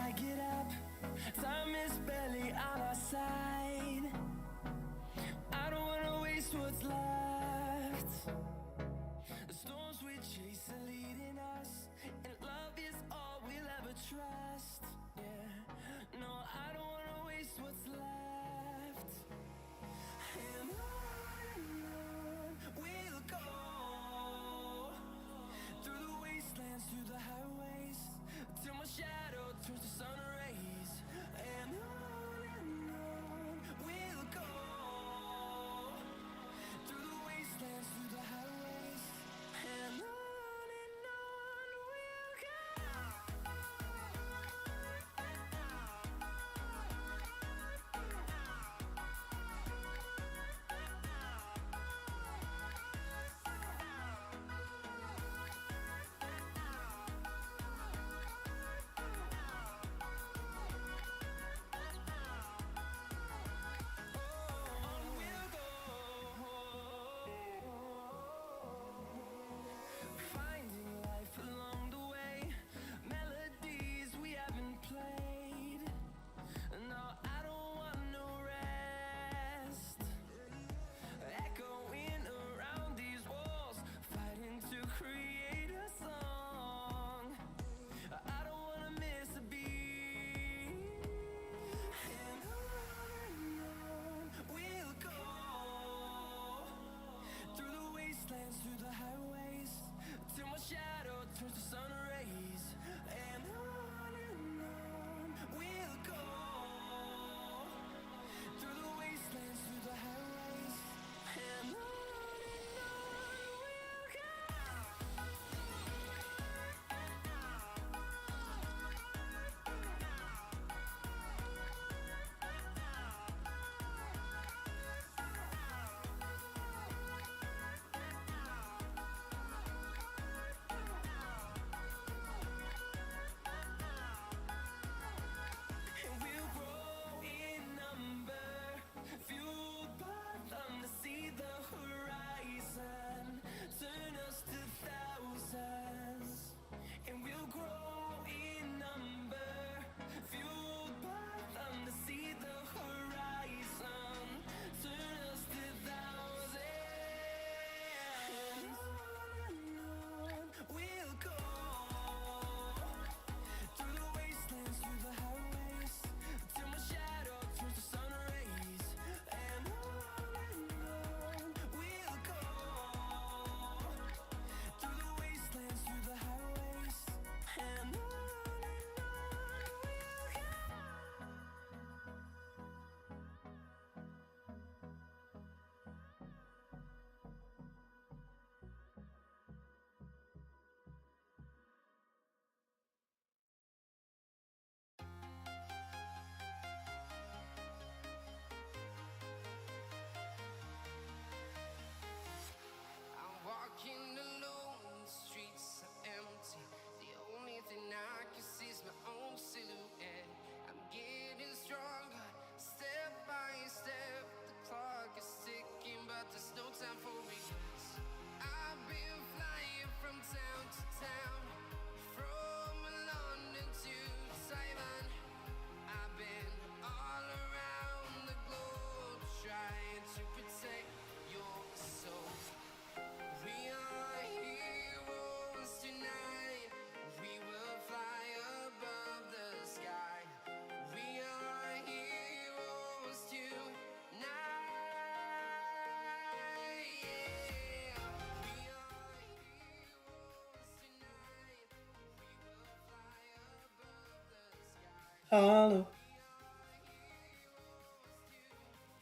I get up, time is barely on our side. I don't wanna waste what's left. The storms we chase are leading us, and love is all we'll ever trust. Yeah, no, I don't wanna waste what's left. And on we'll go, through the wastelands, through the highways, till my shadow turns to sun rays. And on we'll go, through the wastelands, through the highways, and on we'll go. Finding life along the way, melodies we haven't played. No, I don't want no rest. Echoing around these walls, fighting to create a song. I don't wanna miss a beat. And on we'll go, through the wastelands, through the highways, till my shadow turns to sun rays. And on we'll go, through the wastelands, through the highways, and on we'll go. And we'll grow in number, fueled by them to see the horizon, turn us to thousands. And we'll grow in number, fueled by them to see the horizon, turn us to thousands. And on we'll go, through the wastelands, through the highways, till my shadow turns to sun rays. And on we'll go, through the wastelands, through the highways, and on we'll go. I'm walking alone, the streets are empty. The only thing I can see is my own silhouette. I'm getting stronger, step by step. The clock is ticking, but there's no time for regrets. I've been flying from town to town, from London to Taiwan. I've been all around the globe, trying to protect your soul. We are heroes tonight. We will fly above the sky. We are heroes tonight. Yeah. We are heroes tonight. We will fly above the sky. Hello.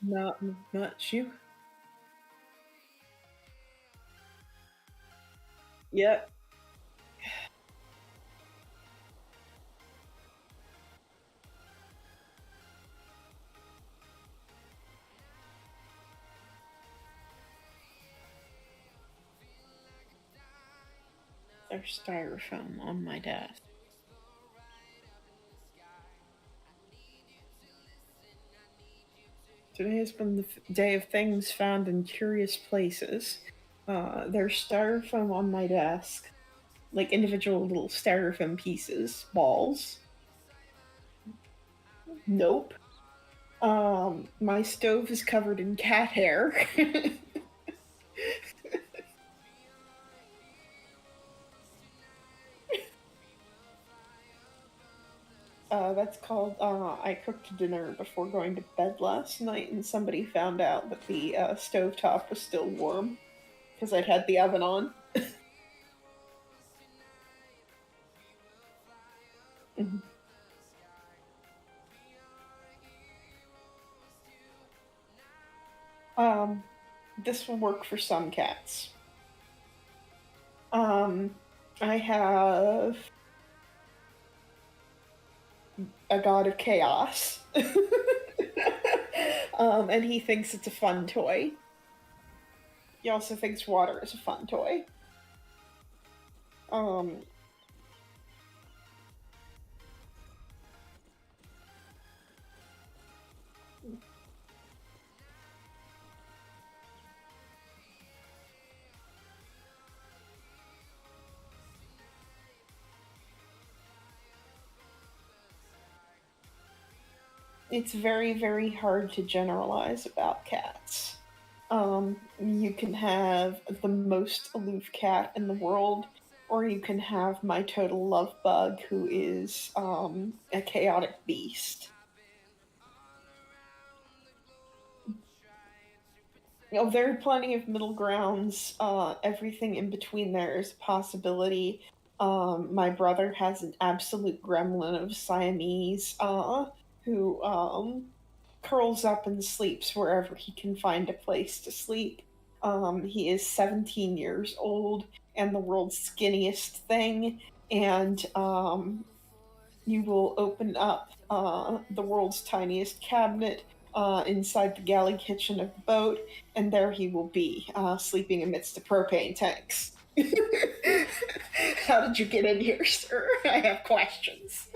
Not much. You? Yep. There's styrofoam on my desk. Today has been the day of things found in curious places. There's styrofoam on my desk, like individual little styrofoam pieces, balls. Nope. My stove is covered in cat hair. That's called, I cooked dinner before going to bed last night, and somebody found out that the stovetop was still warm because I'd had the oven on. Mhm. Um, this will work for some cats. Um, I have a god of chaos. And he thinks it's a fun toy. He also thinks water is a fun toy. Um, it's very, very hard to generalize about cats. You can have the most aloof cat in the world, or you can have my total love bug, who is a chaotic beast. You know, there are plenty of middle grounds. Everything in between there is a possibility. My brother has an absolute gremlin of Siamese who curls up and sleeps wherever he can find a place to sleep. He is 17 years old and the world's skinniest thing. And you will open up the world's tiniest cabinet inside the galley kitchen of the boat, and there he will be, sleeping amidst the propane tanks. How did you get in here, sir? I have questions.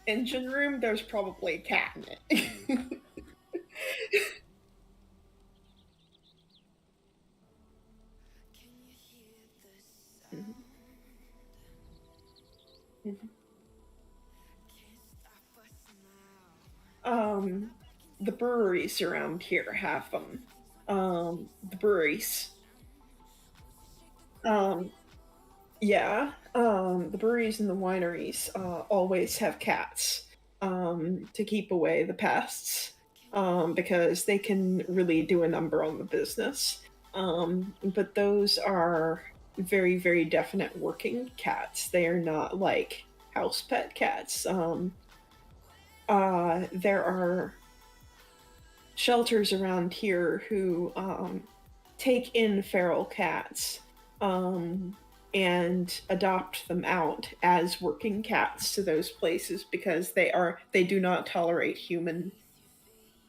Engine room, there's probably a cat in it. um, the breweries around here have them. The breweries. Um, Yeah, the breweries and the wineries always have cats to keep away the pests because they can really do a number on the business. But those are very, very definite working cats. They are not like house pet cats. There are shelters around here who take in feral cats um, and adopt them out as working cats to those places because they do not tolerate human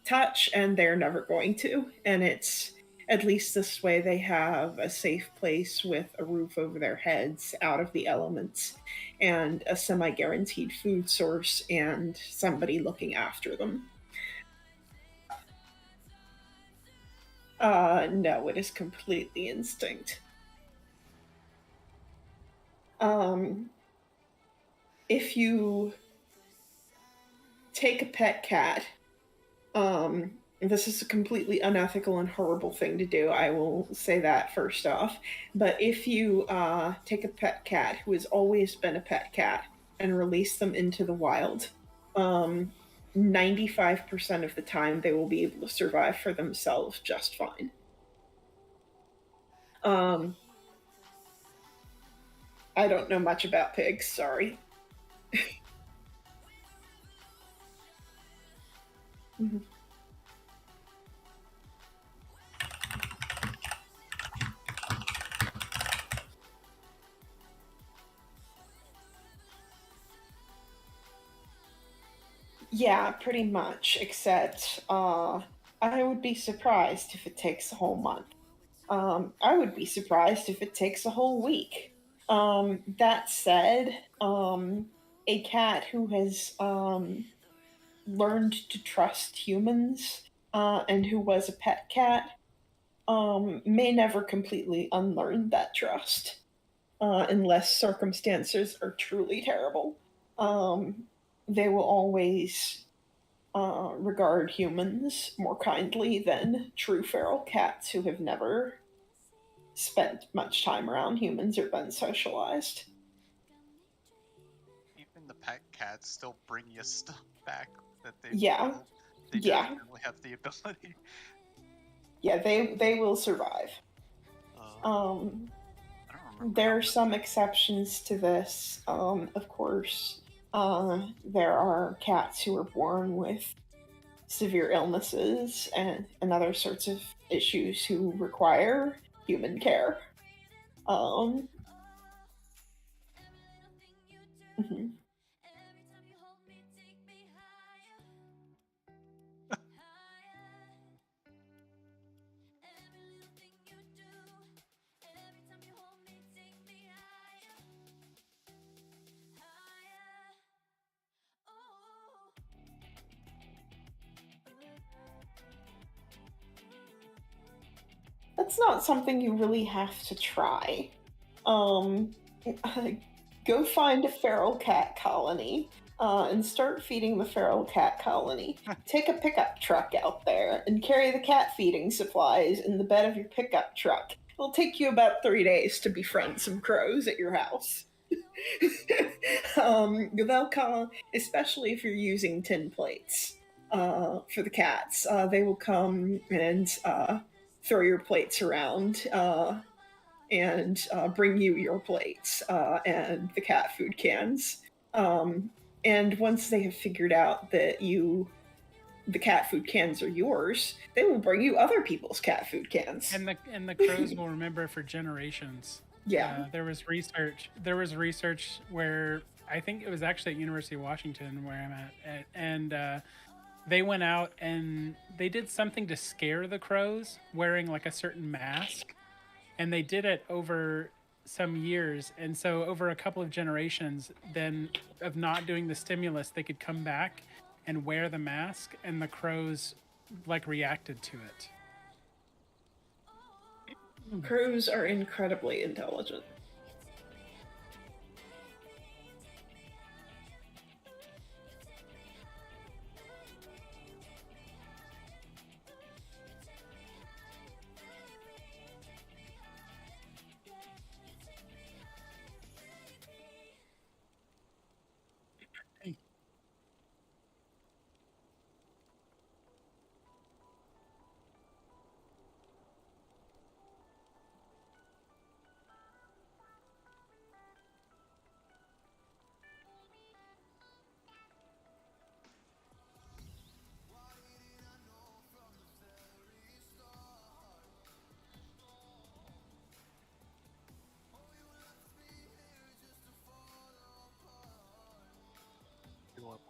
touch and they're never going to. And it's at least this way they have a safe place with a roof over their heads, out of the elements, and a semi guaranteed food source and somebody looking after them. No, it is completely instinct. Um, if you take a pet cat, um, this is a completely unethical and horrible thing to do. I will say that first off. But if you take a pet cat who has always been a pet cat and release them into the wild, um, 95% of the time they will be able to survive for themselves just fine. Um, I don't know much about pigs, sorry. Mhm. Yeah, pretty much, except I would be surprised if it takes a whole month. I would be surprised if it takes a whole week. That said, a cat who has learned to trust humans and who was a pet cat may never completely unlearn that trust unless circumstances are truly terrible. Um, they will always regard humans more kindly than true feral cats who have never spent much time around humans or been socialized. Even the pet cats still bring you stuff back that they've Yeah, killed. They yeah, definitely have the ability. yeah. They will survive. Uh, Um, I don't remember how there are much. some exceptions to this. Of course, there are cats who are born with severe illnesses and other sorts of issues who require human care. Um, mhm. That's not something you really have to try. Um, go find a feral cat colony and start feeding the feral cat colony. Take a pickup truck out there and carry the cat feeding supplies in the bed of your pickup truck. It'll take you about 3 days to befriend some crows at your house. They'll come, especially if you're using tin plates for the cats. They will come and throw your plates around and bring you your plates and the cat food cans. And once they have figured out that the cat food cans are yours, they will bring you other people's cat food cans. And the crows will remember for generations. Yeah. There was research. There was research where I think it was actually at University of Washington where I'm at, and they went out and they did something to scare the crows, wearing like a certain mask, and they did it over some years, and so over a couple of generations, then of not doing the stimulus, they could come back and wear the mask, and the crows like reacted to it. Crows are incredibly intelligent.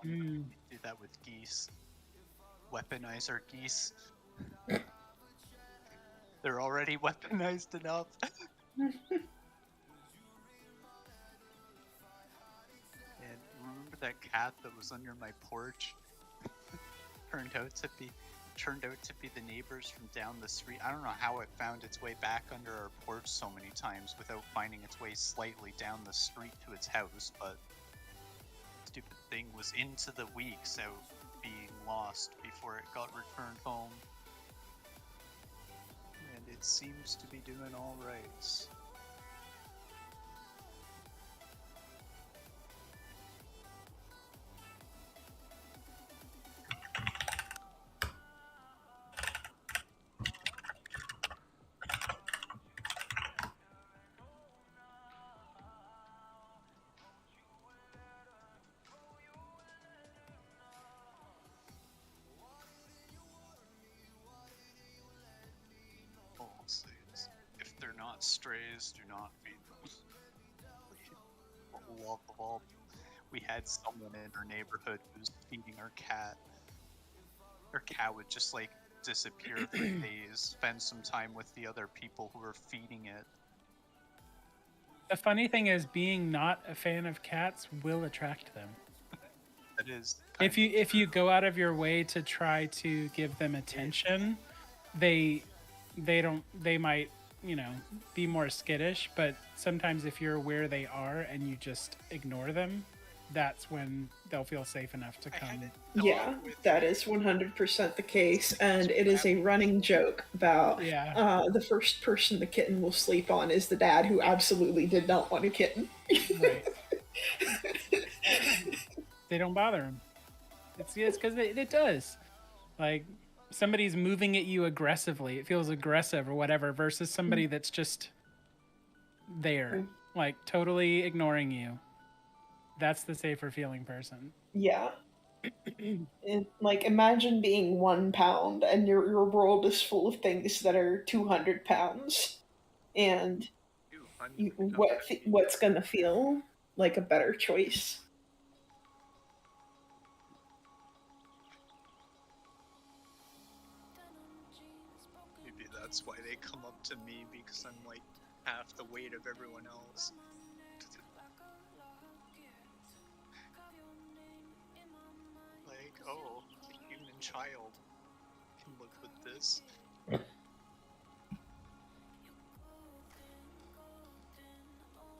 Do do that with geese. Weaponize our geese. They're already weaponized enough. And remember that cat that was under my porch? Turned out to be the neighbors from down the street. I don't know how it found its way back under our porch so many times without finding its way slightly down the street to its house, but stupid thing was into the weeks out being lost before it got returned home. And it seems to be doing all right. If they're not strays, do not feed them. Love of all, we had someone in our neighborhood who was feeding our cat. Our cat would just like disappear for days, spend some time with the other people who were feeding it. The funny thing is, being not a fan of cats will attract them. That is. If you go out of your way to try to give them attention, they might, be more skittish, but sometimes if you're where they are and you just ignore them, that's when they'll feel safe enough to I come. hadn't Yeah, thought with that is 100% the case, and it is a running joke about Yeah. the first person the kitten will sleep on is the dad who absolutely did not want a kitten. Right. They don't bother him. It's because it does. Like somebody's moving at you aggressively. It feels aggressive or whatever versus somebody that's just there, like totally ignoring you. That's the safer feeling person. Yeah. Like, imagine being 1 pound and your world is full of things that are 200 pounds. And 200. what's gonna feel like a better choice? Maybe that's why they come up to me, because I'm like half the weight of everyone else. Like, oh, the human child can live with this.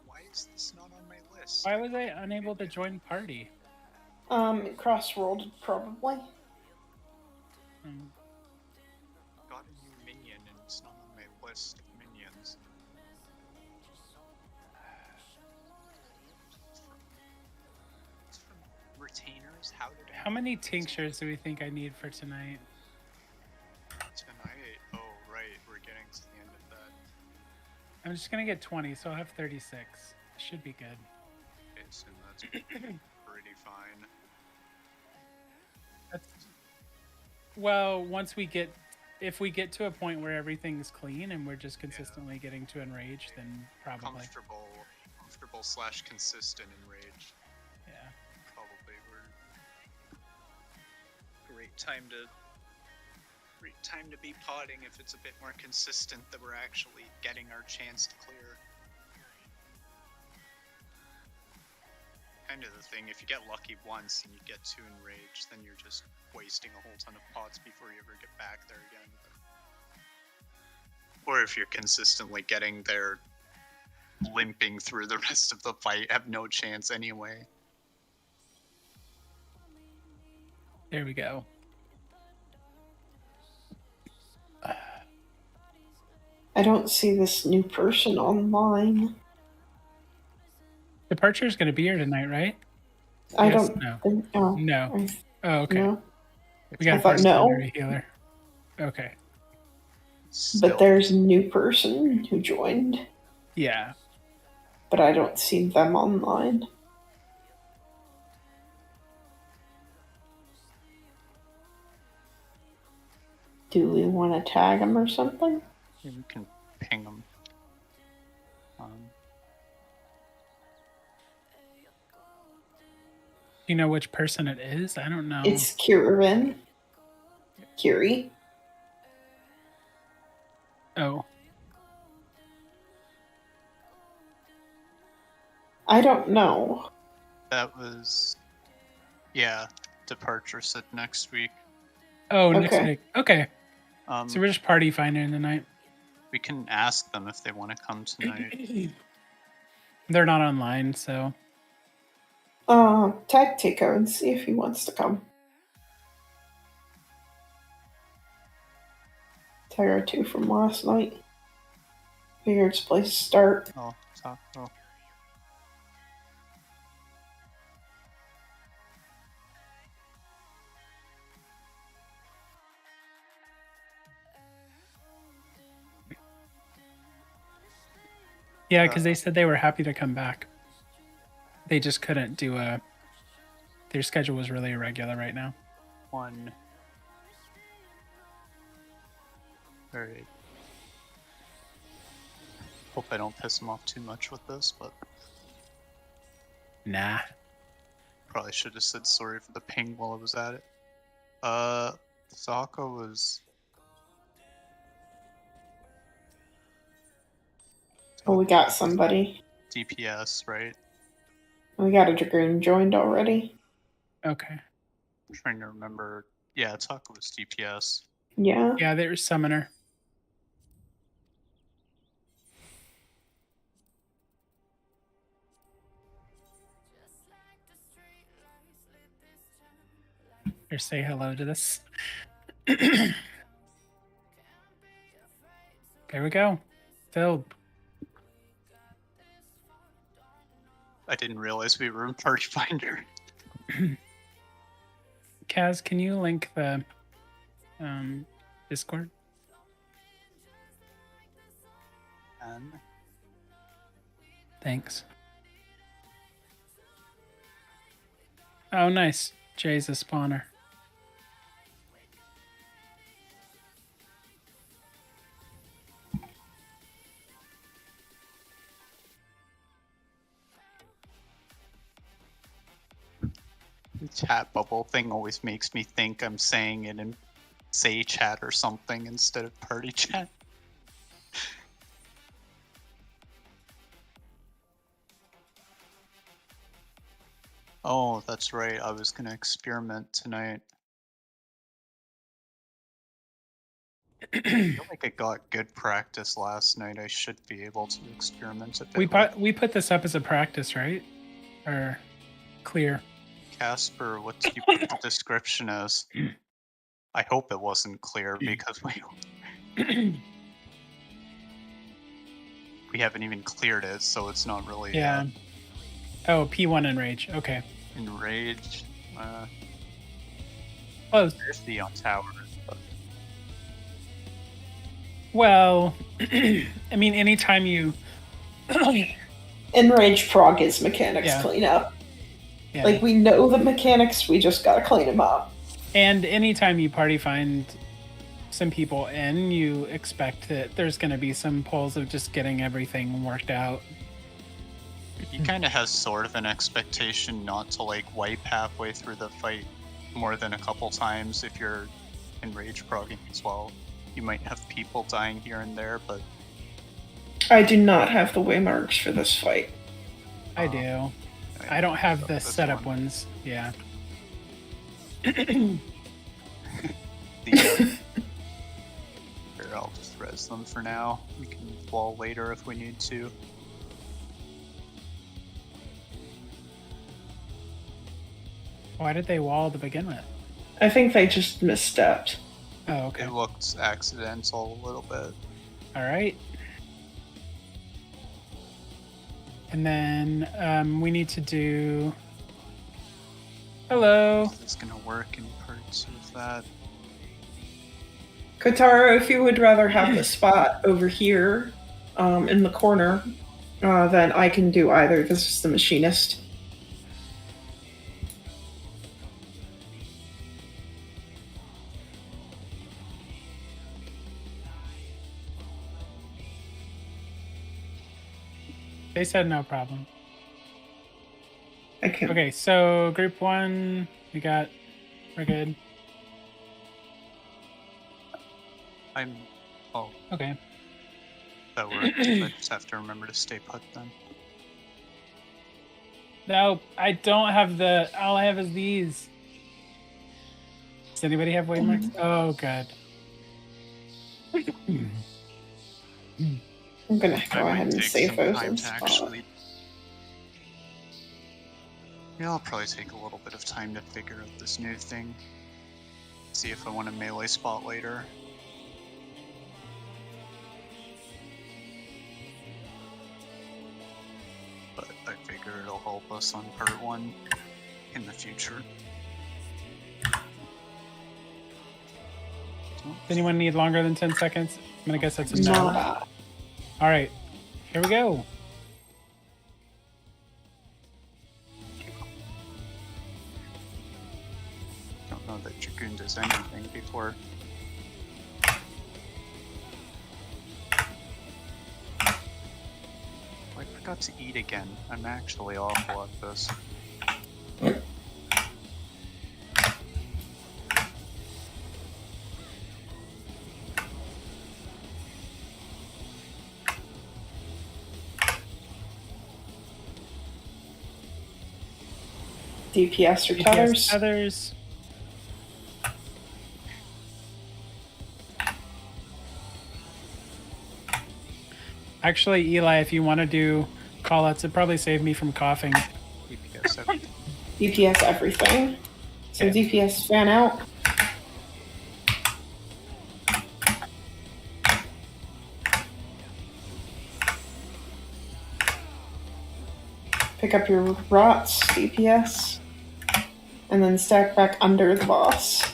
Why is this not on my list? Why was I unable to join party? Cross-world, probably. Got a new minion and it's not on my list of minions. It's from retainers? How many tinctures do we think I need for tonight? Tonight? Oh, right, we're getting to the end of that. I'm just gonna get 20, so I'll have 36. Should be good. Okay, so that's pretty fine. Well, if we get to a point where everything's clean and we're just consistently getting to enrage, then probably. Comfortable / consistent enrage. Yeah. Probably great time to be potting if it's a bit more consistent that we're actually getting our chance to clear. Kind of the thing, if you get lucky once and you get 2 enraged, then you're just wasting a whole ton of pots before you ever get back there again. Or if you're consistently getting there, limping through the rest of the fight, have no chance anyway. There we go. I don't see this new person online. Departure's going to be here tonight, right? I Yes? don't No. think. No. Oh, okay. No. We got I a thought first no. secondary healer. Okay. But there's a new person who joined. Yeah. But I don't see them online. Do we want to tag them or something? Yeah, we can ping them. You know which person it is? I don't know. It's Kieran. Kiri. Oh. I don't know. That was... Yeah, Departure said next week. Oh, next week. Okay. So we're just party finding tonight. We can ask them if they want to come tonight. They're not online, so... Tag Tico and see if he wants to come. Tyra 2 from last night. Figured it's a place to start. Oh, Taco. Yeah, because they said they were happy to come back. They just couldn't do their schedule was really irregular right now. One. Alright. Hope I don't piss them off too much with this, but... Nah. Probably should have said sorry for the ping while I was at it. Sokka was... Oh, we got somebody. DPS, right? We got a Dragoon joined already. Okay. I'm trying to remember. Yeah, Sokka was DPS. Yeah. Yeah, there's Summoner. Or say hello to this. There we go. Filled. I didn't realize we were in Party Finder. Kaz, can you link the Discord? Thanks. Oh, nice. Jay's a spawner. The chat bubble thing always makes me think I'm saying it in say chat or something instead of party chat. Oh, that's right. I was gonna experiment tonight. I feel like I got good practice last night. I should be able to experiment a bit. We put this up as a practice, right? Or clear. Casper, what did you put the description as? I hope it wasn't clear because we haven't even cleared it, so it's not really. Yeah. Oh, P1 Enrage. Okay. Enrage. Close. There's the on tower. But... Well, I mean, anytime you. Enrage Prog is mechanics cleanup. Yeah. Like, we know the mechanics, we just gotta clean them up. And anytime you party find some people in, you expect that there's going to be some pulls of just getting everything worked out. He kind of has sort of an expectation not to like wipe halfway through the fight more than a couple times if you're Enrage progging as well. You might have people dying here and there, but... I do not have the waymarks for this fight. I do. I don't have the setup ones. Yeah. Here, I'll just res them for now. We can wall later if we need to. Why did they wall to begin with? I think they just misstepped. Oh, okay. It looked accidental a little bit. Alright. And then we need to do... Hello. It's gonna work in parts of that. Kotaro, if you would rather have the spot over here in the corner, then I can do either. This is the machinist. They said no problem. I can. Okay, so group 1, we're good. Oh, Okay. that works. I just have to remember to stay put then. No, I don't have all I have is these. Does anybody have waymarks? Oh, good. I'm gonna go ahead and take save some those time in to spot. actually... Yeah, I'll probably take a little bit of time to figure out this new thing. See if I want a melee spot later. But I figure it'll help us on part 1 in the future. Does anyone need longer than 10 seconds? I'm gonna guess that's a no. Nah. Alright, here we go. Don't know that Dragoon does anything before. I forgot to eat again. I'm actually awful at this. DPS or tethers? Others. Actually, Eli, if you want to do callouts, it'd probably save me from coughing. DPS everything. DPS everything. So Okay. DPS fan out. Pick up your rots, DPS, and then stack back under the boss.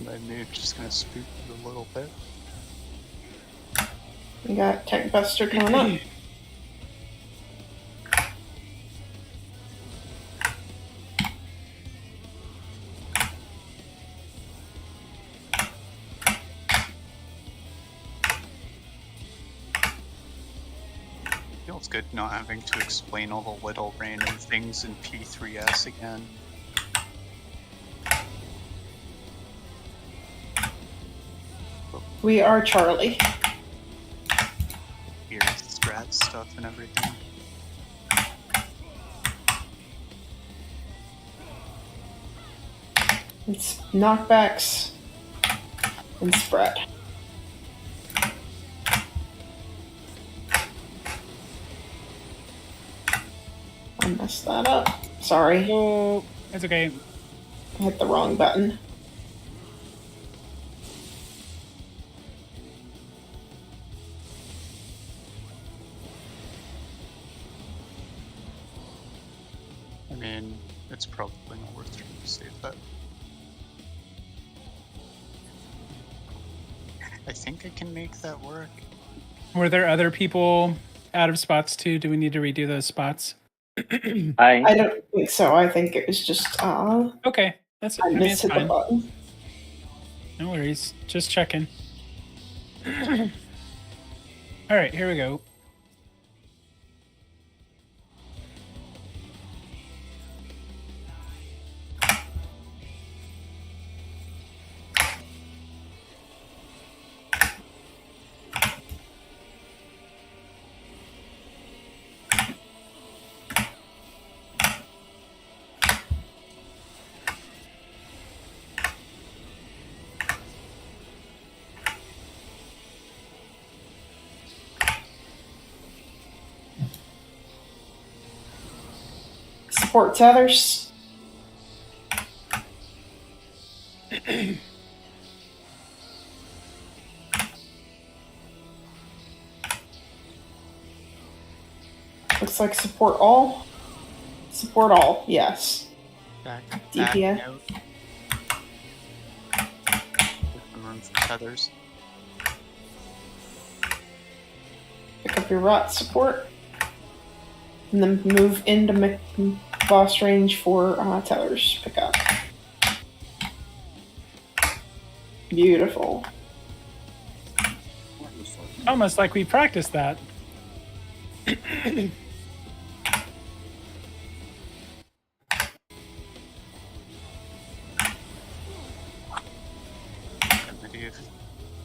My move just gonna spook you a little bit. We got Tech Buster coming up. Feels good not having to explain all the little random things in P4S again. We are Charlie. Weird strat stuff and everything. It's knockbacks and spread. I messed that up. Sorry. Oh, it's okay. I hit the wrong button. I mean, it's probably not worth trying to save that. I think I can make that work. Were there other people out of spots too? Do we need to redo those spots? I don't think so. I think it was just Okay, that's I I mean, missed it's hit the fine. button. No worries. Just checking. All right, here we go. Support tethers. Looks like support all. Support all, yes. Back DPS. out. With some room for tethers. Pick up your rot support. And then move into boss range for tethers. Pick up. Beautiful. Almost like we practiced that.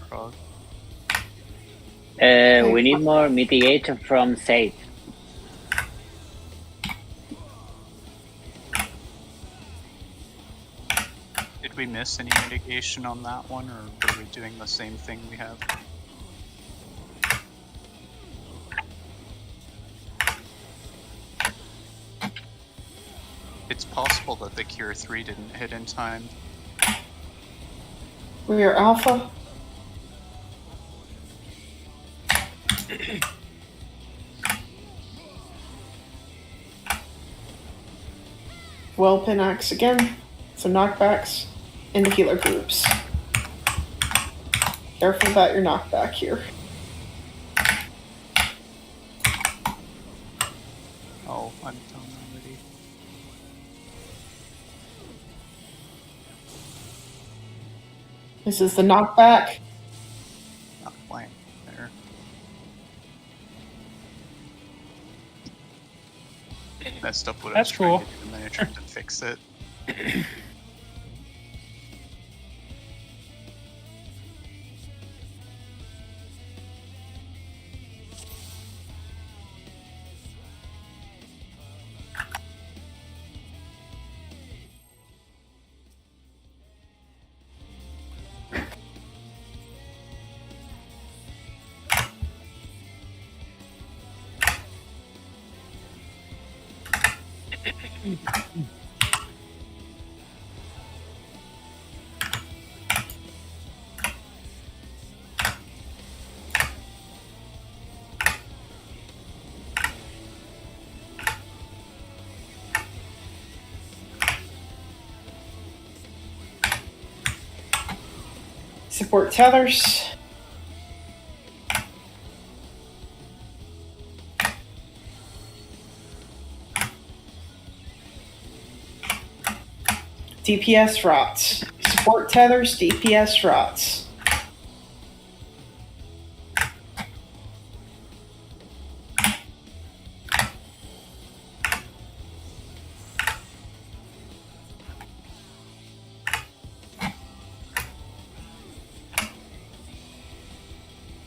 Prog. We need more mitigation from Sage. Did we miss any mitigation on that one, or are we doing the same thing we have? It's possible that the Cure 3 didn't hit in time. We are alpha. Well, pin axe again. So knockbacks into healer groups. Careful about your knockback here. Oh, I'm done already. This is the knockback. Not playing there. Messed up what I was That's trying cool. to do, and then I tried to fix it. Support tethers. DPS rots. Support tethers, DPS rots.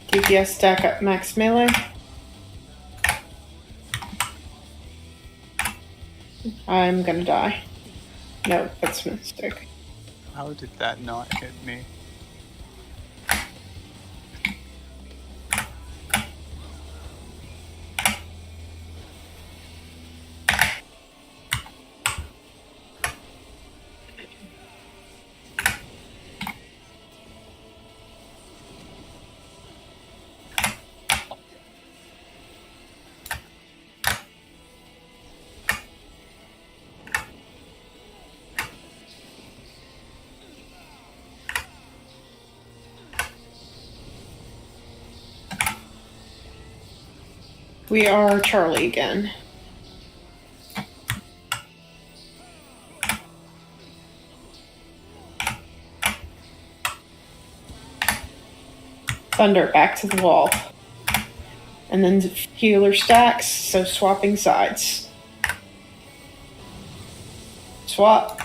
DPS stack up max melee. I'm gonna die. No, that's a mistake. How did that not hit me? We are Charlie again. Thunder, back to the wall. And then healer stacks, so swapping sides. Swap.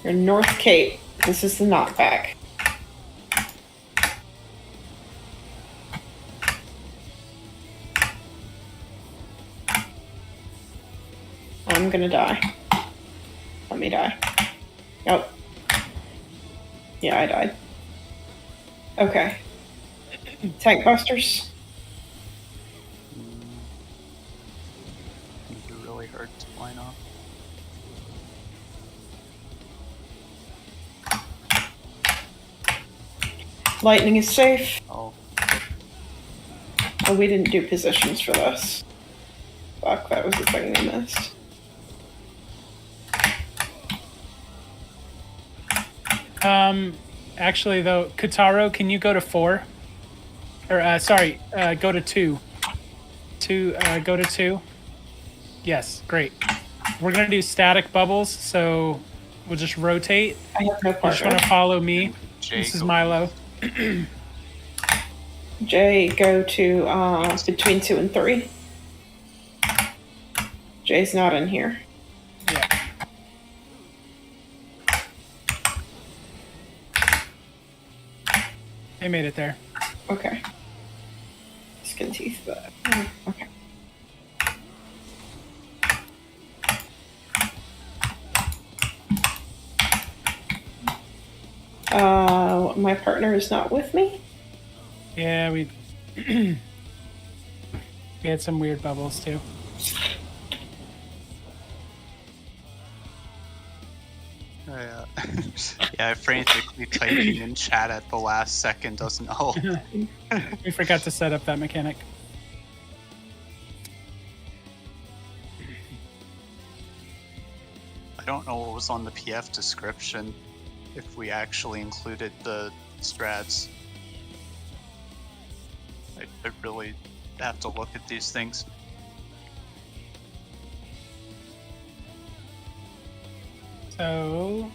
You're North Cape. This is the knockback. I'm gonna die. Let me die. Nope. Yeah, I died. Okay. Tank busters. It'd be really hard to line up. Lightning is safe. Oh, Oh, we didn't do positions for this. Fuck, that was the thing we missed. Actually, though, Kotaro, can you go to 4? Or, sorry, go to 2. Go to 2. Yes, great. We're going to do static bubbles, so we'll just rotate. I have no You just want partner. to follow me. Jay, This is go Milo. Jay, go to between 2 and 3. Jay's not in here. Yeah. I made it there. Okay. Skin teeth, but okay. My partner is not with me. Yeah, we we had some weird bubbles too. yeah, frantically typing in chat at the last second doesn't help. We forgot to set up that mechanic. I don't know what was on the PF description, if we actually included the strats. I really have to look at these things. So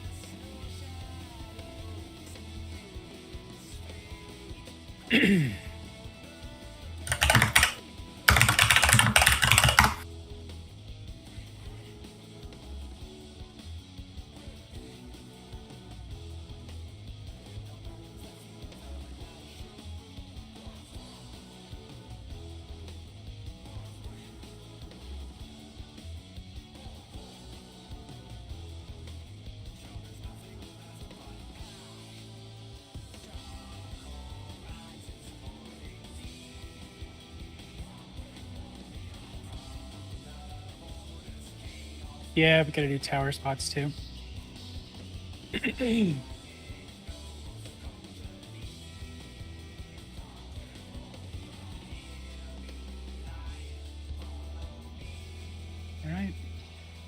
Yeah, we gotta do tower spots too. All right.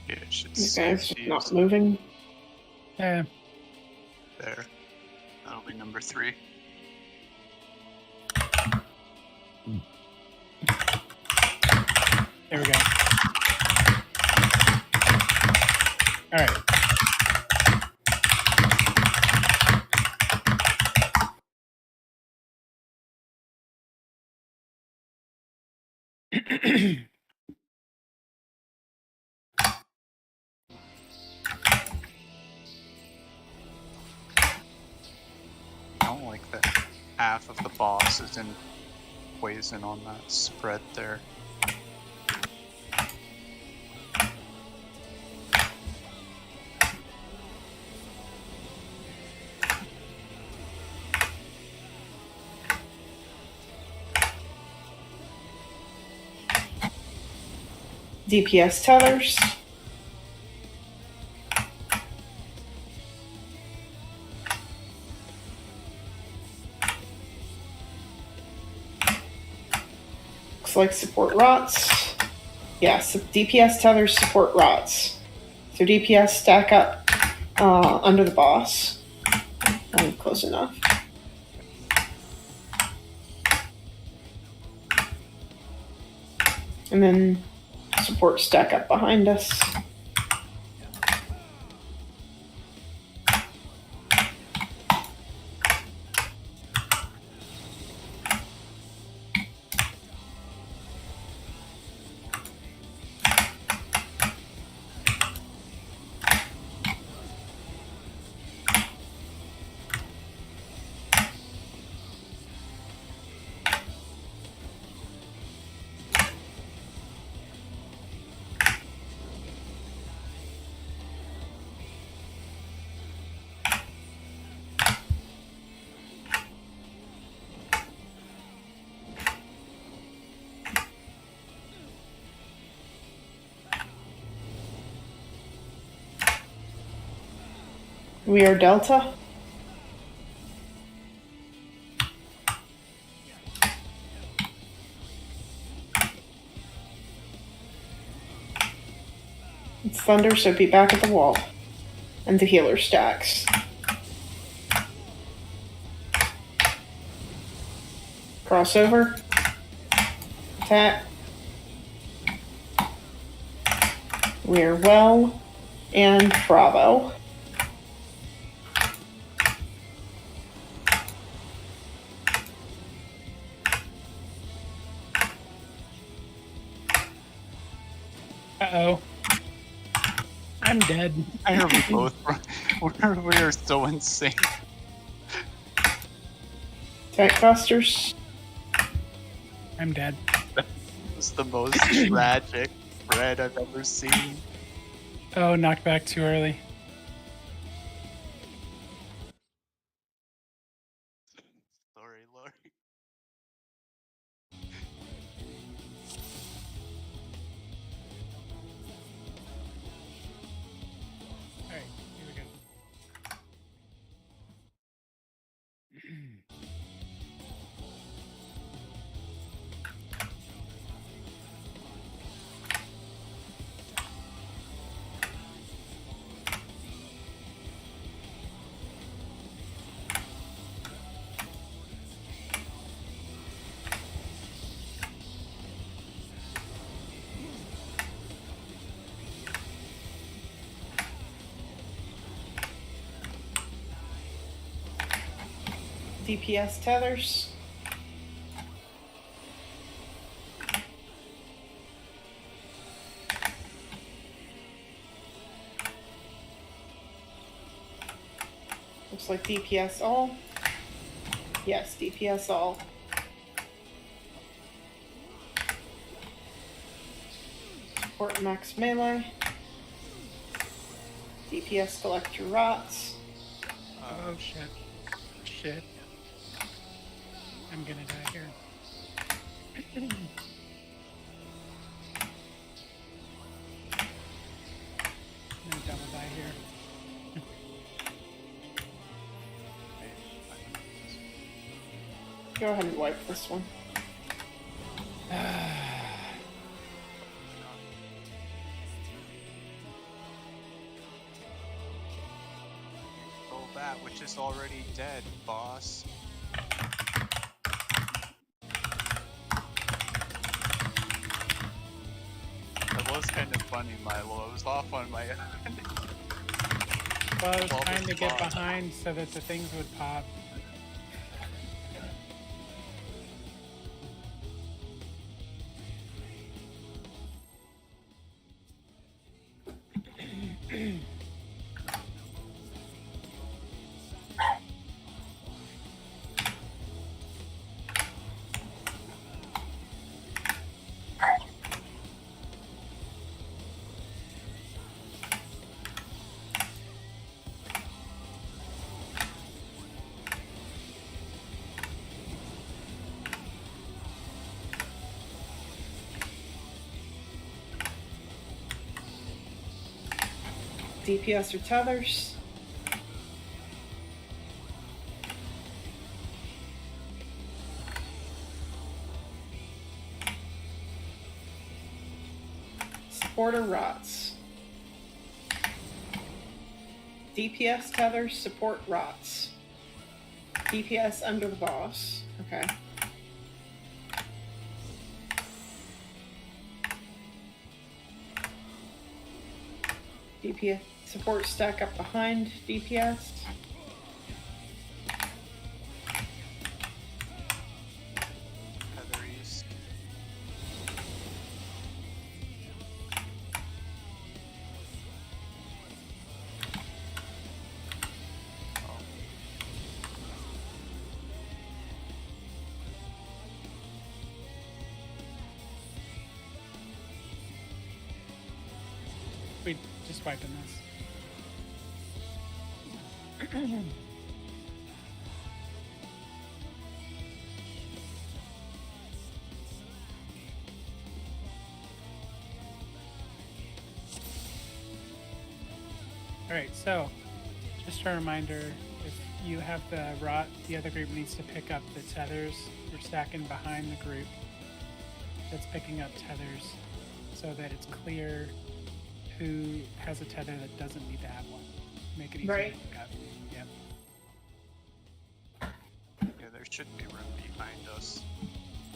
Yeah, it should The guy's see not moving. Yeah. there. That'll be number 3. There we go. All right. I don't like that half of the boss is in poison on that spread there. DPS tethers. Looks like support rots. Yes, DPS tethers support rots. So DPS stack up under the boss. Close enough. And then support stack up behind us. We are Delta. It's Thunder, so be back at the wall. And the healer stacks. Crossover. Attack. We're well and Bravo. Uh-oh. I'm dead. I heard we both we are so insane. Attack busters. I'm dead. That was the most tragic spread I've ever seen. Oh, knocked back too early. Sorry, Lori. All right, here we go. DPS tethers. Looks like DPS all. Yes, DPS all. Support max melee. DPS collect your rots. Oh, shit. Shit. I'm gonna die here. here. Go ahead and wipe this one. Roll that, which is already dead, boss. That was kind of funny, Milo. I was off on my end. Well, I was Well, trying to this get boss. behind so that the things would pop. DPS or tethers. Supporter rots. DPS tethers, support rots. DPS under the boss. Okay. DPS support stack up behind DPS. Heather East. Oh. We just wiping this. Alright, so just a reminder, if you have the rot, the other group needs to pick up the tethers. We're stacking behind the group that's picking up tethers so that it's clear who has a tether that doesn't need to have one. Make it easier Right. to pick up. Yep. Yeah, there should be room behind us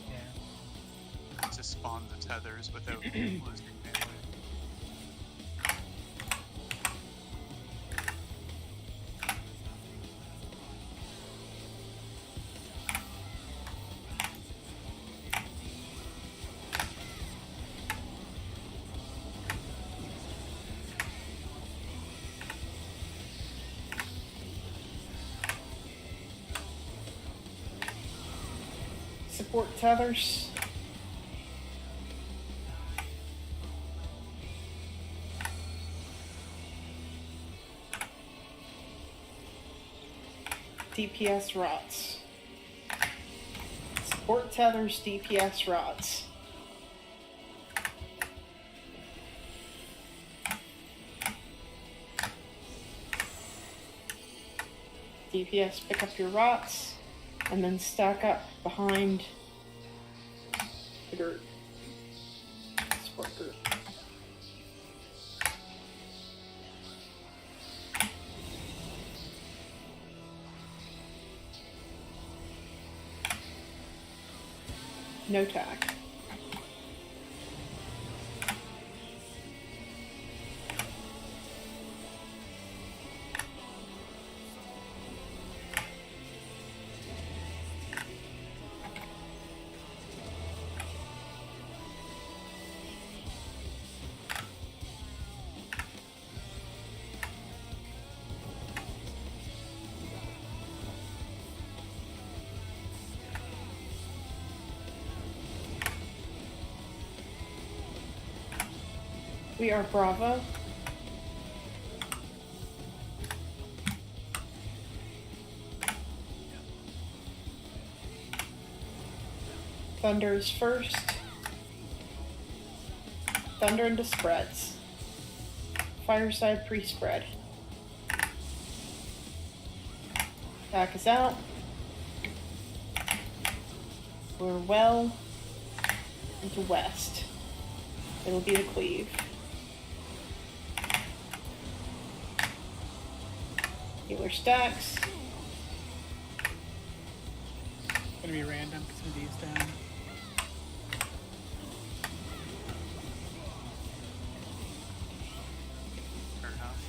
Yeah. to spawn the tethers without losing melee. Support tethers. DPS rots. Support tethers, DPS rots. DPS pick up your rots and then stack up behind the group. Support group. No tack. We are Bravo. Thunder is first. Thunder into spreads. Fireside pre-spread. Attack is out. We're well into west. It'll be the cleave. Healer stacks. Gonna be random because Medivh's down. Fair enough.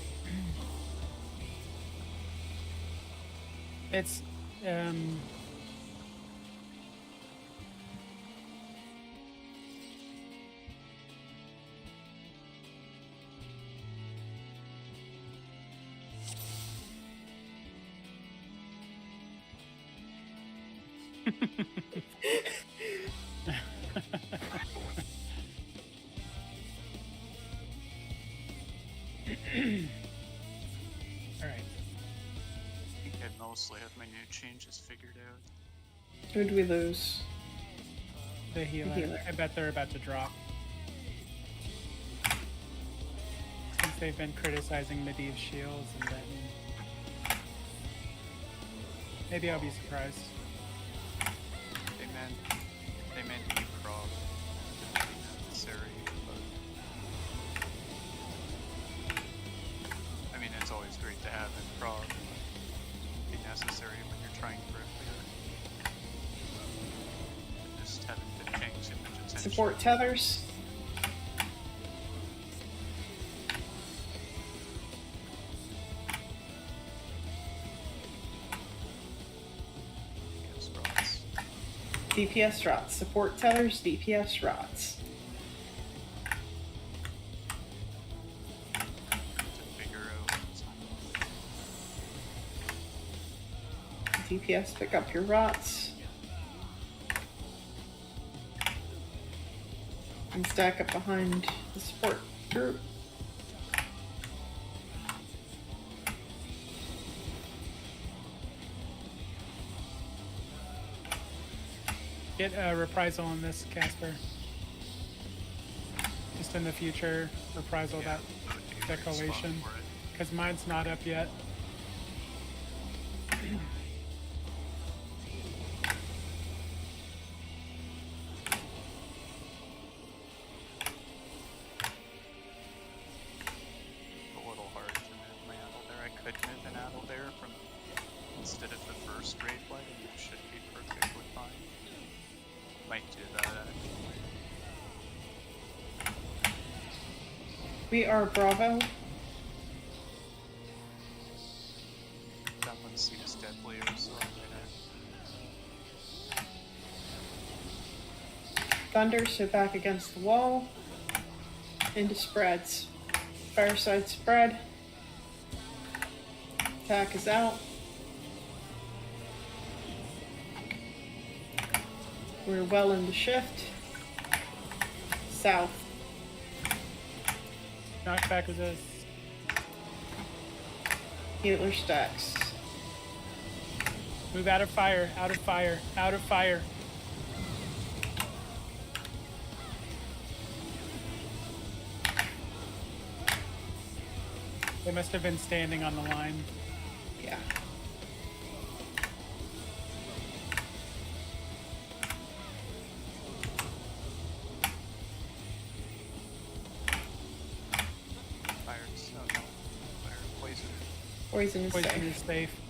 It's all right. I think I mostly have my new changes figured out. Who'd we lose? The healer. Healer. I bet they're about to drop. Since they've been criticizing Medivh's shields and then maybe I'll be surprised. They meant Prog. Didn't be necessary, but I mean it's always great to have in Prog. Be necessary when you're trying for a clear. Just haven't been paying too much attention. Support tethers. Yes, rods. DPS rots. Support tethers. DPS rots. To figure out what's DPS pick up your rots. And stack up behind the support group. Get a reprisal on this, Casper. Just in the future, reprisal that declaration. Because mine's not up yet. A little hard to move my Adel there. I could move an Adel there from instead of the first raid flight, and it should be perfectly fine. Might do that actually. We are Bravo. That one seems deadlier, so I'm gonna Thunder, so back against the wall. Into spreads. Fireside spread. Attack is out. We're well into shift. South. Knockback resist. Healer stacks. Move out of fire, out of fire, out of fire. They must have been standing on the line. Yeah. fire. Oh no, fire poison. Poison is Poison safe. is safe.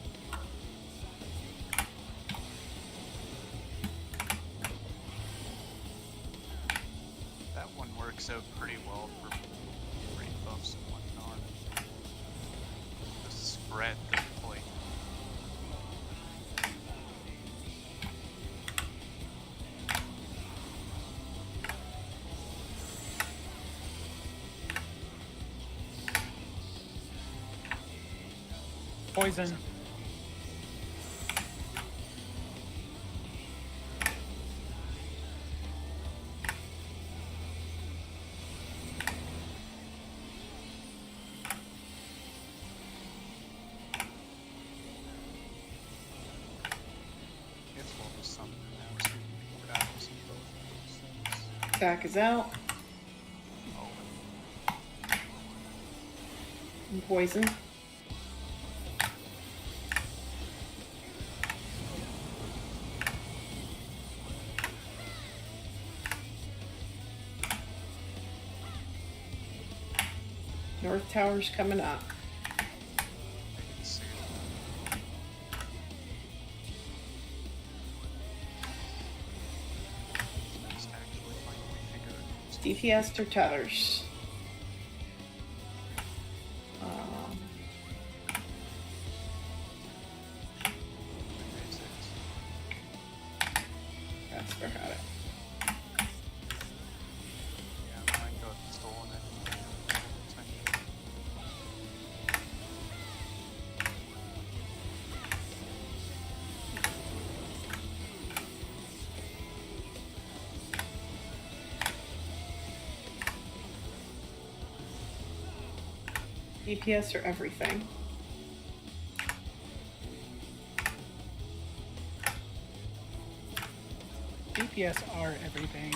That one works out pretty well for raid buffs and whatnot. The spread that like Poison. it's well with something now, so we can put apples in both of those things. Attack is out. Oh, Poison. North Tower's coming up. Let's see. Just actually finally figure it out. DPS or tethers? Casper had it. Yeah, mine got stolen it. DPS or everything? DPS are everything.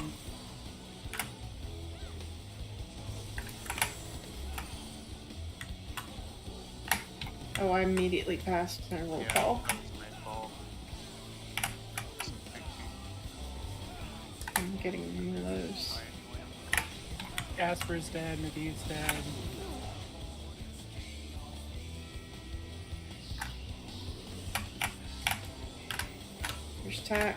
Oh, I immediately passed my roll call. That was my fault. Wasn't thinking. I'm getting one of those. Why anyway. Casper's dead, Nadine's dead. There's tack.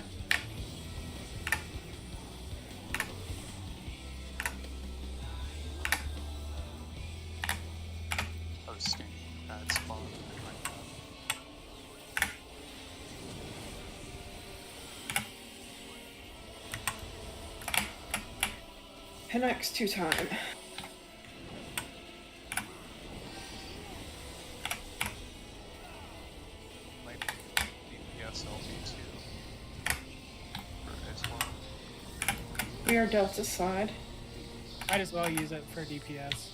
I was standing in a bad spot. Pinax 2-time. Might be DPS LB2 as well. We are Delta side. Might as well use it for DPS.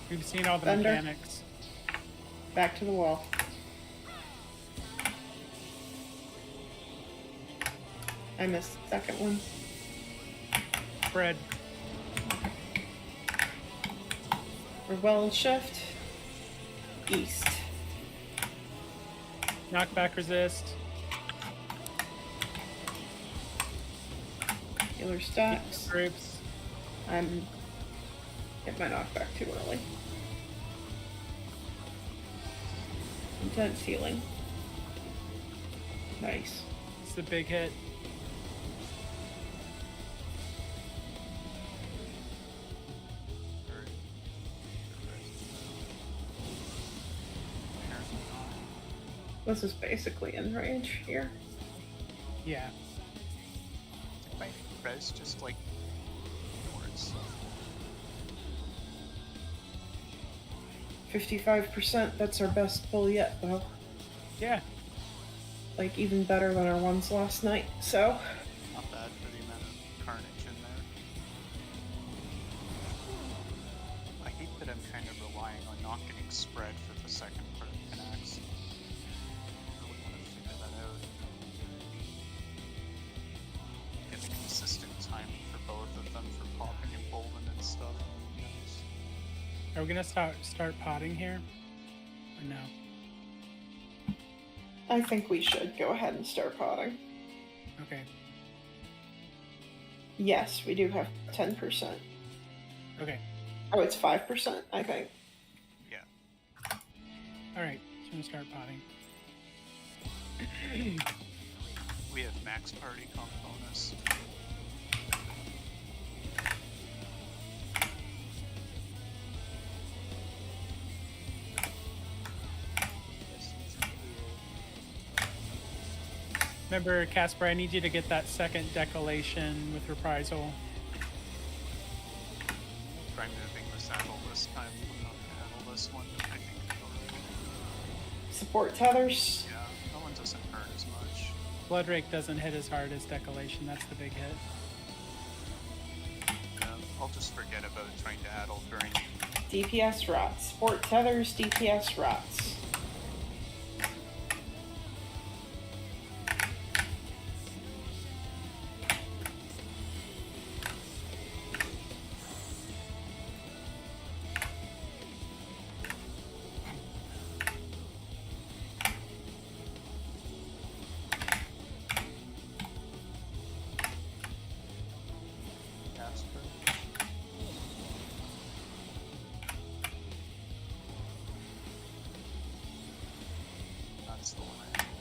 We've seen all the Thunder. mechanics. Back to the wall. I missed the second one. Fred, We're well and shift. East. knockback resist. Healer stacks. Groups. I'm hit my knockback too early. Intense healing. Nice. It's the big hit. Alright. Apparently not. This is basically in range here. Yeah. Did my res just like towards 55%, that's our best pull yet though. Yeah. Like even better than our ones last night, so. not bad for the amount of carnage in there. I hate that I'm kind of relying on not getting spread for the second part of Pinax. I really want to figure that out. Get the consistent timing for both of them for popping and bolden and stuff. Nice. Are we gonna start potting here? Or no? I think we should go ahead and start potting. Okay. Yes, we do have 10%. Okay. Oh, it's 5%, I think. Yeah. Alright. So I'm gonna start potting. We have max party comp bonus. Remember, Casper, I need you to get that second decolation with reprisal. Try moving the saddle this time. I'm not gonna handle this one, but I think it'll. Support tethers. Yeah, that one doesn't hurt as much. Bloodrake doesn't hit as hard as decolation. That's the big hit. Yeah, I'll just forget about trying to addle during. DPS rots. Support tethers, DPS rots. That's the one I need.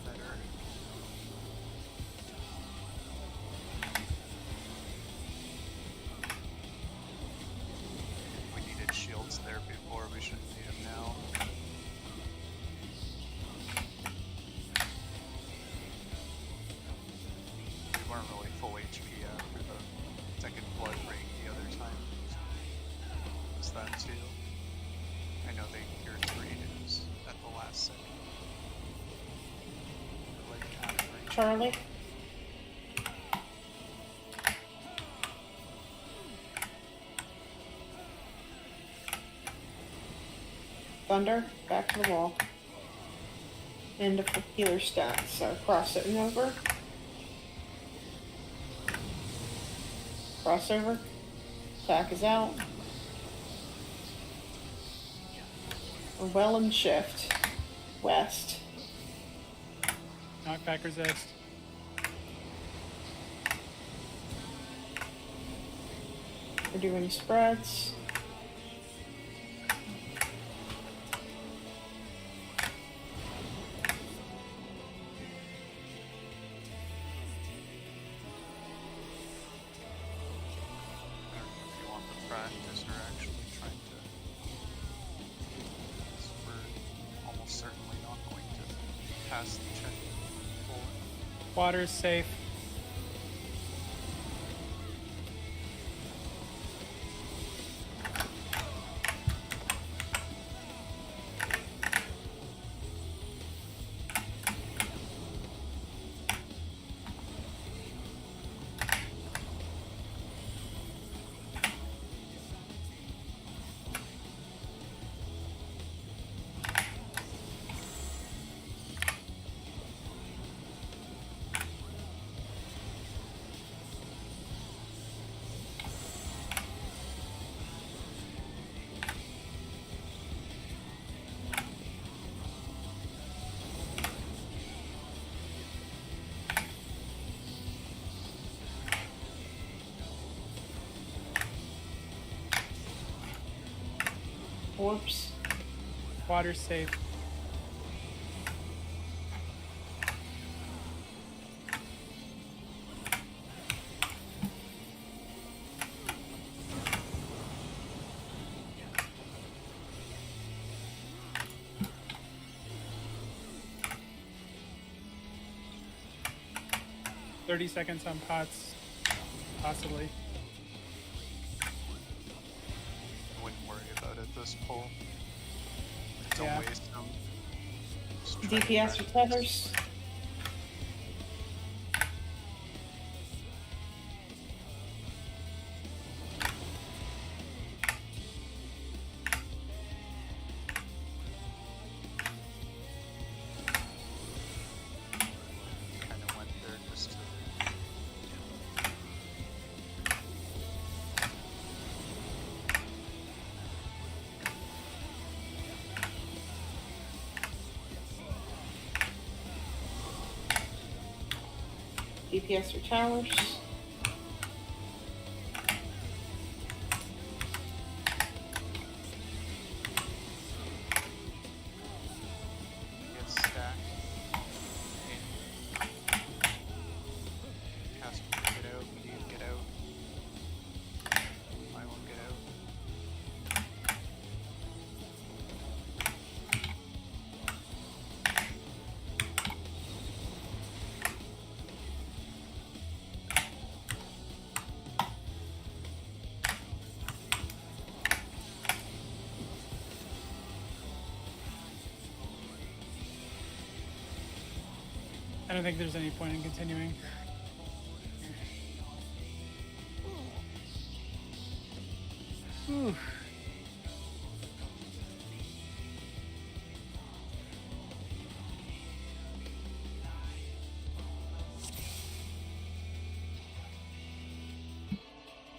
Better. We needed shields there before, we shouldn't need them now. We weren't really full HP after the second blood break the other time. Was that too? I know they cured 3 news at the last second. Like average. Charlie? Thunder, back to the wall. End of the healer stats, so crossing over. Crossover. Attack is out. We're well in shift. West. Knockback resist. We're doing spreads. I don't know if you want the practice or actually trying to. We're almost certainly not going to pass the check. Water's safe. Whoops. Water's safe. "30 seconds on pots, possibly." I wouldn't worry about it this pull. Don't Yeah. waste them. Just try to DPS practice. recovers. Kind of went there just to. DPS or towers. Get stacked. And Casper can get out, Medea can get out. I will get out. I don't think there's any point in continuing. Whew.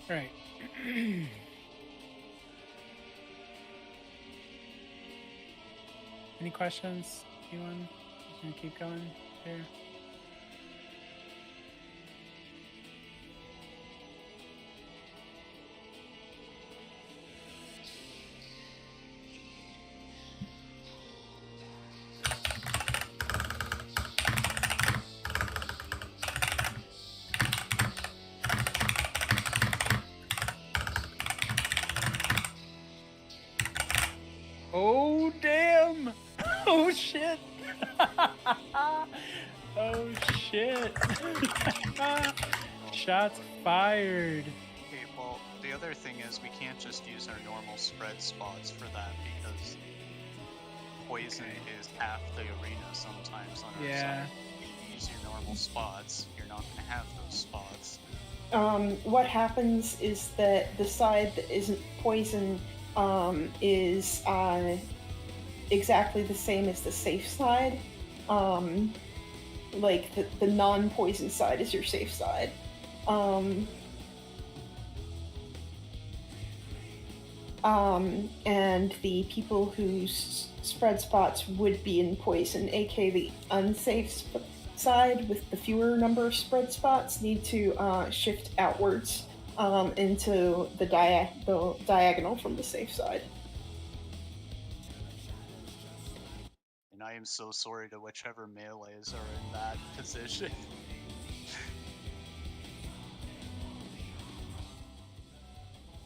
Right. Any questions? Anyone? Just gonna keep going here. Oh, damn! Oh, shit! Oh, shit! Shots fired. Okay, well, the other thing is we can't just use our normal spread spots for that because poison is half the arena sometimes on our Yeah. side. If you use your normal spots, you're not going to have those spots. What happens is that the side that isn't poison is exactly the same as the safe side. Like the non-poison side is your safe side. And the people whose spread spots would be in poison, aka the unsafe side with the fewer number of spread spots, need to shift outwards into the diagonal from the safe side. And I am so sorry to whichever melees are in that position.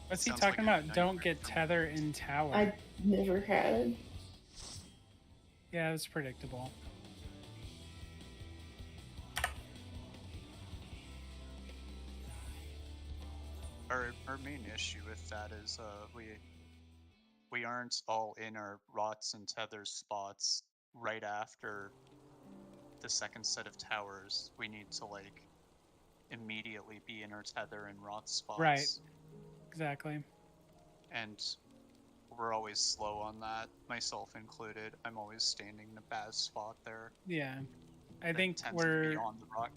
What's he Sounds talking like a about? Don't nightmare get for me. tether in tower. I never had. Yeah, it was predictable. Our main issue with that is we aren't all in our rots and tethers spots right after the second set of towers. We need to like immediately be in our tether and rot spots. Right. Exactly. And we're always slow on that, myself included. I'm always standing in a bad spot there. Yeah. I That think tends to be on the rock.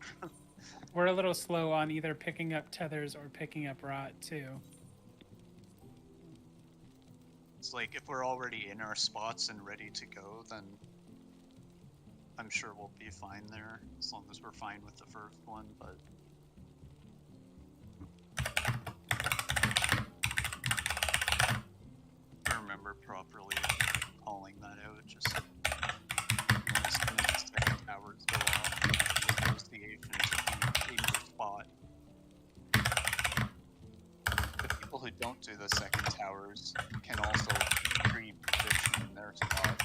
we're a little slow on either picking up tethers or picking up rot too. It's like if we're already in our spots and ready to go, then I'm sure we'll be fine there, as long as we're fine with the first one, but if I remember properly calling that out, just as soon as the second towers go off, the association to be in your spot. The people who don't do the second towers can also pre-position in their spot,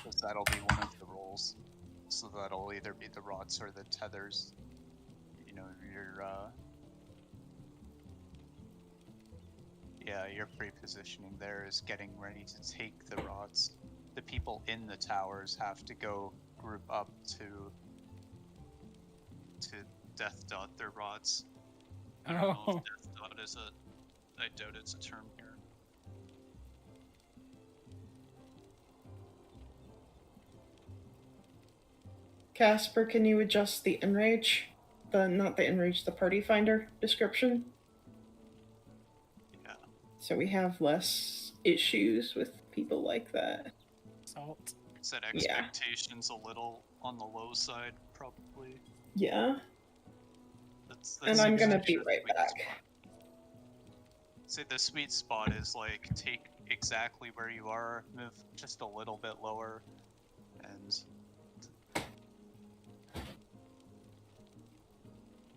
because that'll be one of the roles. So that'll either be the rots or the tethers. You know, your pre-positioning there is getting ready to take the rots. The people in the towers have to go group up to death dot their rots. I don't know if death dot is I doubt it's a term here. Casper, can you adjust the enrage? Not the enrage, the party finder description? Yeah. So we have less issues with people like that. Salt. Set expectations a little on the low side, probably. Yeah. That's And I'm gonna usually be the right sweet back. spot. Say the sweet spot is like take exactly where you are, move just a little bit lower, and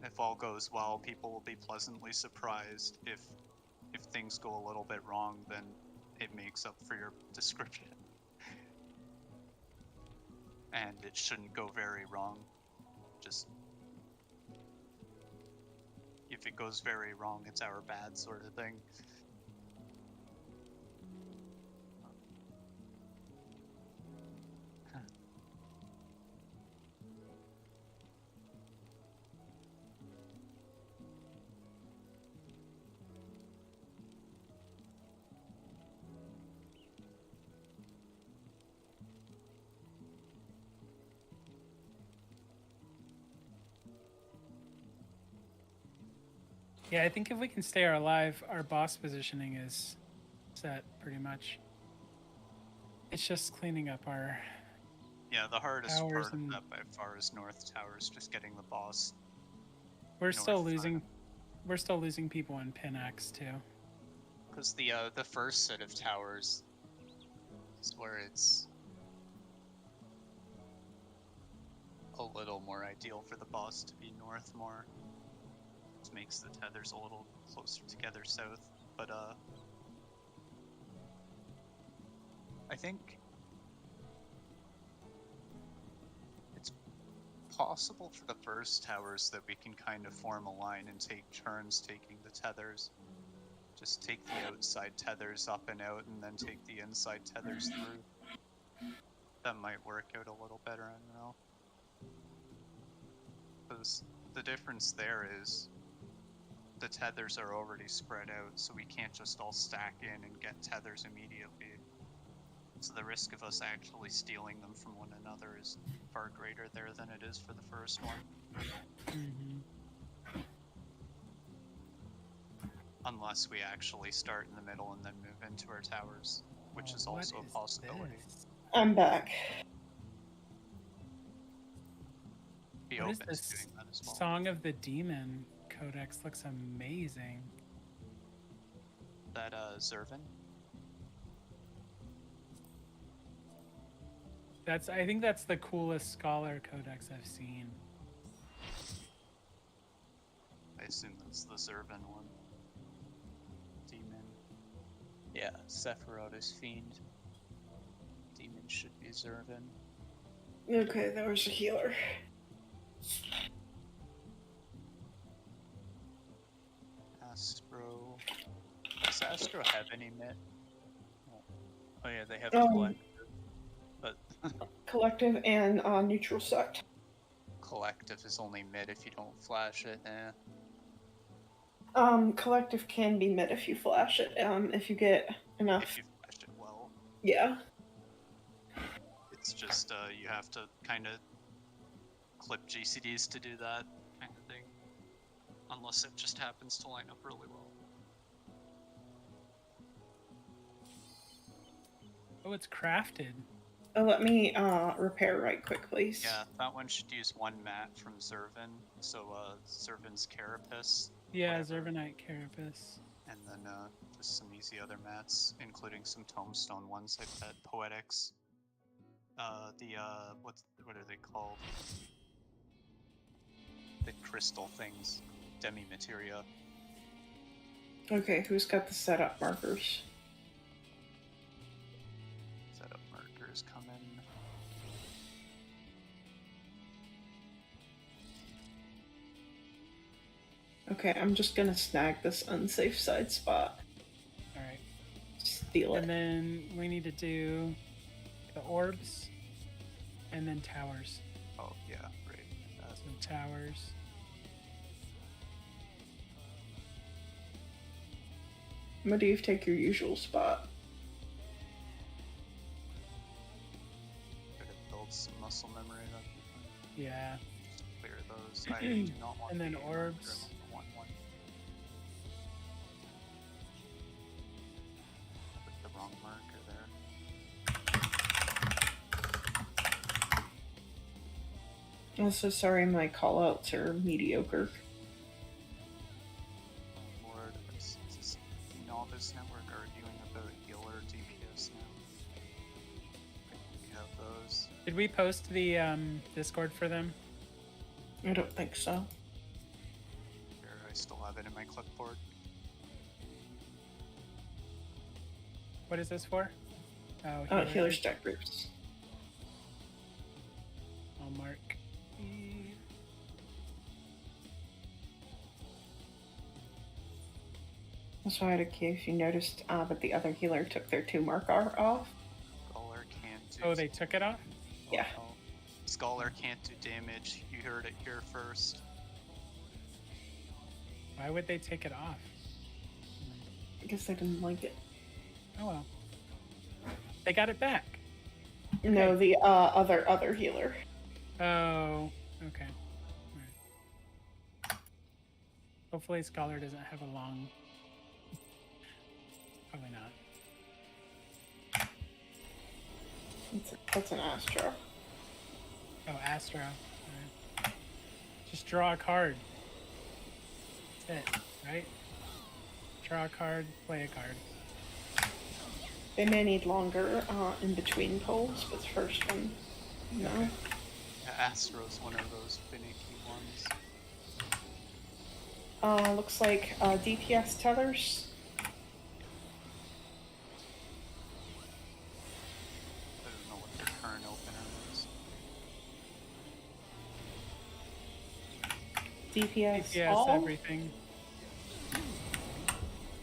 if all goes well, people will be pleasantly surprised. If things go a little bit wrong, then it makes up for your description. And it shouldn't go very wrong. Just if it goes very wrong, it's our bad sort of thing. Yeah, I think if we can stay alive, our boss positioning is set pretty much. It's just cleaning up our Yeah, the hardest towers part and of that by far is North Towers, just getting the boss. we're still north losing side. we're still losing people in pin X too. Because the first set of towers is where it's a little more ideal for the boss to be north more. Which makes the tethers a little closer together south, but I think it's possible for the first towers that we can kind of form a line and take turns taking the tethers. Just take the outside tethers up and out, and then take the inside tethers through. That might work out a little better, I don't know. Because the difference there is the tethers are already spread out, so we can't just all stack in and get tethers immediately. So the risk of us actually stealing them from one another is far greater there than it is for the first one. Mm-hmm. Unless we actually start in the middle and then move into our towers, which is What also a is possibility. this? I'm back. Be What is open to this? doing that as well. Song of the Demon codex looks amazing. That Zervin? I think that's the coolest scholar codex I've seen. I assume that's the Zervin one. Demon. Yeah, Sephiroth is Fiend. Demon should be Zervin. Okay, there was a healer. Astro. Does Astro have any mit? Oh yeah, they have Um, collective. But Collective and neutral sect. collective is only mid if you don't flash it. Collective can be mid if you flash it. If you get enough. If you flashed it well. Yeah. It's just you have to kind of clip GCDs to do that kind of thing. Unless it just happens to line up really well. Oh, it's crafted. Let me repair right quick, please. Yeah, that one should use one mat from Zervin. So Zervin's Carapace. Yeah, whatever. Zervanite Carapace. And then just some easy other mats, including some tombstone ones like that Poetics. What are they called? The crystal things. Demi-materia. Okay, who's got the setup markers? Setup markers coming. Okay, I'm just gonna snag this unsafe side spot. Alright. Steal it. And then we need to do the orbs and then towers. Oh, yeah, right. So towers. Medivh, take your usual spot. Could have built some muscle memory that Yeah. clear those. I do not want And then the orbs. One. Put the wrong marker there. Also, sorry, my callouts are mediocre. Lord, is this novice network arguing about healer DPS now? We have those. Did we post the Discord for them? I don't think so. Here, I still have it in my clipboard. What is this for? Oh, Healer stack groups. I'll mark. That's why I had a key if you noticed that the other healer took their 2 marker off. Scholar can't do. Oh, they took it off? Yeah. Oh, Scholar can't do damage. You heard it here first. Why would they take it off? I guess I didn't like it. Oh well. They got it back. No, the other healer. Oh, okay. Alright. Hopefully Scholar doesn't have a long... Probably not. That's an Astro. Oh, Astro. Alright. Just draw a card. That's it, right? Draw a card, play a card. They may need longer in between pulls, but the first one, no. Yeah, Astro's one of those finicky ones. Looks like DPS tethers. DPS, DPS, all. everything.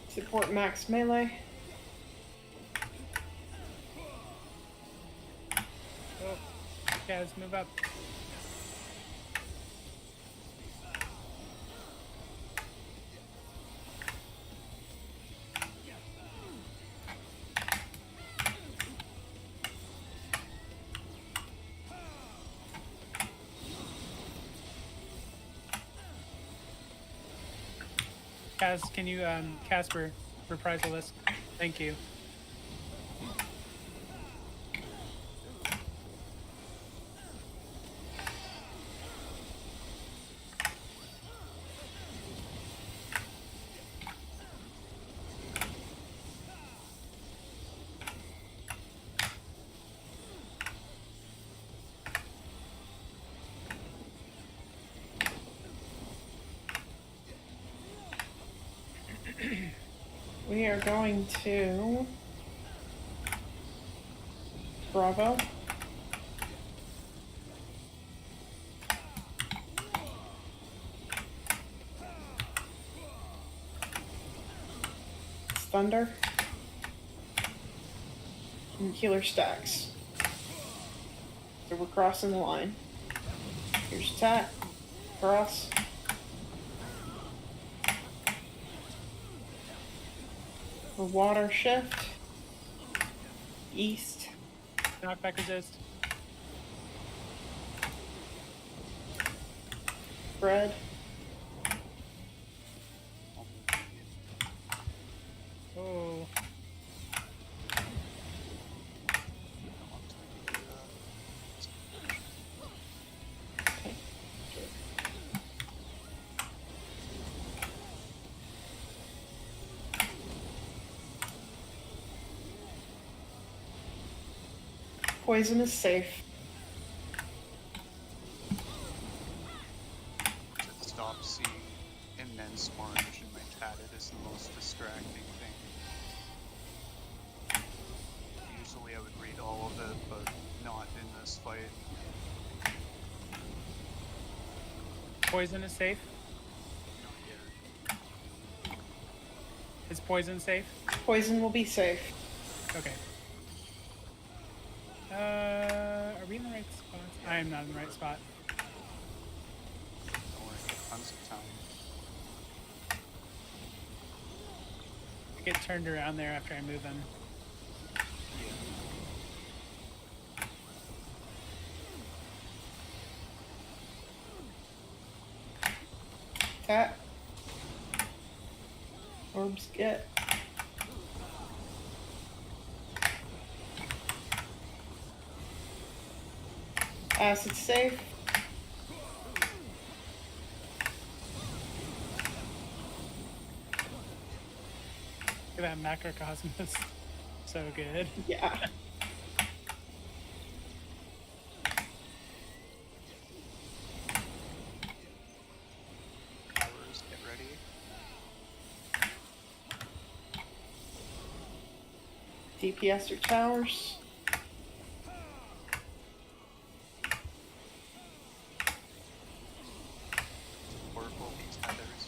Support max melee. Oh, Kaz, move up. Kaz, can you, Casper, reprisal this? Thank you. We are going to Bravo. Thunder. And healer stacks. So we're crossing the line. Here's attack. Cross. A water shift. East. Knockback resist. Spread. Oh. Poison is safe. To stop seeing immense orange in my chat, it is the most distracting thing. Usually I would read all of it, but not in this fight. Poison is safe. Not yet. Is poison safe? Poison will be safe. Okay. Are we in the right spot? I am not in the right spot. Don't worry, I have tons of time. I get turned around there after I move them. Tap. Orbs get. Acid safe. Look at that macrocosmos. So good. Yeah. Powers, get ready. DPS or towers. Oracle these feathers.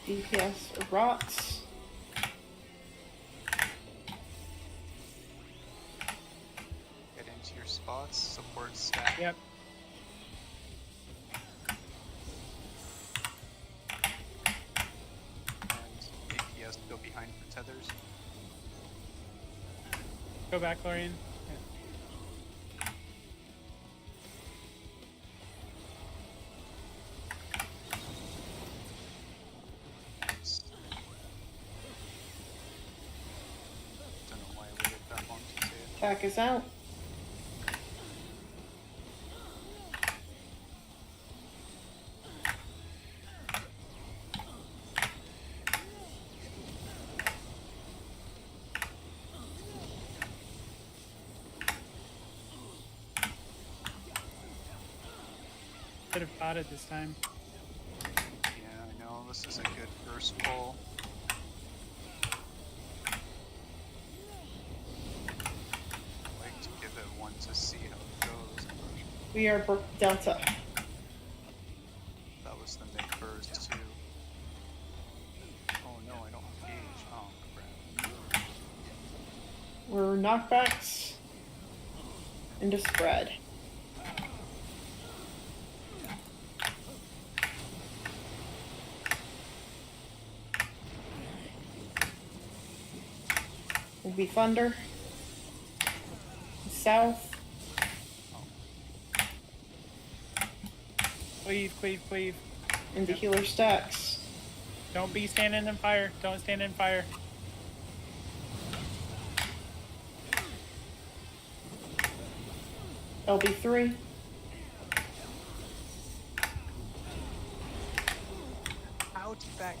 DPS or rots. Get into your spots, support stack. Yep. And APS go behind for tethers. Go back, Lorian. Nice. Don't know why I waited that long to say it. Attack is out. should have potted this time. Yeah, I know. This is a good first pull. I'd like to give it one to see how it goes. We are Delta. That was the mid burst too. Oh no, I don't have gauge. Oh crap. We're knockbacks into spread. Will be thunder. South. Cleave, cleave, cleave. Into healer stacks. Don't be standing in fire. Don't stand in fire. LB3. Out back.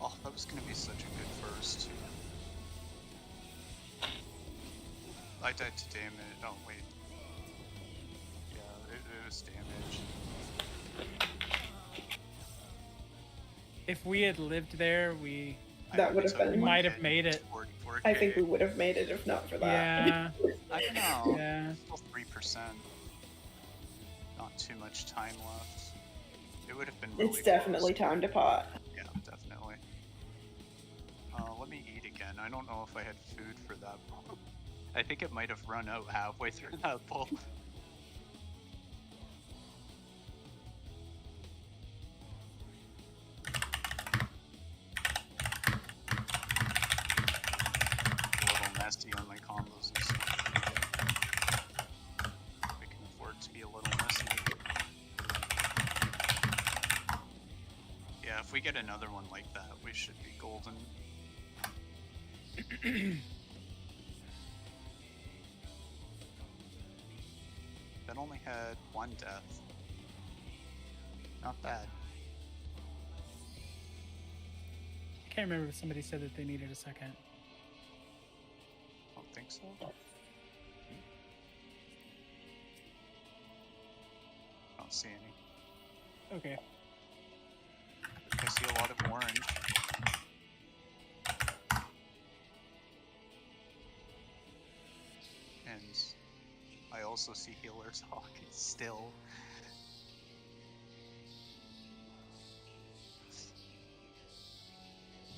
Oh, that was gonna be such a good first. I died to damage. Oh wait. Yeah, it was damage. If we had lived there, we That would have been. might have made it. 44K. I think we would have made it if not for that. Yeah. I don't know. Yeah. Still 3%. Not too much time left. It would have been really It's definitely close. time to pot. Yeah, definitely. Let me eat again. I don't know if I had food for that pull. I think it might have run out halfway through that pull. A little messy on my combos and stuff. I can afford to be a little messy. Yeah, if we get another one like that, we should be golden. That only had one death. Not bad. I can't remember if somebody said that they needed a second. Don't think so. Don't see any. Okay. I see a lot of orange. And I also see healers hawk still.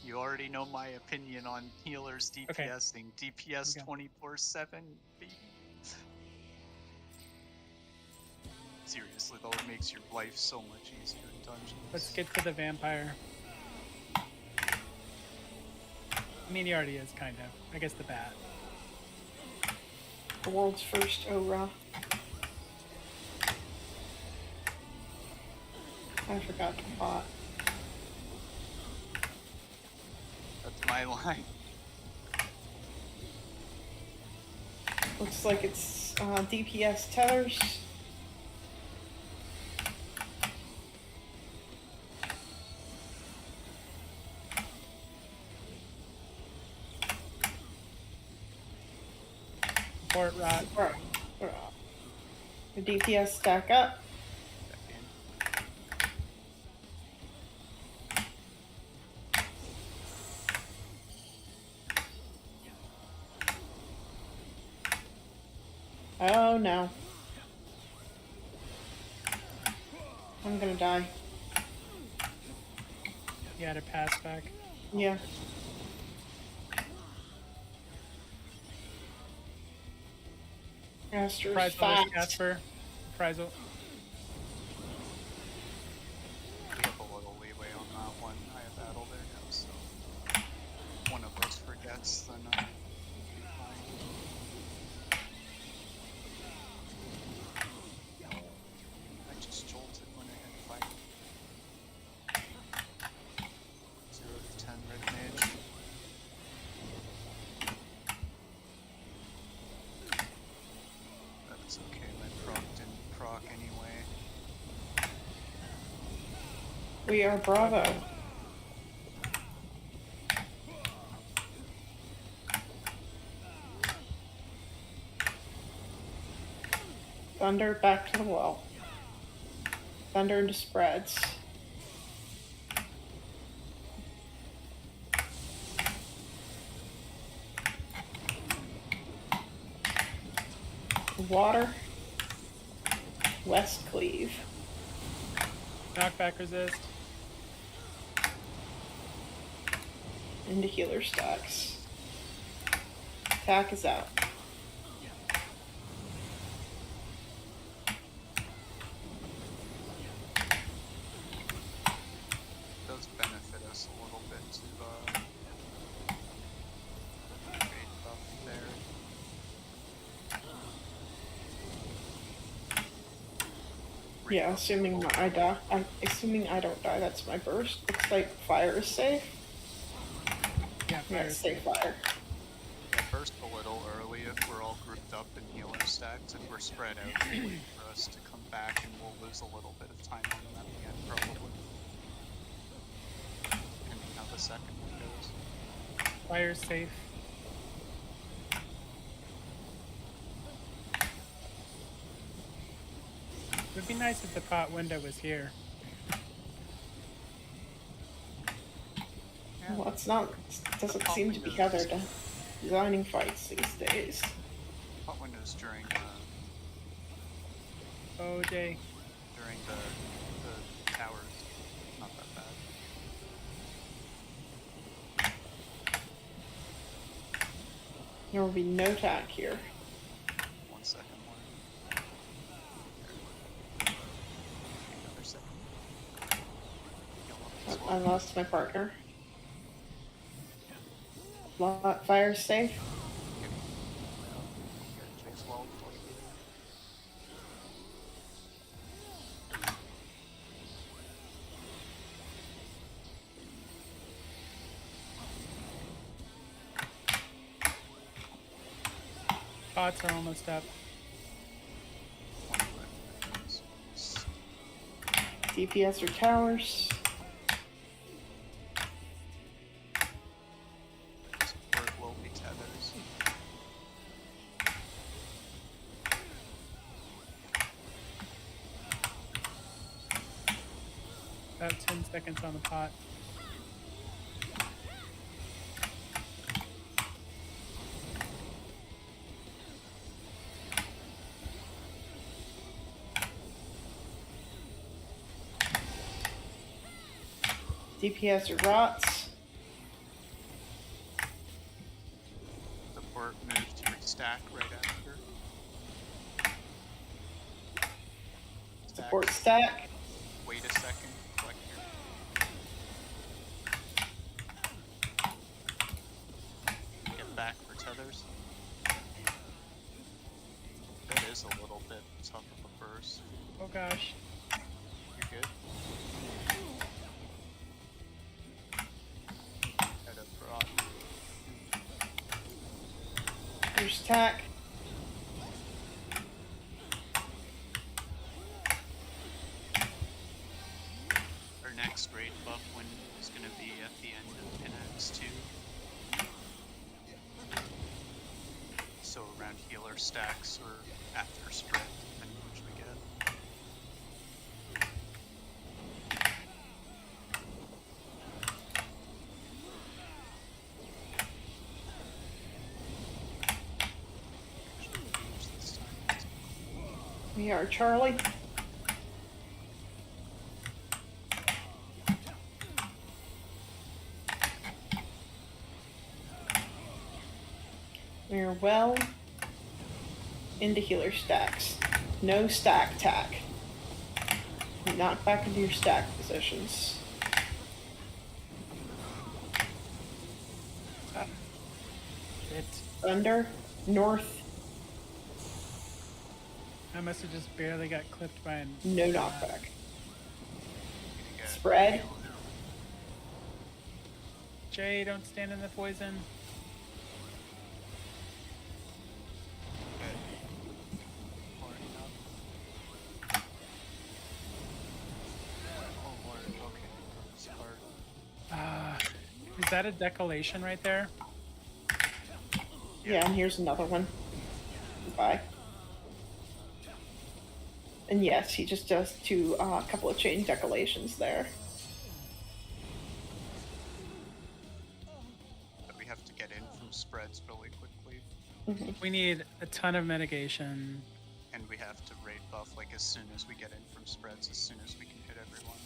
You already know my opinion on healers DPSing. DPS Okay. 24/7, baby. Seriously, though, it makes your life so much easier in dungeons. Let's get to the vampire. I mean, he already is, kind of. I guess the bat. The world's first Ora. I forgot to pot. That's my line. Looks like it's DPS tethers. Port rot. The DPS stack up. Oh no. I'm gonna die. You had a pass back. Yeah. Aster's Prize fast. Casper. Prize. We have a little leeway on that one. I have battle there now, so one of us forgets, then we'll be fine. I just jolted when I hit fight. 0 to 10 red mage. That's okay, my proc didn't proc anyway. We are Bravo. Thunder back to the well. Thunder into spreads. Water. West cleave. Knockback resist. Into healer stacks. Attack is out. It does benefit us a little bit to trade buff there. Yeah, assuming I die. I'm assuming I don't die. That's my burst. Looks like fire is safe. Yeah, Yeah, fire. safe fire. Yeah, burst a little early if we're all grouped up in healer stacks. If we're spread out, we'll wait for us to come back and we'll lose a little bit of time on them at the end, probably. Depending how the second one goes. Fire's safe. It would be nice if the pot window was here. Well, it's not. Doesn't seem to be how they're designing fights these days. Hot windows during Oh, Jay. during the towers. Not that bad. There will be no attack here. 1 second more. Another second. Heal up as I well. lost my partner. Fire safe. Yeah, Jake's well. Pots are almost up. DPS or towers. Support will be tethers. About 10 seconds on the pot. DPS or rots. Support move to restack right after. Support Stacks. stack. Wait a second. Collect your... Get back for tethers. That is a little bit tough of a burst. Oh gosh. You're good. Head up for off. There's attack. Our next raid buff win is going to be at the end of Pinax 2. So around healer stacks or after spread, depending which we get. Actually, use this time. We are Charlie. We're well into healer stacks. No stack tack. Knock back into your stack positions. Shit. Thunder, north, I must have just barely got clipped by an... no knockback. Gonna get Spread. healed. Jay, don't stand in the poison. Okay. Pouring up. Oh lord, okay. This part. Is that a decolation right there? Yeah, and here's another one. Bye. And yes, he just does a couple of chain decolations there. But we have to get in from spreads really quickly. We need a ton of mitigation. And we have to raid buff like as soon as we get in from spreads, as soon as we can hit everyone.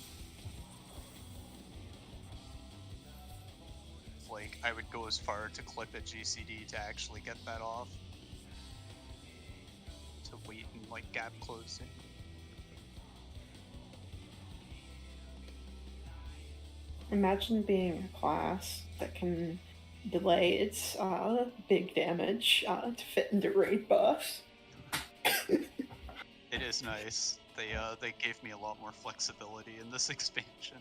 Like, I would go as far to clip at GCD to actually get that off. To wait and like gap closing. Imagine being a class that can delay its big damage to fit into raid buffs. It is nice. They gave me a lot more flexibility in this expansion.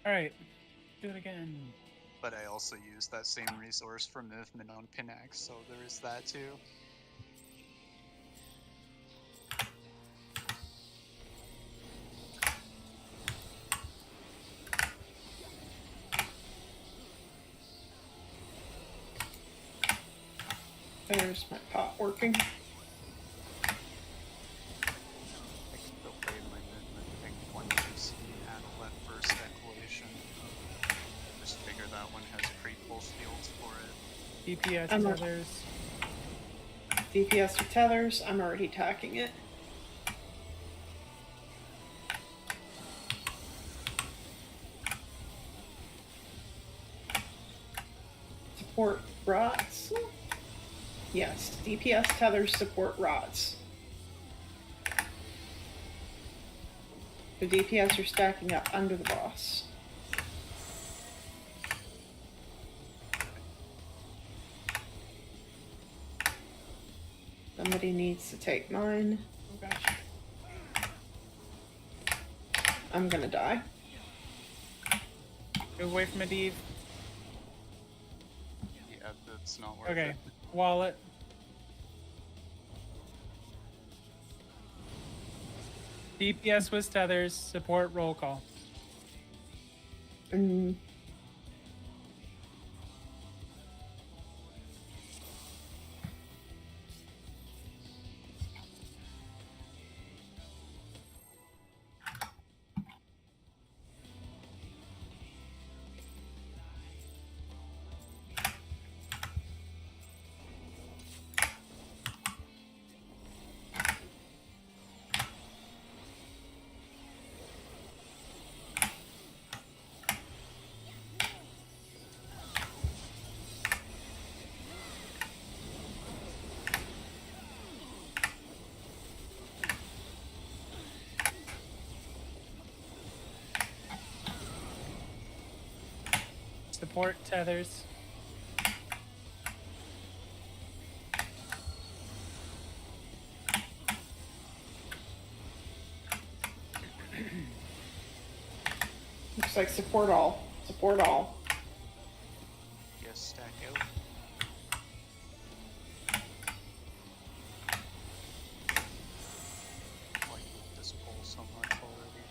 Alright, do it again. But I also used that same resource for movement on Pinax, so there is that too. There's my pot working. I can still play my movement thing one use and let first declaration. Just figure that one has pre-pulse fields for it. DPS I'm tethers. DPS with tethers, I'm already attacking it. Support rods. Yes, DPS tethers support rods. The DPS are stacking up under the boss. Somebody needs to take mine. Oh gosh. I'm gonna die. Move away from a div. Yeah, that's not worth Okay, it. wallet. DPS with tethers, support roll call. Mm. Support tethers. Looks like support all. Support all. Yes, stack out. Like this pull so much already.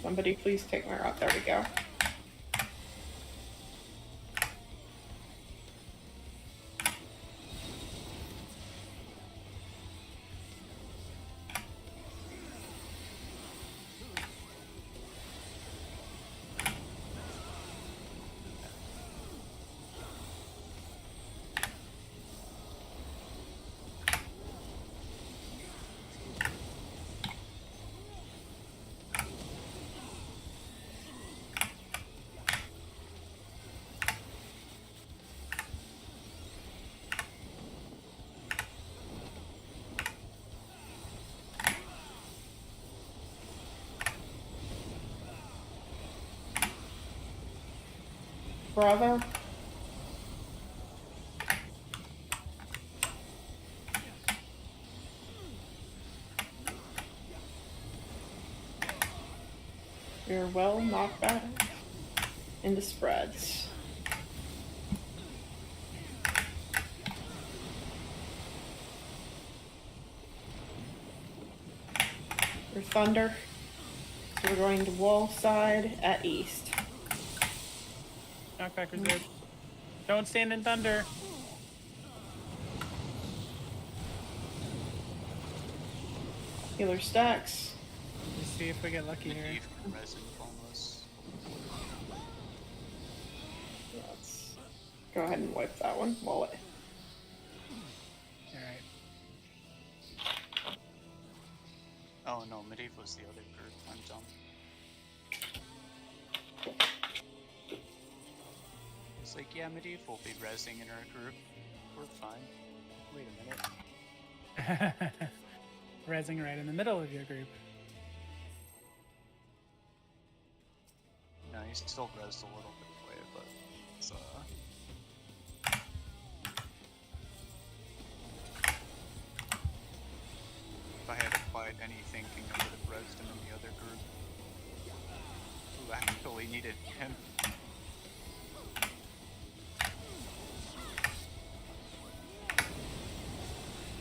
Somebody please take my route. There we go. Bravo. You're well knocked back into spreads. We're thunder. So we're going to wall side at east. Knockback reserve. Don't stand in thunder. Healer stacks. Let's see if we get lucky here. Medivh can resin bonus. Let's go ahead and wipe that one. Wallet. Alright. Oh no, Medivh was the other group. I'm dumb. It's like, yeah, Medivh will be rezzing in our group. We're fine. Wait a minute. Rezzing right in the middle of your group. No, he's still rezzed a little bit away, but it's if I had applied any thinking, I would have rezzed him in the other group. Who actually needed him. I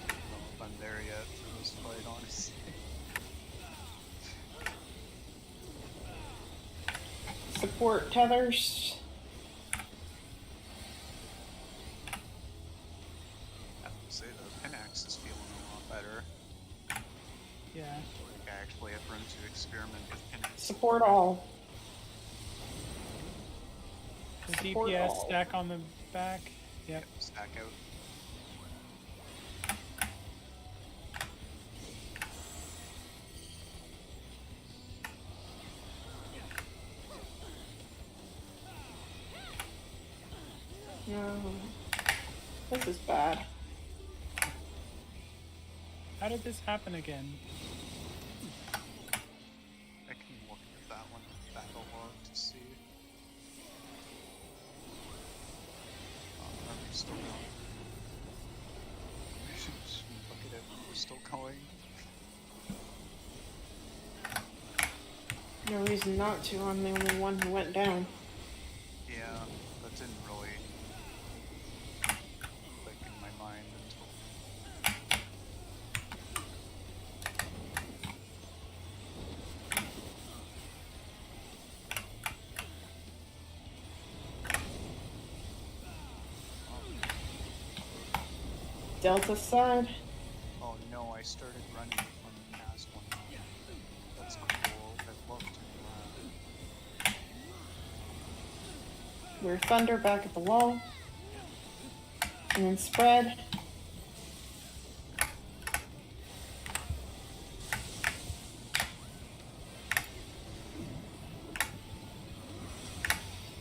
don't know if I'm there yet for this fight, honestly. Support tethers. I have to say the Pinax is feeling a lot better. Yeah. I think I actually have room to experiment with Pinax. Support all. The Support DPS all. stack on the back. Yep. Stack out. No. This is bad. How did this happen again? I can look at that one with battle log to see. Are we still going? Look at it, we're still going. No reason not to. I'm the only one who went down. Yeah, that didn't really click in my mind until... Delta side. Oh no, I started running from the past one. That's cool, I'd love to We're thunder back at the wall. And then spread.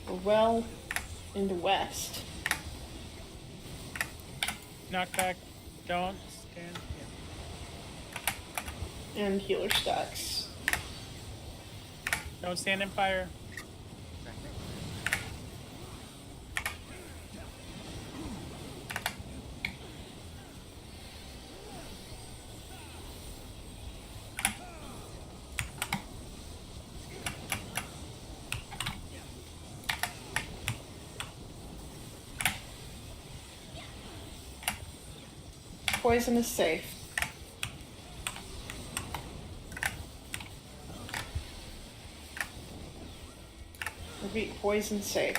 We're well into west. Knockback. Don't stand. Yeah. And healer stacks. Don't stand in fire. Poison is safe. Repeat, poison safe.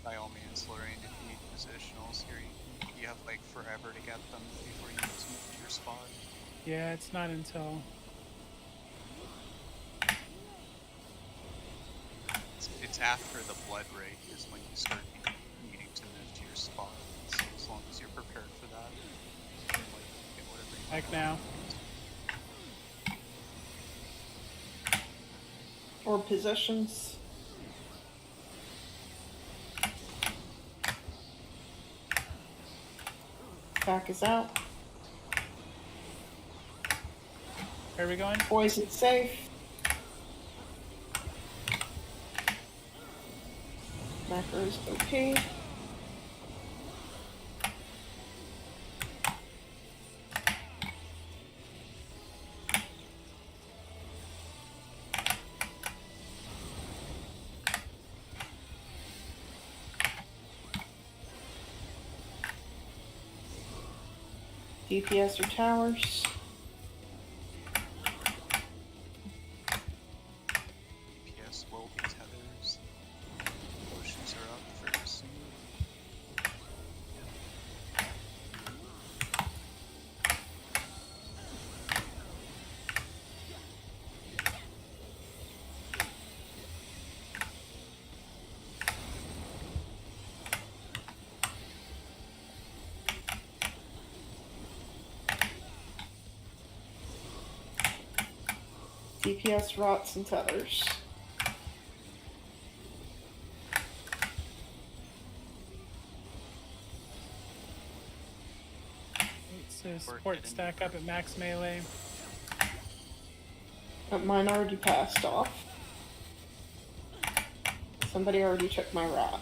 By all means, Lorraine, if you need positionals here, you have like forever to get them before you need to move to your spot. Yeah, it's not until. It's after the blood rate is when you start needing to move to your spot. So as long as you're prepared for that, you can like get whatever you Like want. now. Or positions. Back is out. Where are we going? Poison safe. Macros OP. DPS or towers. DPS DPS rots and tethers. So support stack up at max melee. But mine already passed off. Somebody already took my rot.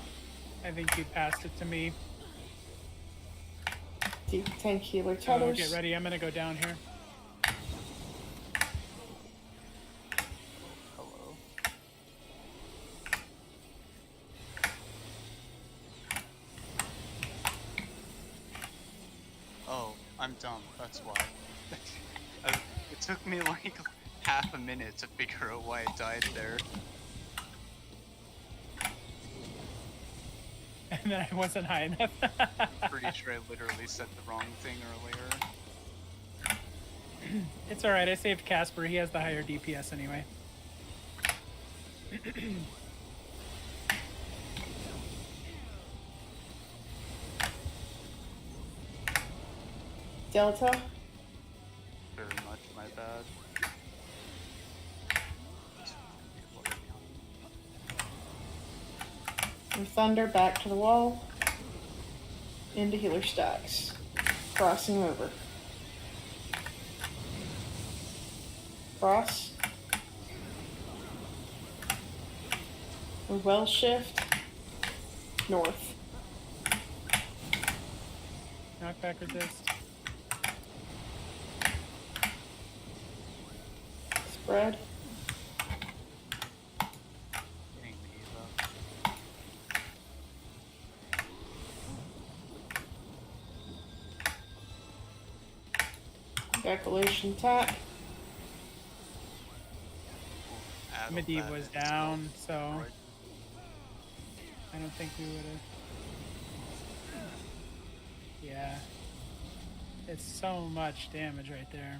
I think you passed it to me. Deep tank healer Oh, tethers. get ready. I'm gonna go down here. Hello. Oh, I'm dumb. That's why. It took me like half a minute to figure out why I died there. And then I wasn't high enough. Pretty sure I literally said the wrong thing earlier. It's alright, I saved Casper. He has the higher DPS anyway. Delta. Very much my bad. From thunder back to the wall. Into healer stacks. Crossing over. Cross. A well shift. North. Knockback resist. Spread. Getting the Eva. Evacuation tap. Add Medivh that was in as down, well. so Right. I don't think we would have. Yeah. It's so much damage right there.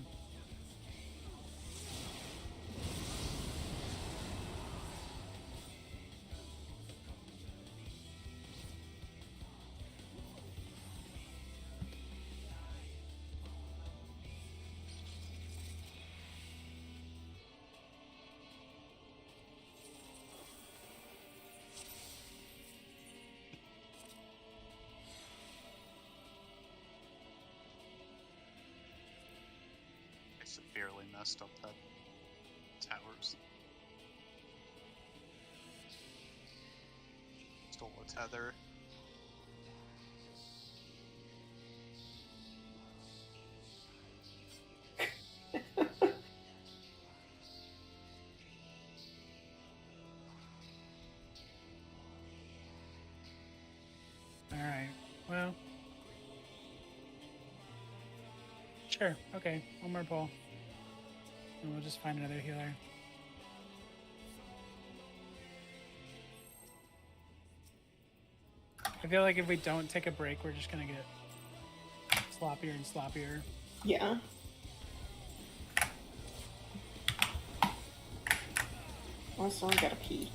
I severely messed up that towers. Stole a tether. Alright, well. Sure, okay, one more pull. And we'll just find another healer. I feel like if we don't take a break, we're just gonna get sloppier and sloppier. Yeah. Also, I gotta pee.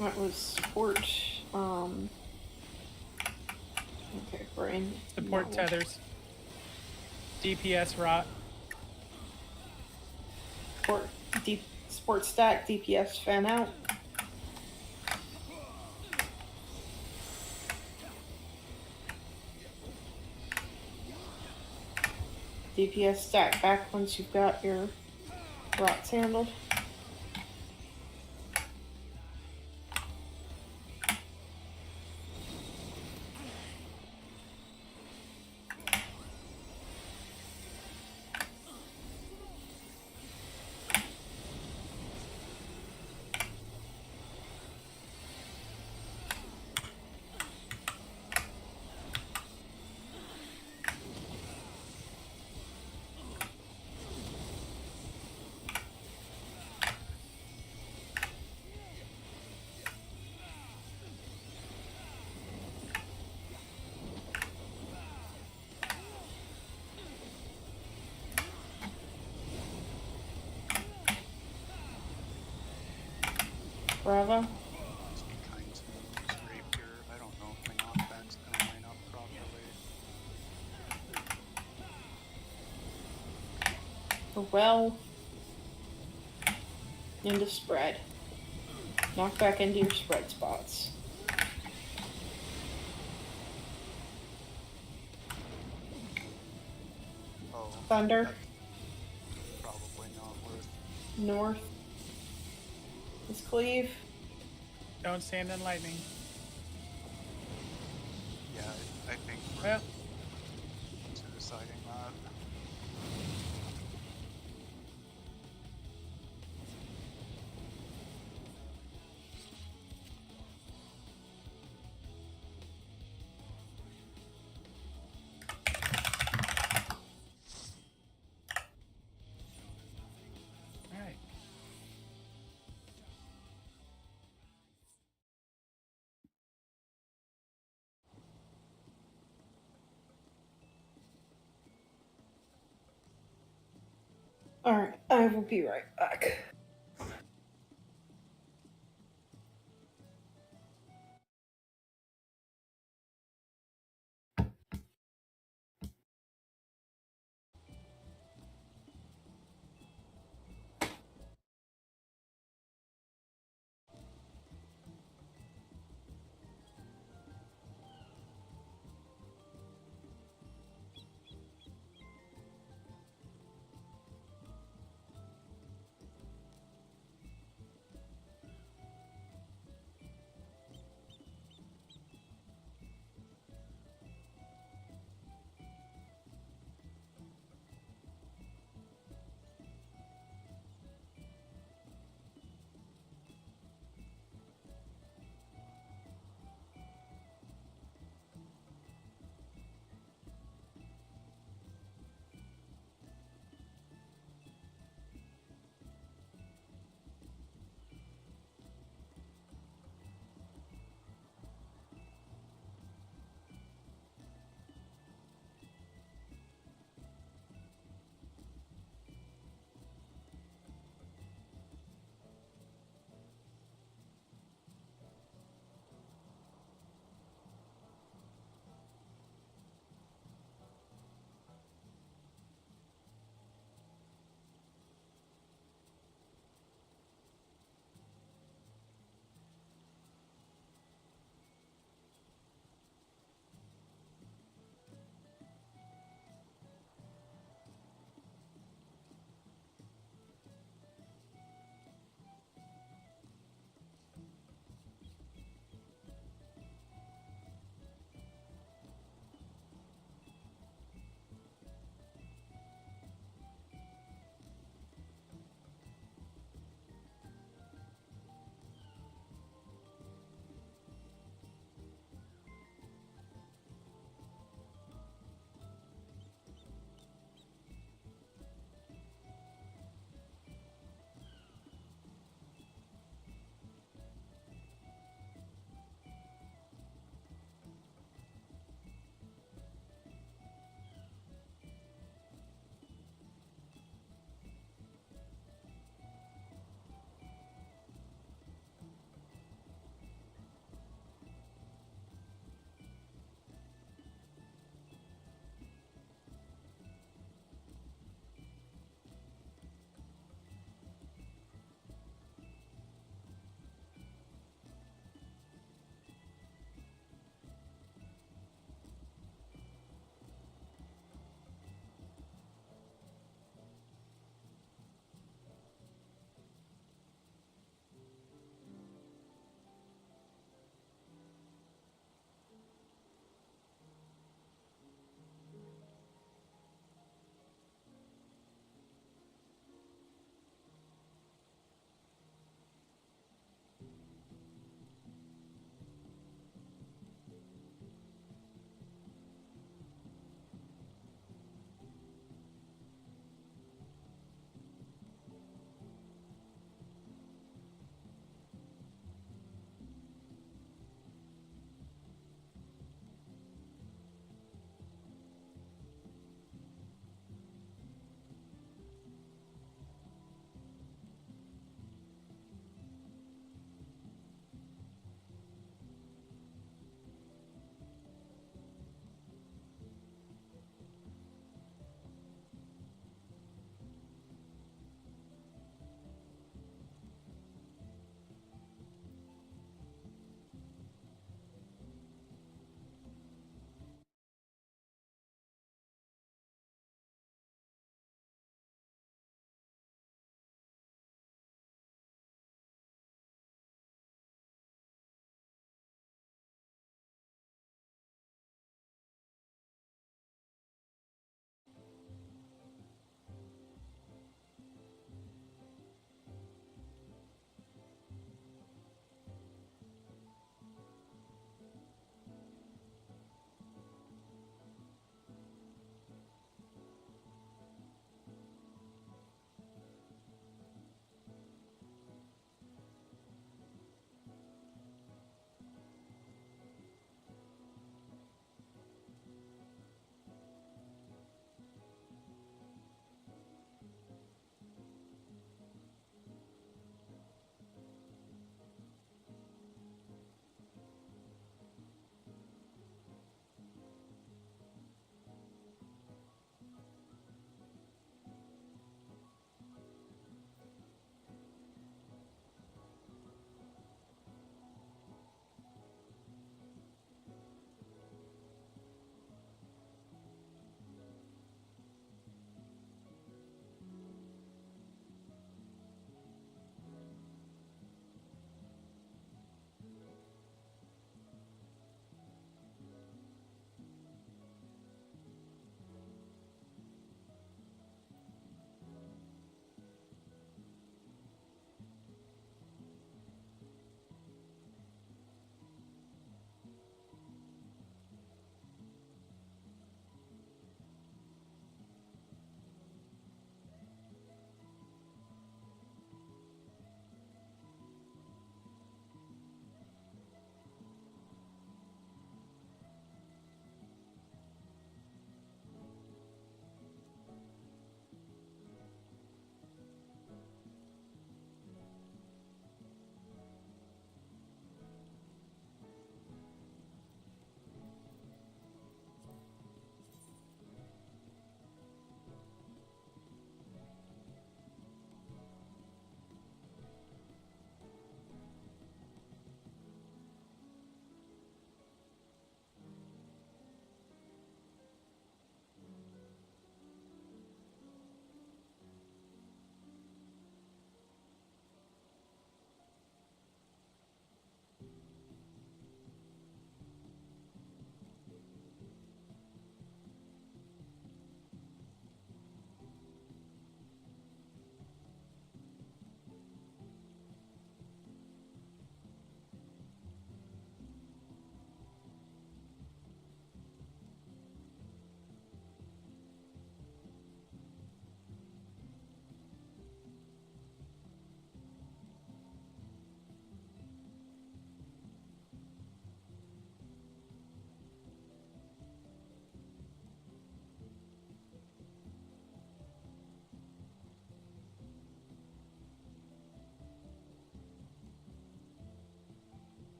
That was support. Okay, brain. Support knowledge. tethers. DPS rot. Support stack, DPS fan out. DPS stack back once you've got your rots handled. Bravo. Please be kind to me, use rapier. I don't know if my knockback's gonna line up properly. A well. Into spread. Knock back into your spread spots. Oh. Thunder. That's probably not worth. North. Let's cleave. Don't stand in lightning. Yeah, I think we're Well, to deciding that. all right. Alright, I will be right back.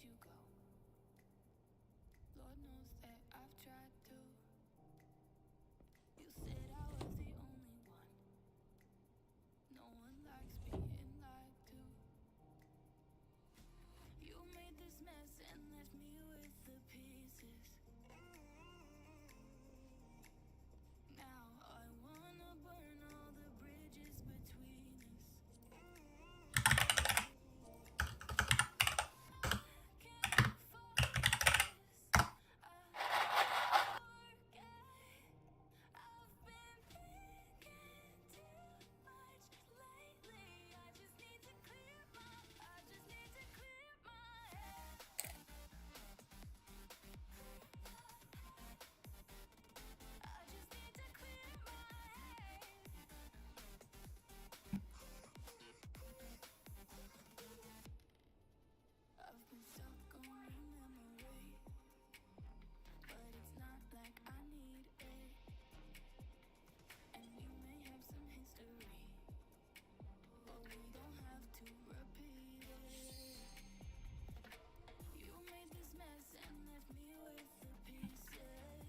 you go. Lord knows that I've tried to. You said I was the only one. No one likes being lied to. You made this mess and left me with the pieces. Now I wanna burn all the bridges between us. Can't focus. I can't forget. I've been thinking too much lately. I just need to clear my head. I just need to clear my head. I've been stuck on your memory, but it's not like I need it. And we may have some history, but we don't have to repeat it. You made this mess and left me with the pieces.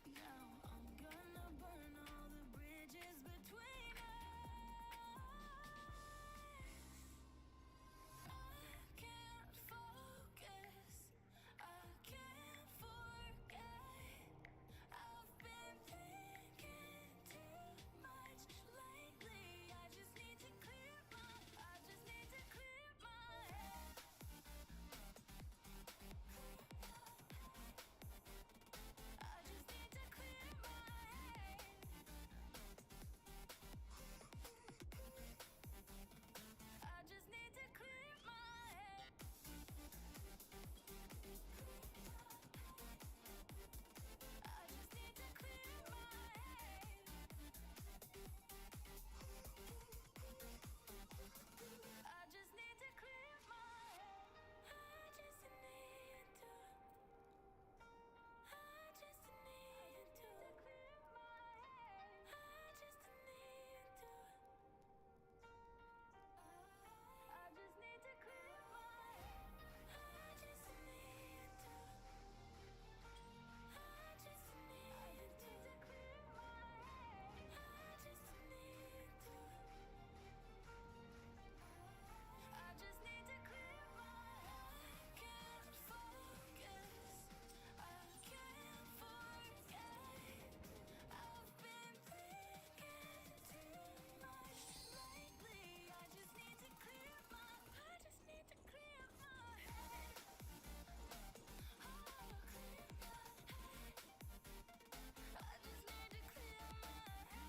Now I'm gonna burn all the bridges between us. I can't focus. I can't forget. I've been thinking too much lately. I just need to clear my head. I just need to clear my head. I just need to clear my head. I just need to clear my head. I just need to clear my head. I just need to. I just need to clear my head. I just need to. I just need to clear my head. I just need to. I just need to clear my head. I just need to. I just need to clear my head. Can't focus. I can't forget. I've been thinking too much lately. I just need to clear my. I just need to clear my head. Oh, clear my head. I just need to clear my head.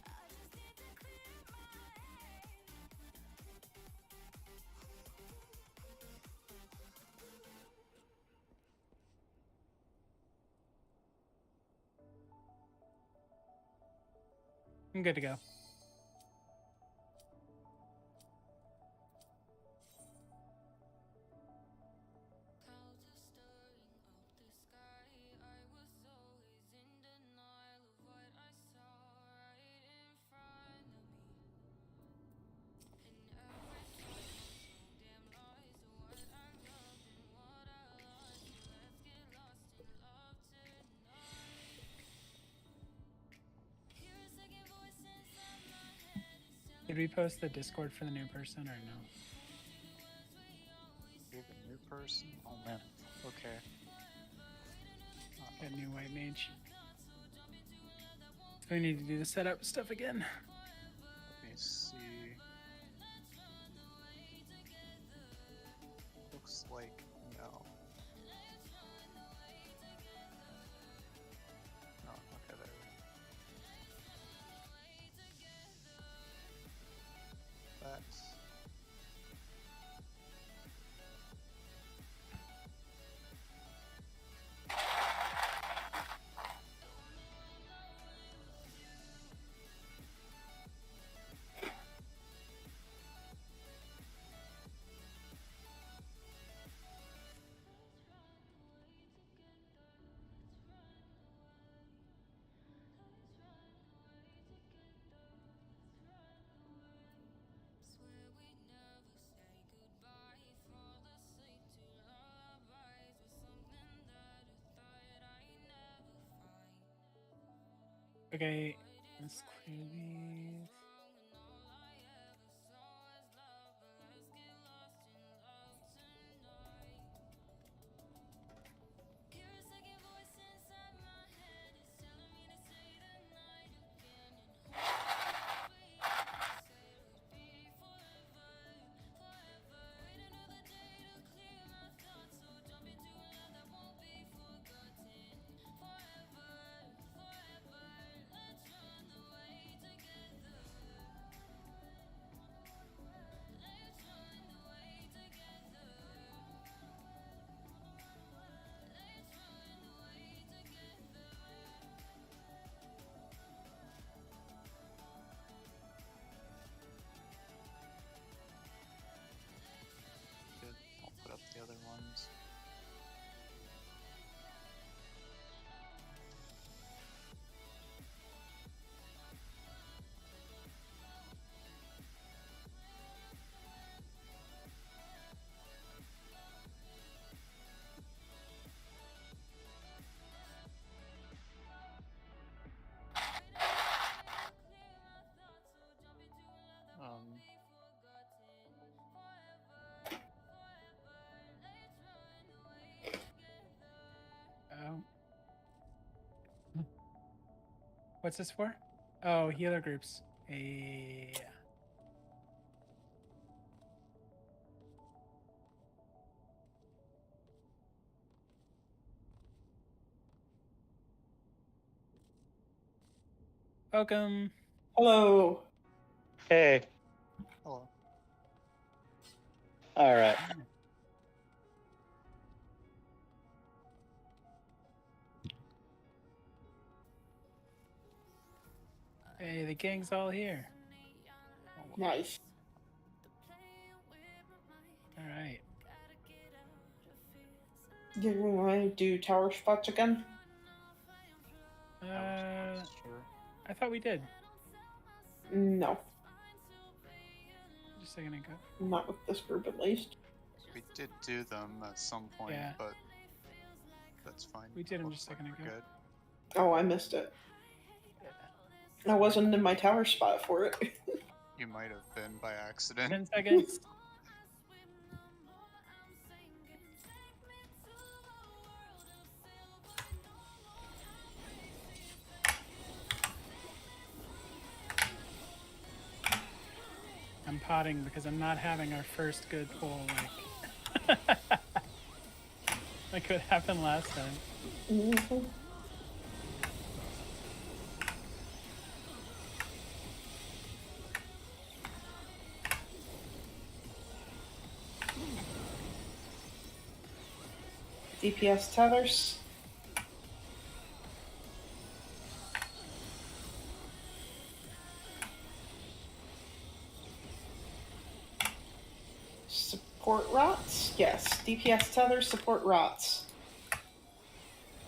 I just need to clear my head. I'm good to go. Clouds are stirring up the sky. I was always in denial of what I saw right in front of me. And every time I'm so damn lost to what I loved and what I lost. So let's get lost in love tonight. Hear a second voice inside my head. It's telling Did we post the Discord for the new person or no? You're the new person? Oh man. Okay. Got a new white mage. So we need to do the setup stuff again. Let me see. Looks like no. No, okay, there. That's Okay, let's clear these. Good. I'll put up the other ones. Oh. What's this for? Oh, healer groups. Yeah. Welcome. Hello. Hey. Hello. All right. Hey, the gang's all here. Nice. All right. Do you want to do tower spots again? Sure. I thought we did. No, Just a second ago. not with this group at least. We did do them at some point, Yeah. but that's fine. We did 'em Looks just a like second we're ago. good. Oh, I missed it. I wasn't in my tower spot for it. You might have been by accident. 10 seconds. I'm potting because I'm not having our first good pull like like what happened last time. Mhm. DPS tethers. Support rots? Yes. DPS tethers, support rots.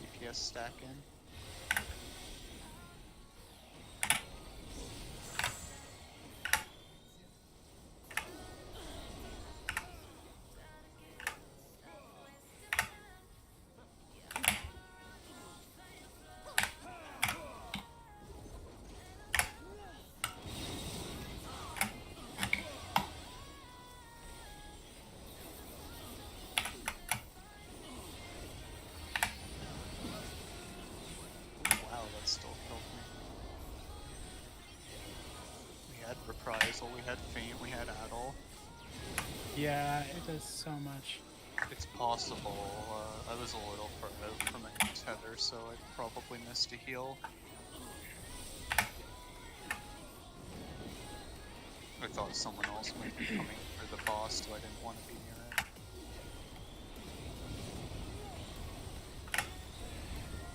DPS stack in. Wow, that still killed me. We had Reprisal, we had Faint, we had Addle. Yeah, it does so much. It's possible. I was a little far out from a tether, so I probably missed a heal. I thought someone else might be coming for the boss, so I didn't want to be near it.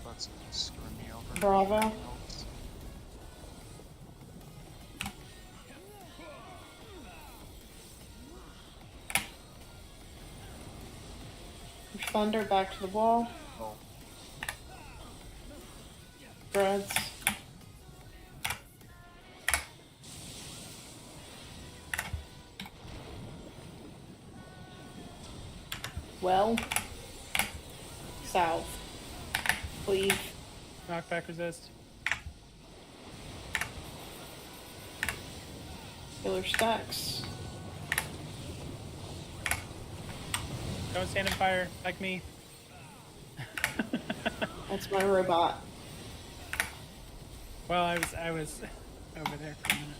That's gonna screw me over. Bravo. Thunder back to the wall. Oh, Dreads. Well. South. Please. Knockback resist. Healer stacks. Don't stand in fire like me. That's my robot. Well, I was over there for a minute.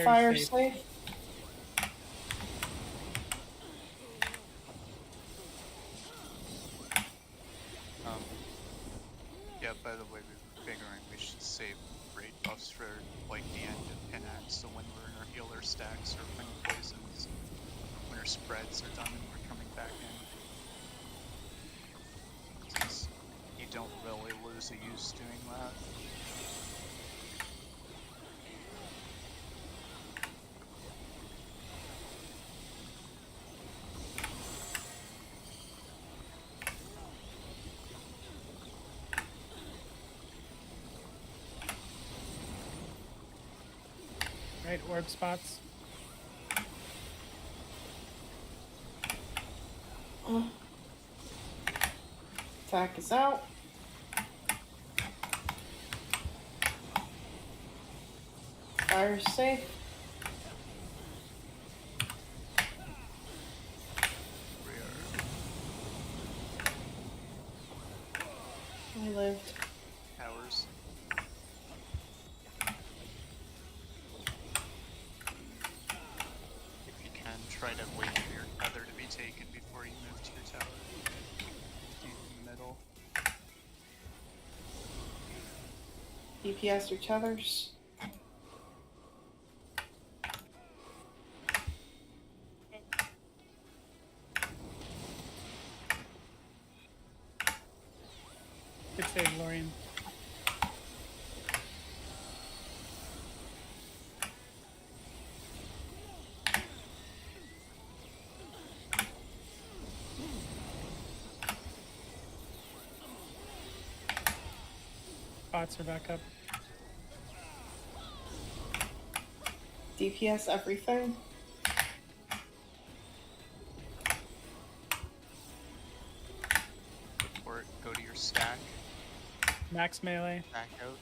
Fire safe. safe. Yeah, by the way, we were figuring we should save raid buffs for like the end of Pinax, so when we're in our healer stacks or when poisons, when our spreads are done and we're coming back in. Since you don't really lose a use doing that. Right, orb spots. Attack is out. Fire safe. I lived. Towers. If you can, try to wait for your tether to be taken before you move to your tower. Deep in the middle. DPS or tethers. Good save, Lorian. Bots are back up. DPS everything. Or go to your stack, Max melee. back out.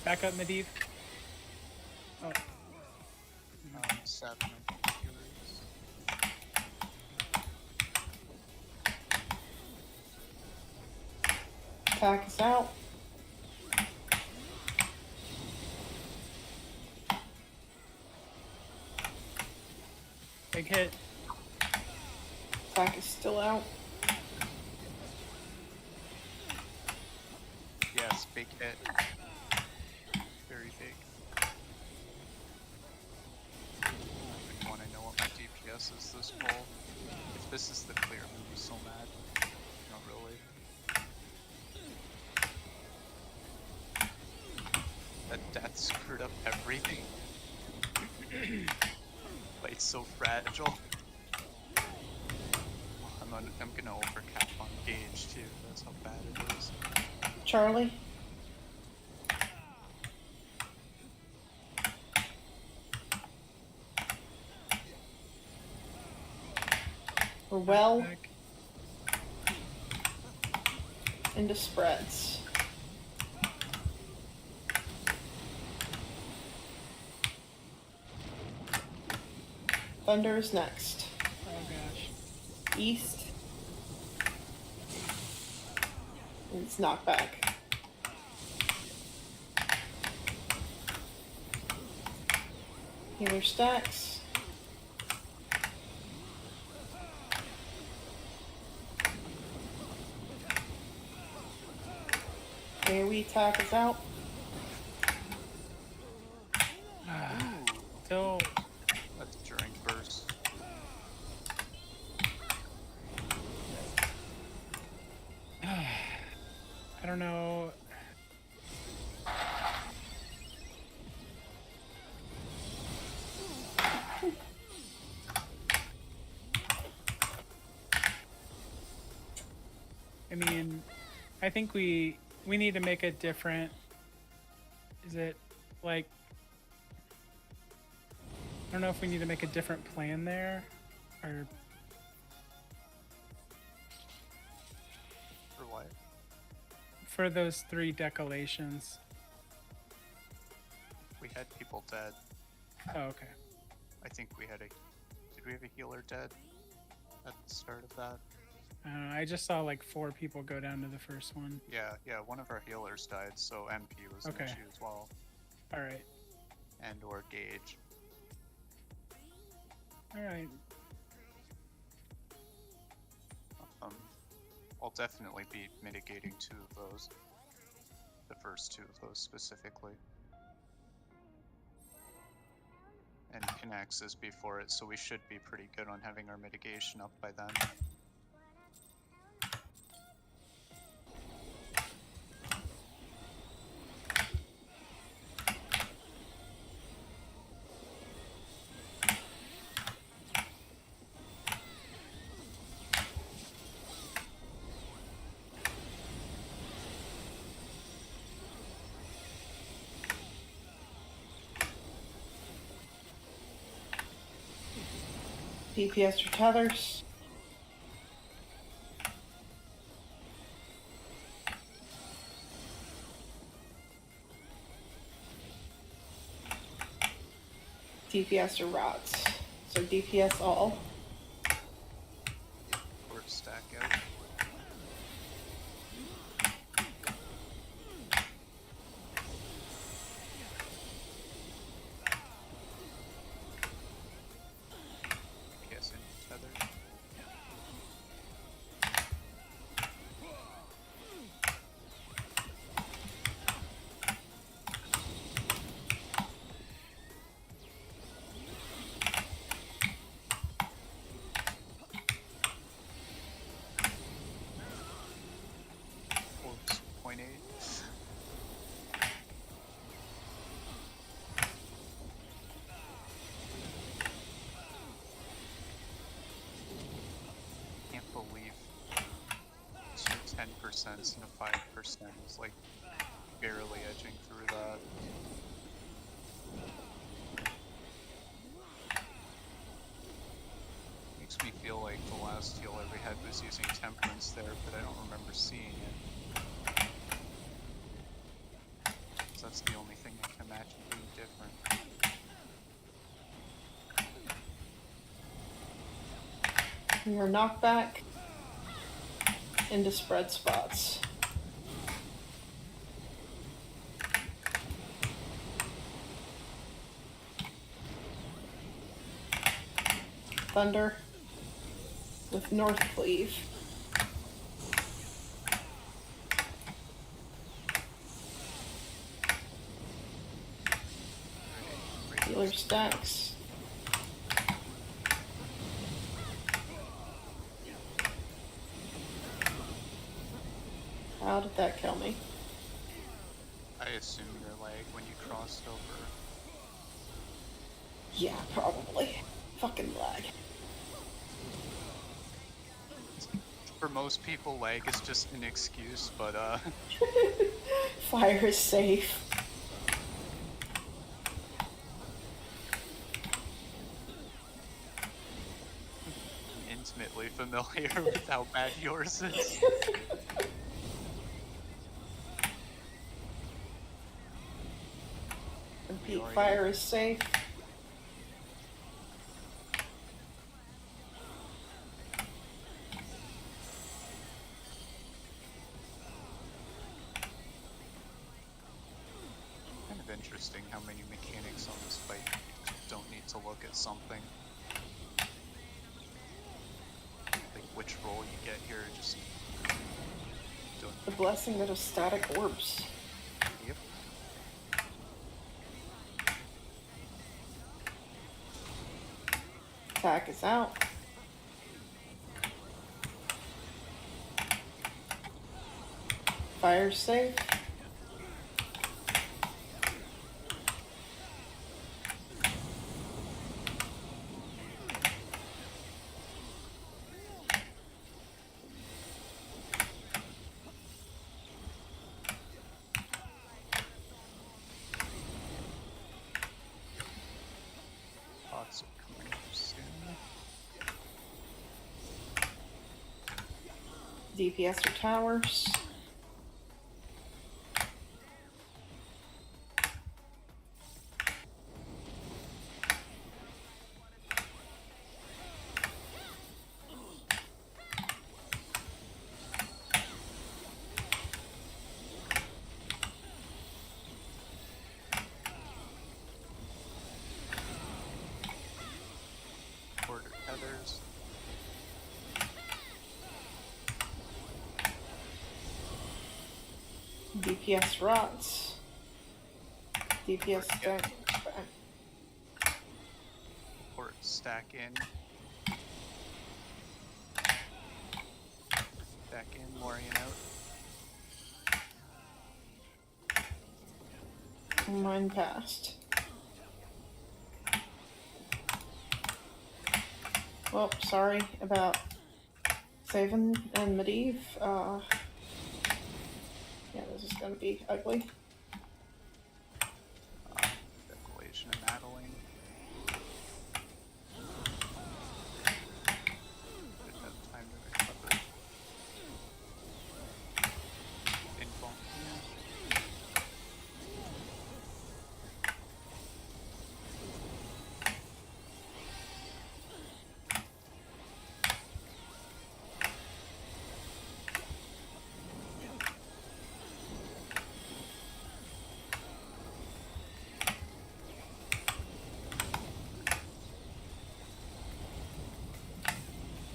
Back up, Medivh. Oh, 7 healers. Attack is out. big hit. Attack is still out. Yes, big hit. Very big. I even want to know what my DPS is this pull. If this is the clear, I'm gonna be so mad. Not really. That death screwed up everything. But it's so fragile. I'm gonna overcap on gauge too. That's how bad it is. Charlie. We're well Back. into spreads. Thunder is next. Oh gosh. East. And it's knockback. Healer stacks. AoE attack is out. Still, That's during burst. I don't know. I mean, I think we need to make it different. Is it like I don't know if we need to make a different plan there, or For what? for those 3 decolations. We had people dead. Oh, okay. I think we had a... Did we have a healer dead at the start of that? I don't know. I just saw like 4 people go down to the first one. Yeah, one of our healers died, so MP was an Okay. issue as well. Alright. And or Gage. Alright. I'll definitely be mitigating 2 of those. The first 2 of those specifically. And Kinax is before it, so we should be pretty good on having our mitigation up by then. DPS for tethers. DPS or rods. So DPS all. Or stack out. DPS and tether. Orbs, 0.8. Can't believe 2 10% and a 5% is like barely edging through that. Makes me feel like the last healer we had was using Temperance there, but I don't remember seeing it. So that's the only thing I can imagine being different. Your knockback into spread spots. Thunder with North Cleave. Healer stacks. How did that kill me? I assume your lag when you crossed over. Yeah, probably. Fucking lag. For most people, lag is just an excuse, but Fire is safe. I'm intimately familiar with how bad yours is. Repeat, fire is safe. Kind of interesting how many mechanics on this fight don't need to look at something. Like which roll you get here, just don't. The blessing that is static orbs. Yep. Attack is out. Fire safe. DPS or towers. Order tethers. DPS rots. DPS stack. Port stack in. Back in, Lorian out. Mine passed. Well, sorry about saving and Medivh. Yeah, this is gonna be ugly. Declaration and Madeline. Didn't have time to recover. Info.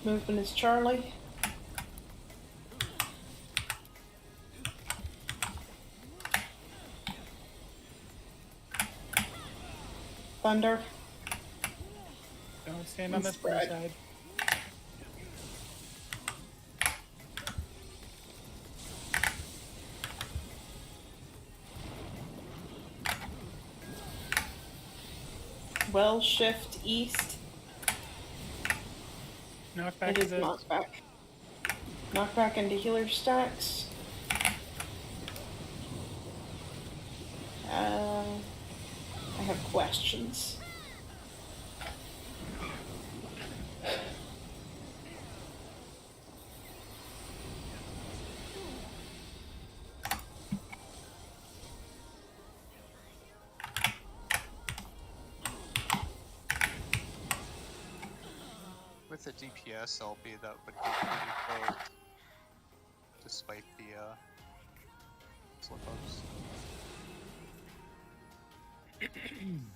Movement is Charlie. Thunder. Don't stand on the Spread. side. Well, shift east. Knockback It is is a knockback. Knockback into healer stacks. I have questions. With a DPS LB, that would be pretty close. Despite the slip-ups. I'm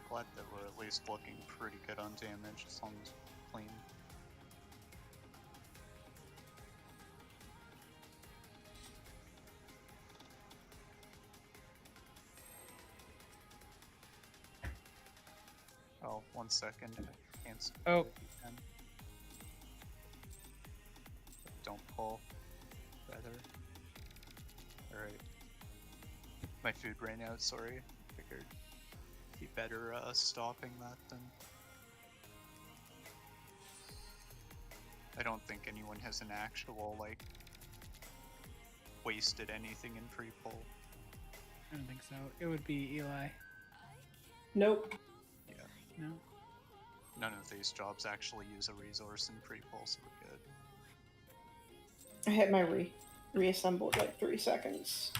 glad that we're at least looking pretty good on damage as long as we're clean. Oh, 1 second. Can't Oh. Don't pull. Rather. Alright. My food ran out, sorry. Figured be better stopping that then. I don't think anyone has an actual, like, wasted anything in pre-pull. I don't think so. It would be Eli. Nope. Yeah. No. None of these jobs actually use a resource in pre-pull, so we're good. I hit my reassemble at like 3 seconds.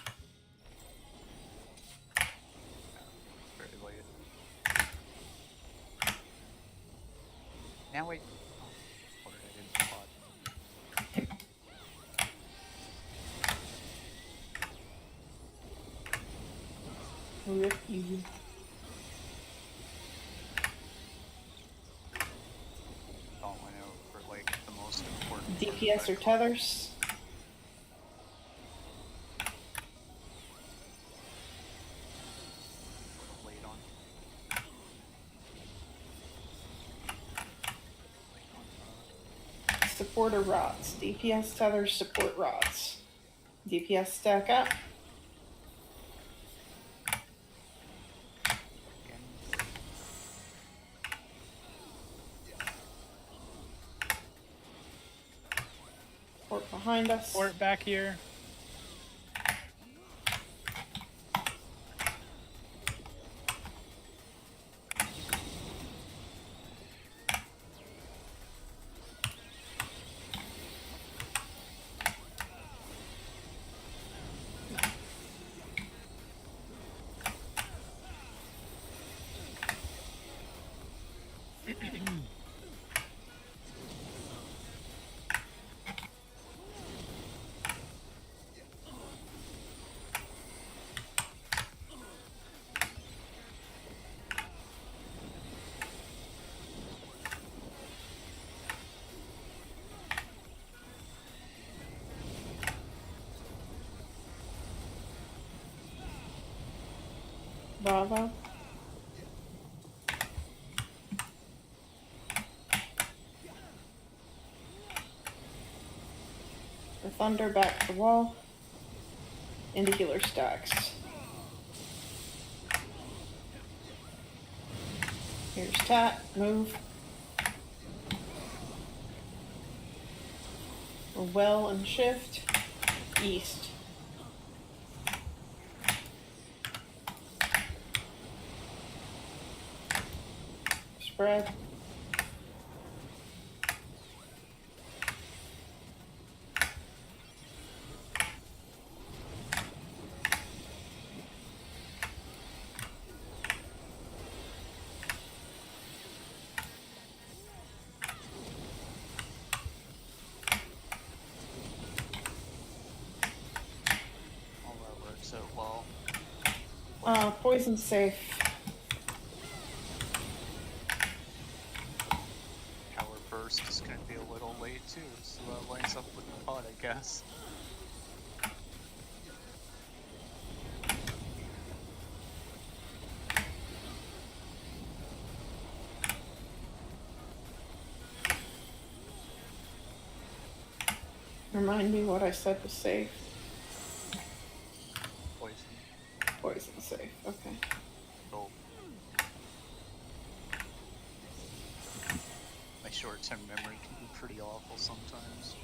Very late. Now wait. Oh, I didn't spot. Rip you. Don't went out for like the most important. DPS or tethers. Late on. Supporter rots. DPS tethers support rots. DPS stack up. Again. Port behind us. Port back here. Bravo. The thunder back to the wall. Into healer stacks. Here's Tat. Move. We're well and shift. East. Spread. All that works out well. Poison safe. Power burst is going to be a little late too, so that lines up with the pot, I guess. Remind me what I said was safe. Poison. Poison safe. Okay. Oh. My short-term memory can be pretty awful sometimes.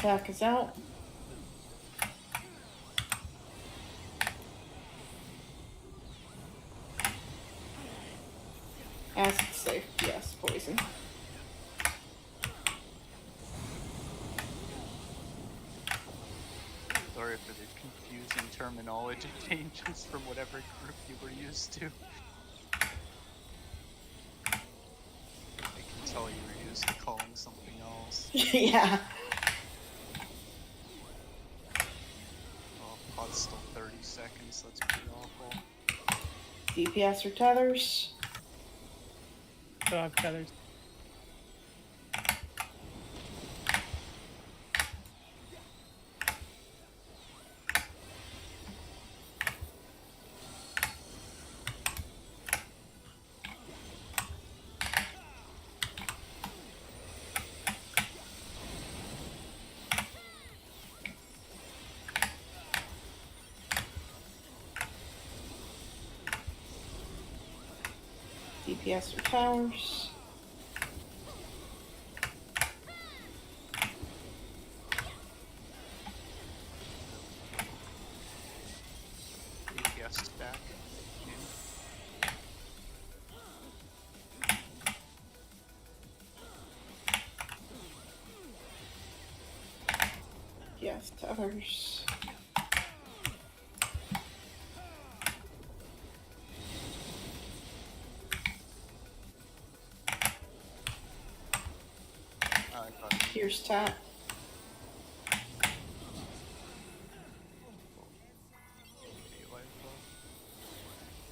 Back is out. Acid safe. Yes, poison. Sorry for the confusing terminology changes from whatever group you were used to. I can tell you were used to calling something else. Yeah. Oh, pot's still 30 seconds, that's pretty awful. DPS or tethers. Still have tethers. DPS or towers. DPS stack. Yes, tethers. Here's Tat.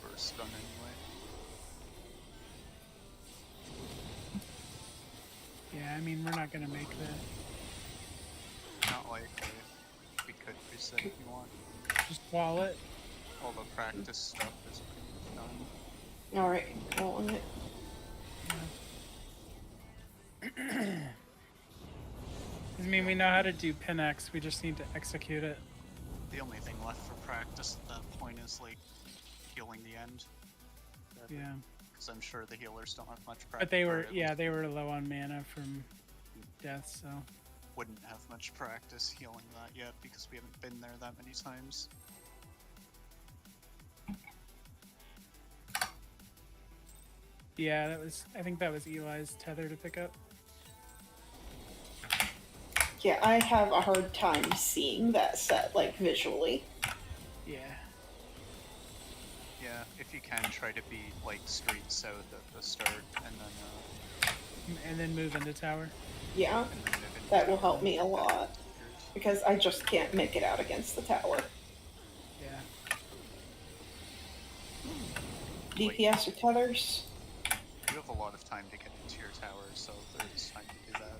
First gun anyway. Yeah, I mean, we're not gonna make that. Not likely. We could reset if you want. Just wall it. All the practice stuff is pretty much done. Alright, rolling it. I mean, we know how to do pin X, we just need to execute it. The only thing left for practice at that point is like healing the end. Yeah. Because I'm sure the healers don't have much practice. But they were, yeah, they were low on mana from death, so. Wouldn't have much practice healing that yet because we haven't been there that many times. Yeah, that was, I think that was Eli's tether to pick up. Yeah, I have a hard time seeing that set, like, visually. Yeah. Yeah, if you can try to be like straight south at the start And then move into tower. Yeah, and then move into that will tower. help me a lot. Because I just can't make it out against the tower. Yeah. DPS or tethers? lot of time to get into your tower, so there is time to do that.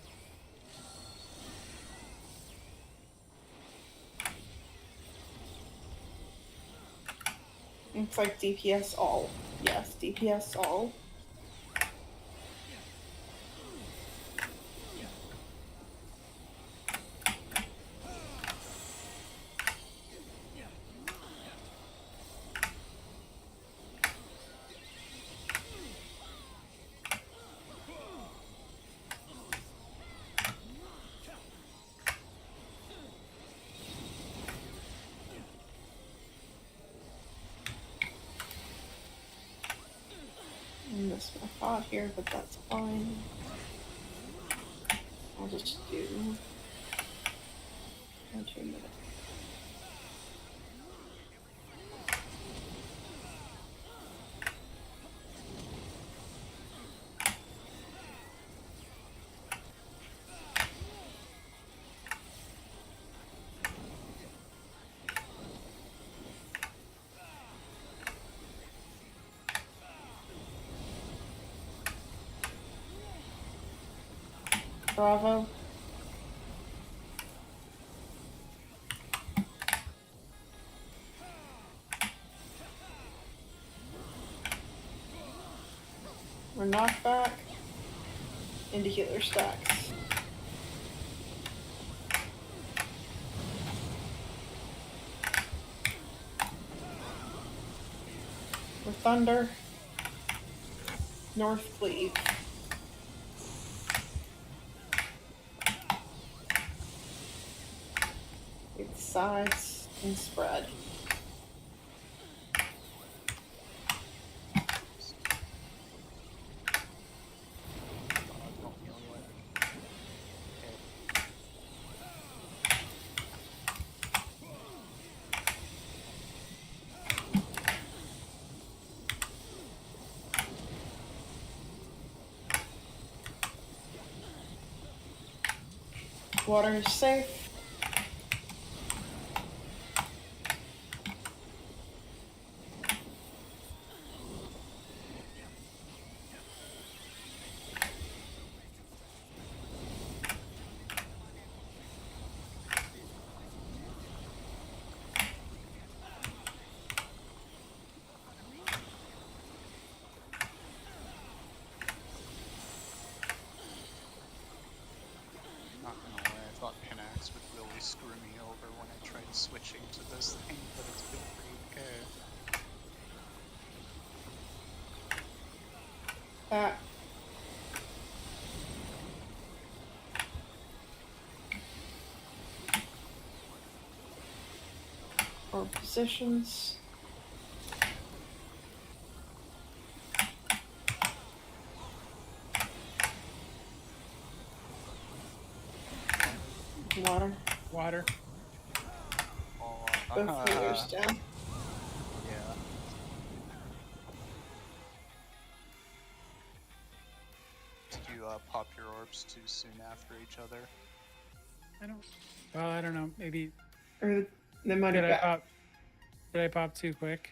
It's like DPS all. Yes, DPS all. I missed my thought here, but that's fine. I'll just do 2 minutes. Bravo. We're knocked back into healer stacks. We're thunder. North cleave. Hit sides and spread. Water is safe. Not gonna lie, I thought Panax would really screw me over when I tried switching to this thing, but it's been pretty okay. Back. Or positions. Water. Water. Oh, Both healers down. yeah. Did you pop your orbs too soon after each other? I don't know. Maybe Or they might have did I got. pop? Did I pop too quick?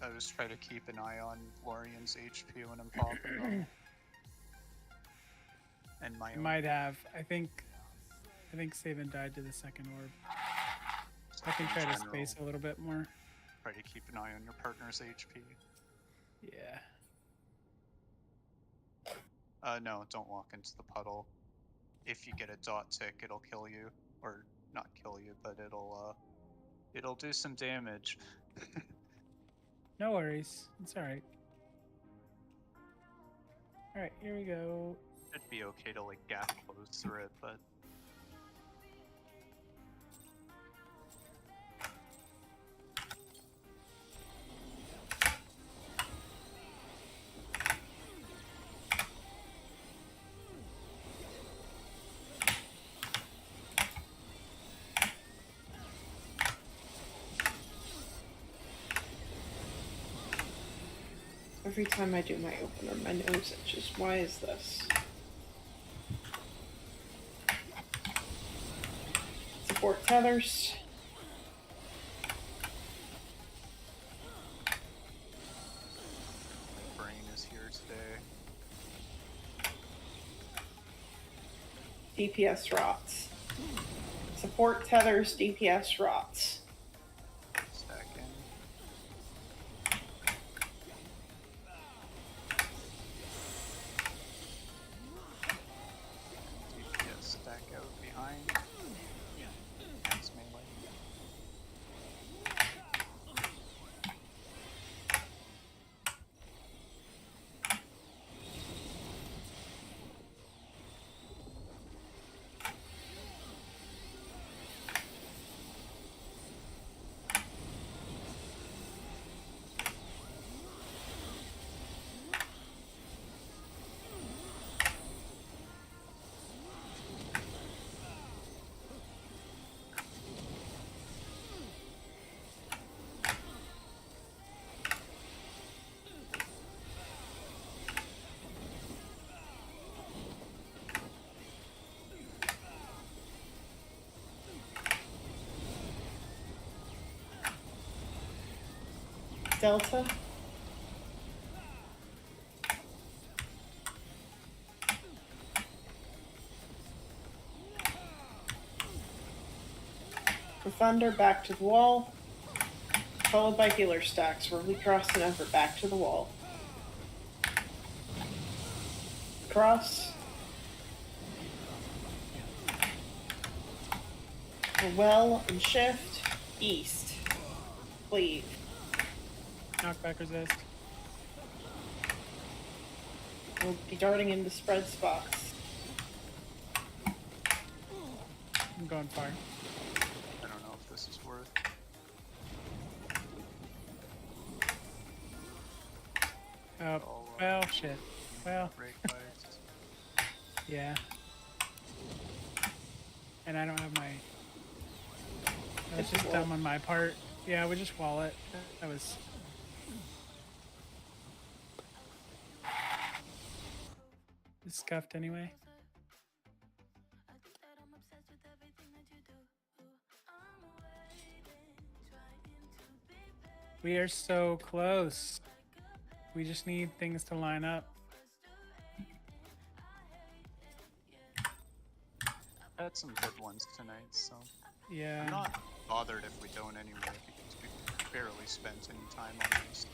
I was trying to keep an eye on Lorian's HP when I'm popping them. And my I own. might have. I think Saban died to the second orb. I can try to general, space a little bit more. Try to keep an eye on your partner's HP. Yeah. No, don't walk into the puddle. If you get a dot tick, it'll kill you. Or not kill you, but it'll do some damage. No worries. It's alright. Alright, here we go. It'd be okay to like gap close through it, but Every time I do my opener, my nose itches. Why is this? Support tethers. DPS rots. Support tethers, DPS rots. Stack in. DPS stack out behind. That's melee. Delta. The thunder back to the wall, followed by healer stacks, where we cross and over back to the wall. Cross. Well and shift. East. Cleave. Knockback resist. We'll be darting into spread spots. I'm going far. I don't know if this is worth. Oh, well, shit. Well, Break bites. yeah. And I don't have my... That was just dumb on my part. Yeah, we just wall it. That was... It's scuffed anyway. We are so close. We just need things to line up. I had some good ones tonight, so Yeah. I'm not bothered if we don't anyway, because we barely spent any time on this.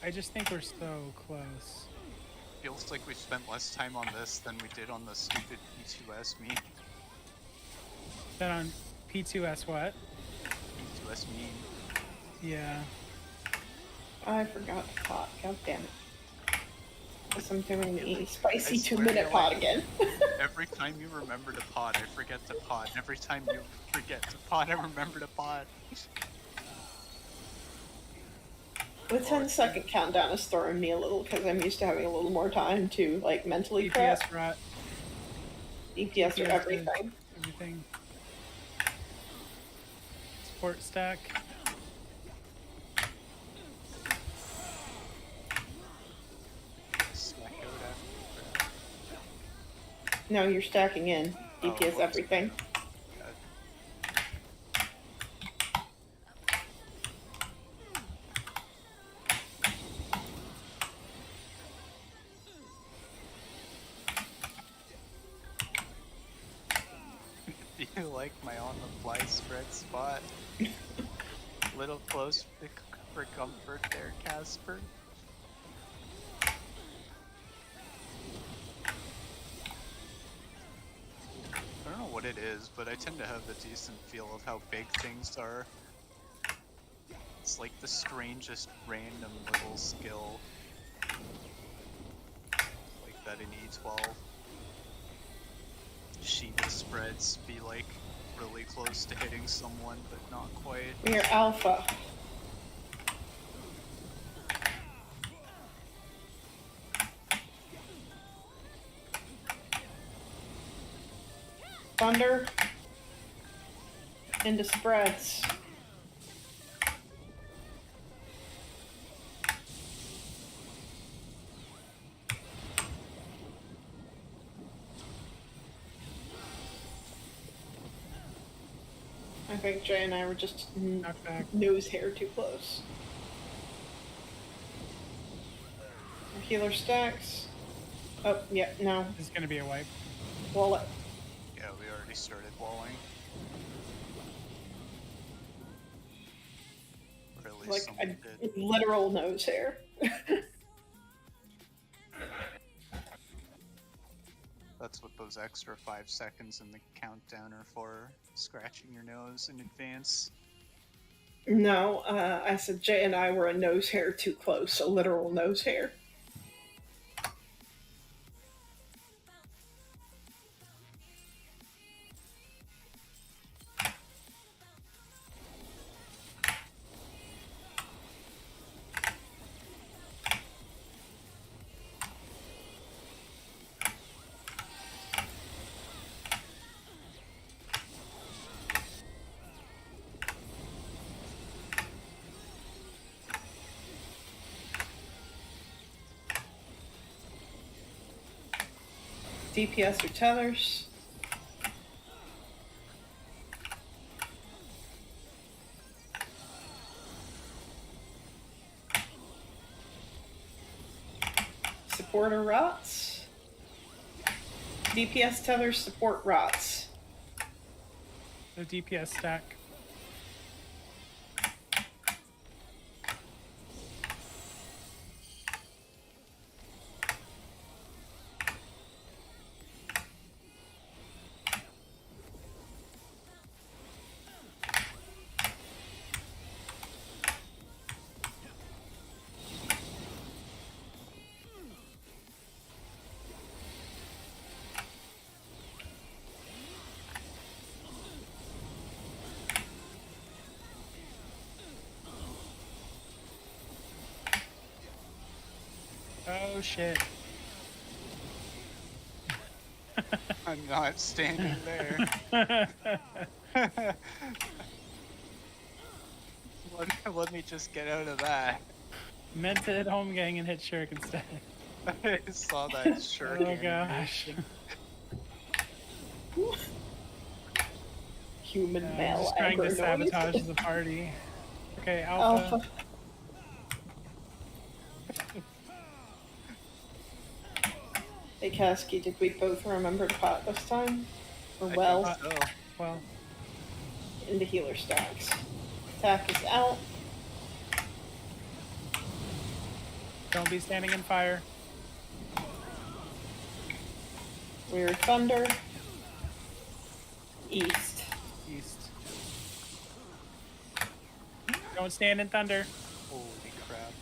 I just think we're so close. Feels like we spent less time on this than we did on the stupid P2S meme. Then on P2S what? P2S meme. Yeah. I forgot to pot. God damn it. Guess I'm doing the spicy I swear 2-minute to pot God. again. Every time you remember to pod, I forget to pod. And every time you forget to pod, I remember to pod. The 10-second countdown is throwing me a little because I'm used to having a little more time to like mentally prep. DPS rot. DPS or DPS everything. Everything. Support stack. Slack out after the No, you're stacking in. Oh, DPS whoops. everything. Do you like my on-the-fly spread spot? Little close for comfort there, Casper. I don't know what it is, but I tend to have a decent feel of how big things are. It's like the strangest random little skill. Like that in E12. Shiva spreads be like really close to hitting someone, but not quite. We are alpha. Thunder into spreads. I think Jay and I were just Knockback. nose hair too close. Our healer stacks. Oh, yeah, no. This is gonna be a wipe. Wallet. Ouch. already started walling. Or at least Like someone a did. literal nose hair. That's what those extra 5 seconds in the countdown are for, scratching your nose in advance. No, I said Jay and I were a nose hair too close, a literal nose hair. DPS or tethers. Supporter rots. DPS tethers support rots. The DPS stack. Oh shit. I'm not standing there. Let me just get out of that. Meant to hit home gang and hit Shirk instead. I saw that shirt. Oh gosh. Human I'm male just trying to aggro sabotage noise. the party. Okay, Alpha. Alpha. Hey Kasky, did we both remember to pot this time? Or I well, think so. Well, into healer stacks. Attack is out. don't be standing in fire. Weird thunder. East. East. Don't stand in thunder. Holy crap.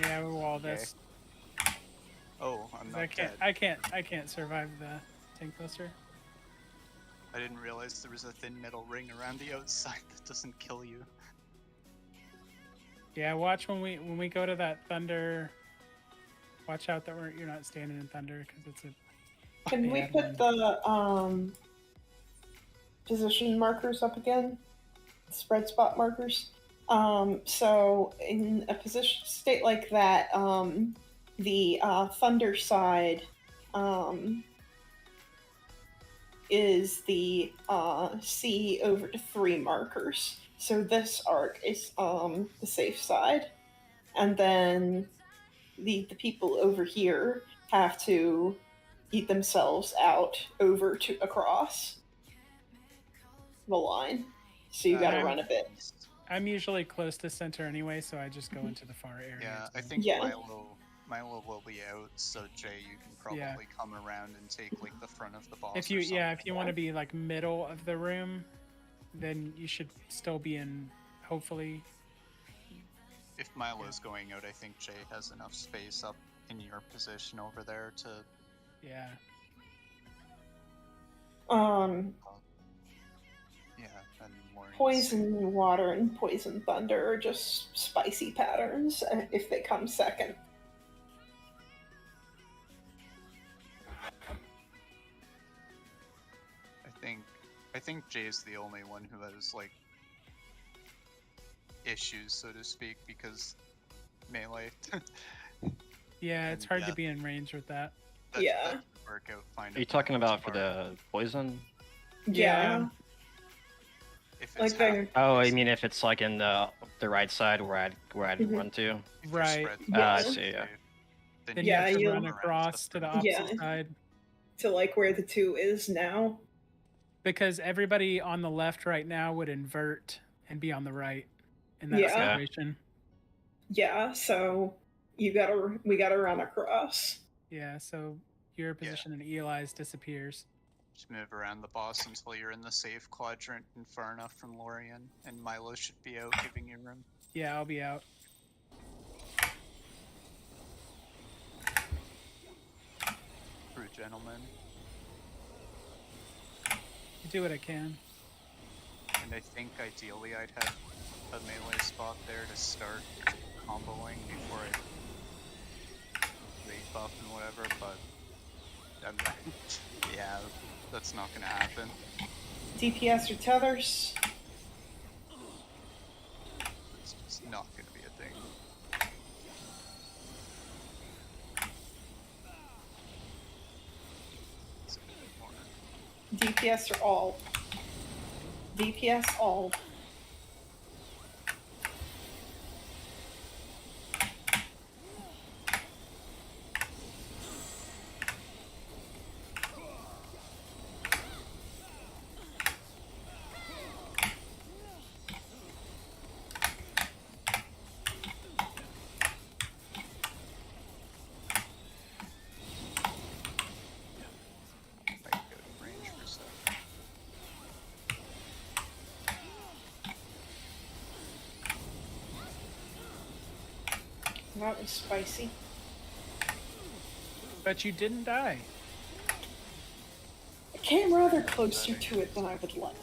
Yeah, we wall this. Oh, I'm 'Cause not I can't survive the tank buster. I didn't realize there was a thin metal ring around the outside that doesn't kill you. Yeah, watch when we go to that thunder. Watch out that you're not standing in thunder because it's a. Can we bad put one. the position markers up again? Spread spot markers. So in a position state like that, the thunder side is the C over to 3 markers. So this arc is the safe side, and then the people over here have to eat themselves out over to across the line. So you got to run a bit. I'm usually close to center anyway, so I just go into the far area. Yeah, I too. think Yeah. Milo will be out, so Jay, you can probably come around and take like the front of the boss. If you want to be like middle of the room, then you should still be in. Hopefully, If Milo's going out, I think Jay has enough space up in your position over there to. yeah. Yeah, and more. Poison water and poison thunder are just spicy patterns if they come second. I think Jay's the only one who has like issues, so to speak, because melee. Yeah, it's hard to Yeah. be in range with that. Yeah. That should work out fine. Are you talking about for the poison? Yeah. If Like it's they're- Oh, I mean, if it's like in the right side where I'd Mhm. run to. if you're Right. spread Yeah. I see. Yeah. Then Then Yeah, you have to you'll- run around across to the perimeter. opposite Yeah. side. to like where the 2 is now. Because everybody on the left right now would invert and be on the right in that Yeah. situation. Yeah, so we gotta run across. Yeah, so your position in Eli's disappears. Just move around the boss until you're in the safe quadrant and far enough from Lorien, and Milo should be out giving you room. Yeah, I'll be out. True gentlemen. Do what I can. And I think ideally I'd have a melee spot there to start comboing before I rate buff and whatever, but yeah, that's not gonna happen. DPS or tethers. It's just not gonna be a thing. It's a bit more. DPS or all. DPS all. Might go to range for stuff. That was spicy. But you didn't die. I came rather closer to it than I would like.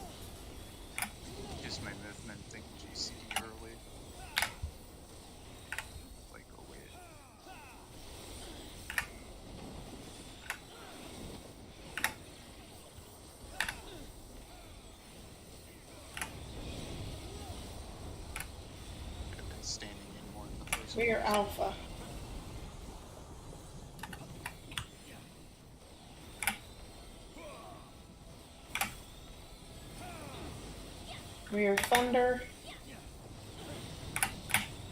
Use my movement, think GC early. Like, oh wait. Could have been standing in more in the first We are place. alpha. We are thunder.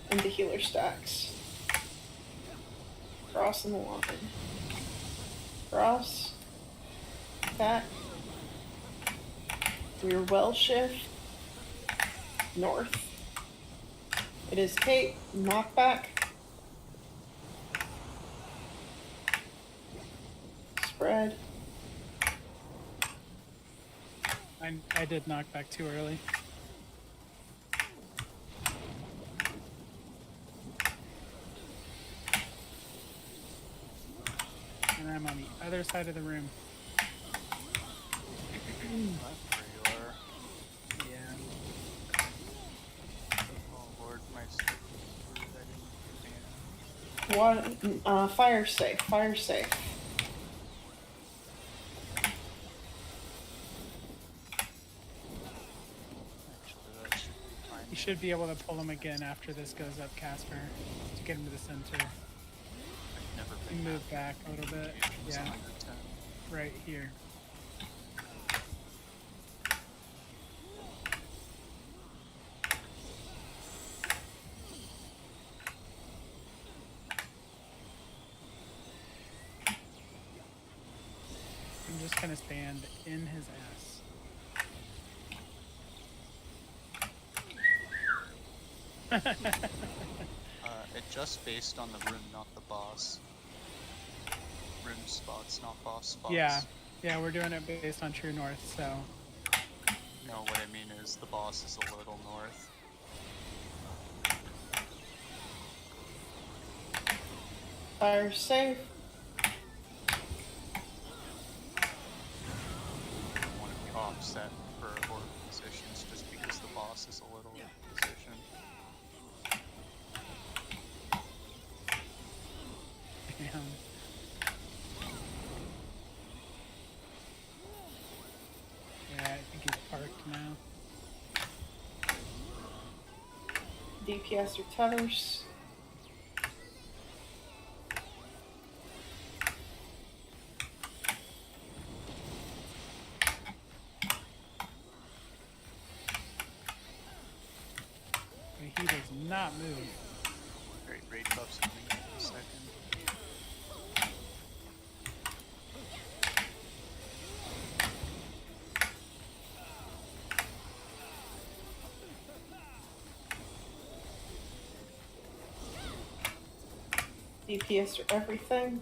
And the healer stacks. Crossing the line. Cross. Back. We are well shift. North. It is Kate. Knockback. Spread. I did knock back too early. And I'm on the other side of the room. Where you are. Yeah. Oh lord, my stick is I didn't What? Fire safe. Fire safe. Actually, that should be fine. You should be able to pull him again after this goes up, Casper, to get him to the center. I've never You been move back a little bit. Yeah, under 10. right here. I'm just gonna stand in his ass. Adjust based on the room, not the boss. Room spots, not boss spots. Yeah, we're doing it based on true north, so No, what I mean is the boss is a little north. Fire safe. You want to be offset for order positions just because the boss is a little position. damn. Yeah, I think he's parked now. DPS or tethers. cannot move. Great raid buffs coming up in a second. DPS or everything.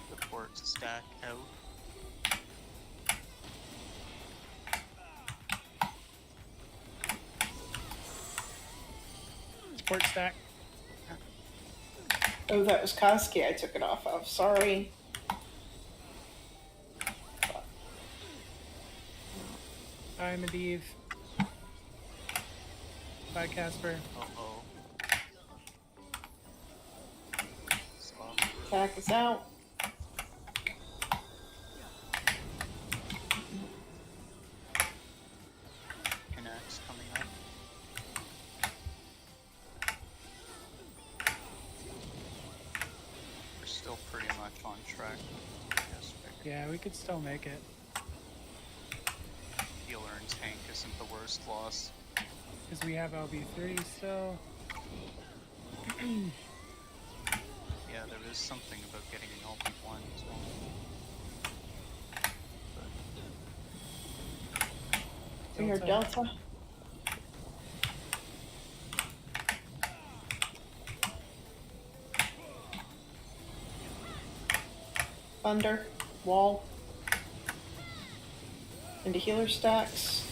Support stack out. Support stack. Oh, that was Koski I took it off of. Sorry. Bye, Medivh. Bye, Casper. Uh-oh. Stop. Attack is out. Connects coming up. We're still pretty much on track. Yes, Yeah, we could still make it. healer and tank isn't the worst loss. Because we have LB3 still. Yeah, there is something about getting an LB1 as well. We hear Delta. Thunder. Wall. Into healer stacks.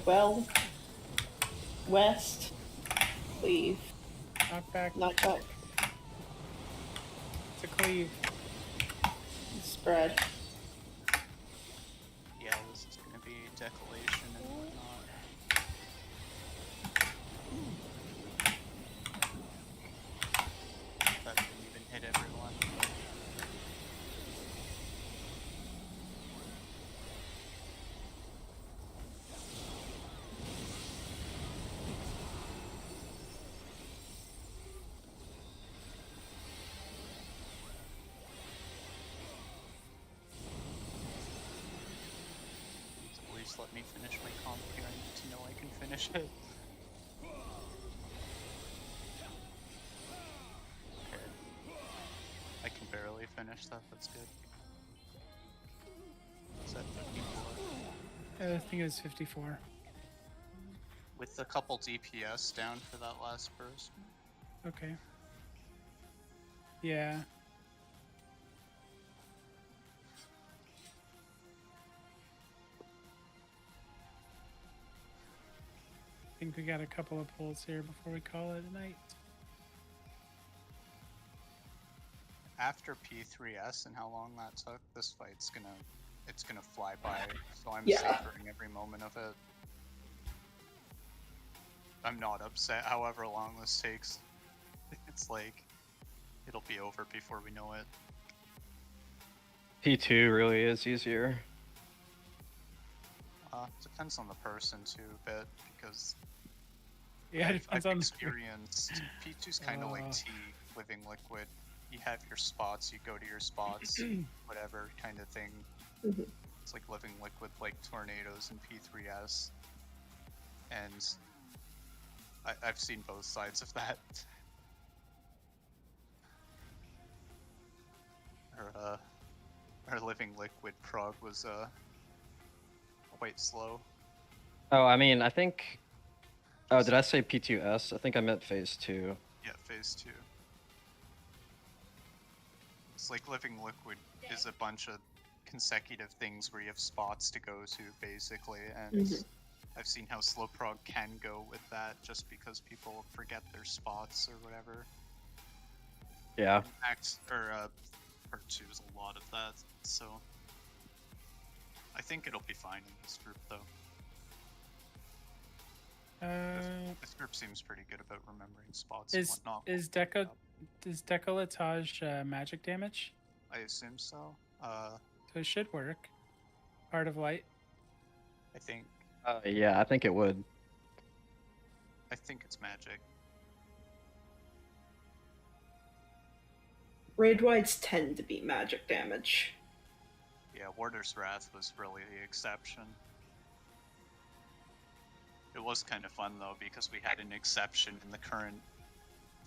Well. West. Cleave. Knock back. Knock back. It's a cleave. Spread. Yeah, this is gonna be decolation and whatnot. That didn't even hit everyone. At least let me finish my comp here. I need to know I can finish it. Okay. I can barely finish that, that's good. Is that 54? I think it was 54. With a couple DPS down for that last burst. Okay. Yeah. I think we got a couple of pulls here before we call it a night. After P3S and how long that took, this fight's gonna fly by, so I'm Yeah. savoring every moment of it. I'm not upset however long this takes. It's like, it'll be over before we know it. P2 really is easier. Depends on the person too, a bit, because Yeah, it I've depends on. experienced P2's kind of like T, living liquid. You have your spots, you go to your spots, whatever kind of thing. Mhm. It's like living liquid, like tornadoes in P3S, and I've seen both sides of that. Our living liquid prog was quite slow. Oh, I mean, I think. Oh, did I say P2S? I think I meant phase 2. Yeah, phase 2. It's like living liquid is a bunch of consecutive things where you have spots to go to, basically, and Mhm. I've seen how slow prog can go with that just because people forget their spots or whatever. Yeah. Part 2 is a lot of that, so I think it'll be fine in this group, though. This group seems pretty good about remembering spots and whatnot. Does decolletage magic damage? I assume so. So it should work. Heart of Light. I think Yeah, I think it would. it's magic. Raid wides tend to be magic damage. Yeah, Warder's Wrath was really the exception. It was kind of fun though, because we had an exception in the current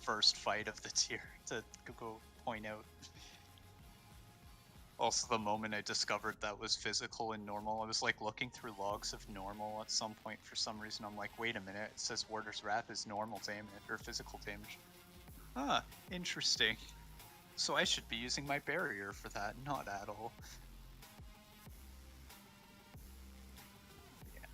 first fight of the tier to go point out. Also, the moment I discovered that was physical and normal, I was like looking through logs of normal at some point for some reason. I'm like, wait a minute, it says Warder's Wrath is normal damage, or physical damage. Ah, interesting. So I should be using my barrier for that, not at all. Yeah.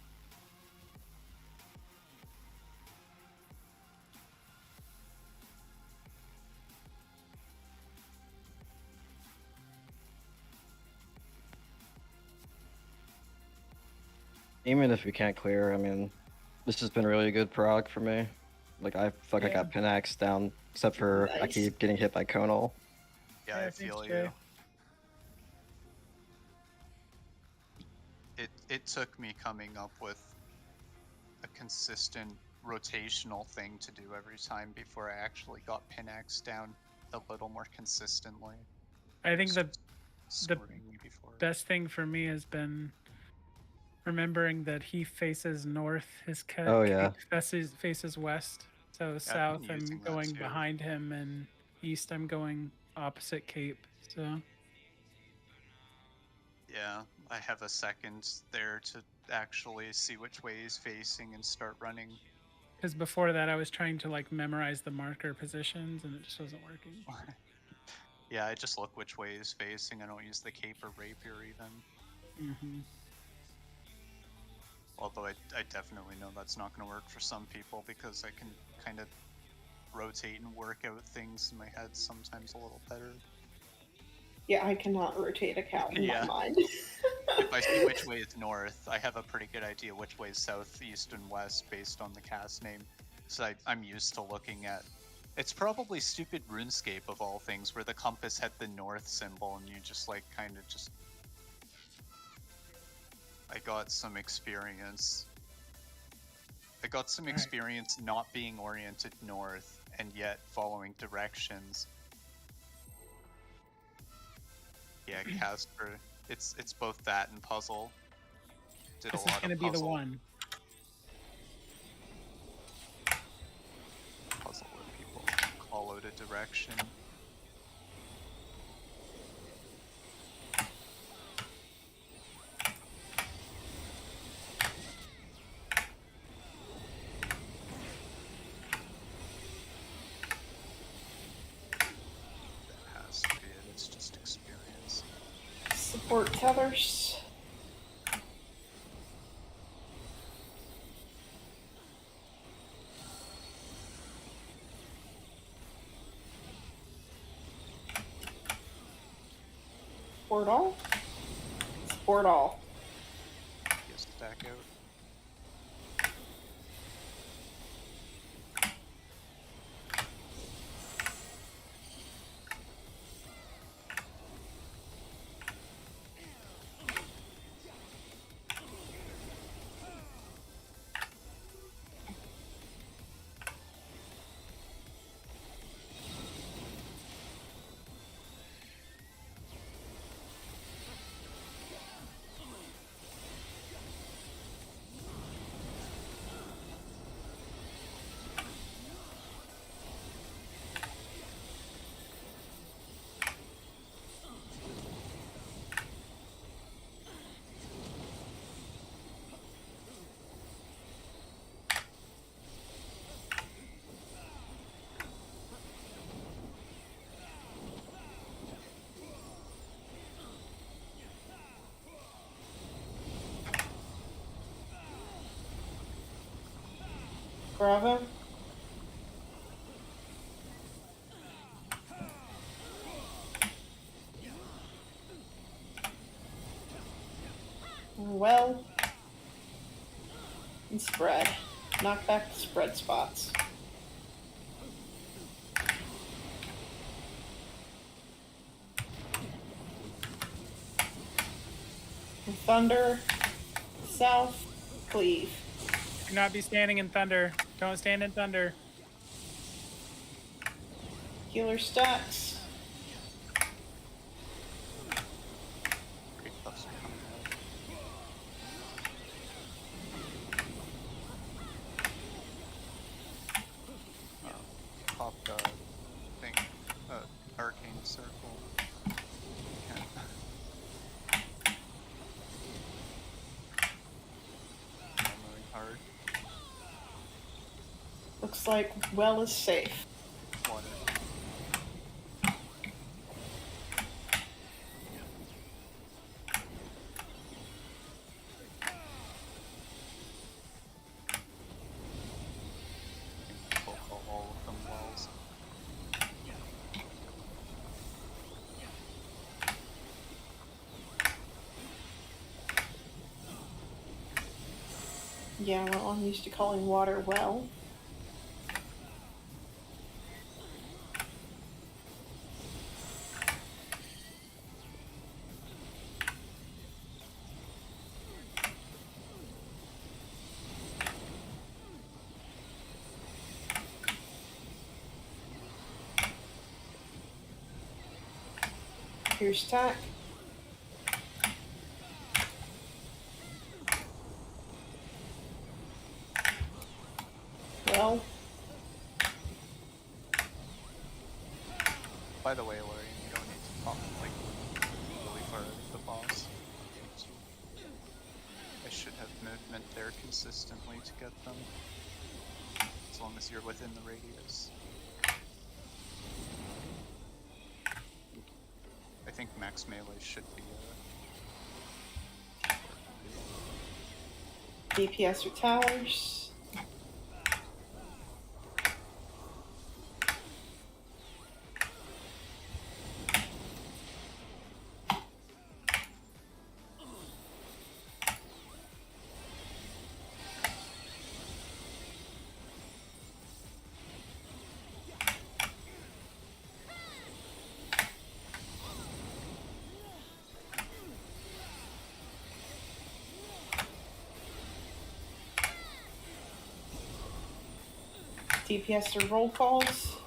Even if we can't clear, I mean, this has been really good prog for me. Like, I feel like I got Pinax down, except for I Nice. keep getting hit by Conal. Yeah, I thanks, feel Jay. you. It took me coming up with a consistent rotational thing to do every time before I actually got Pinax down a little more consistently. I think the Scoring me before. best thing for me has been remembering that he faces north, his cat Oh, yeah. faces west. So south, I'm using that going too. behind him, and east, I'm going opposite cape. So Yeah, I have a second there to actually see which way he's facing and start running. because before that, I was trying to like memorize the marker positions, and it just wasn't working. Yeah, I just look which way he's facing. I don't use the cape or rapier even. Mm-hmm. Although I definitely know that's not going to work for some people, because I can kind of rotate and work out things in my head sometimes a little better. Yeah, I cannot rotate a cow in Yeah. my mind. If I see which way is north, I have a pretty good idea which way is south, east, and west based on the cast name. So I'm used to looking at... It's probably stupid RuneScape of all things, where the compass had the north symbol and you just like kind of just... I got some experience. I got some experience not being oriented north and yet following directions. Yeah, Casper. It's both that and puzzle. Did This a is lot gonna of be the puzzle. one. Puzzle where people call out a direction. That has to be it. It's just experience. Support tethers. Support all. Support all. Yes, stack out. Bravo. Well. And spread. Knock back the spread spots. Thunder. South. Cleave. Do not be standing in thunder. Don't stand in thunder. Healer stacks. Looks like well is safe. Water. We'll call all of them wells. Yeah, well, I'm used to calling water well. Here's tack. Well, By the way, Lorian, you don't need to pop like really far out of the boss. I should have movement there consistently to get them. As long as you're within the radius. I think max melee should be DPS or towers. DPS or roll calls.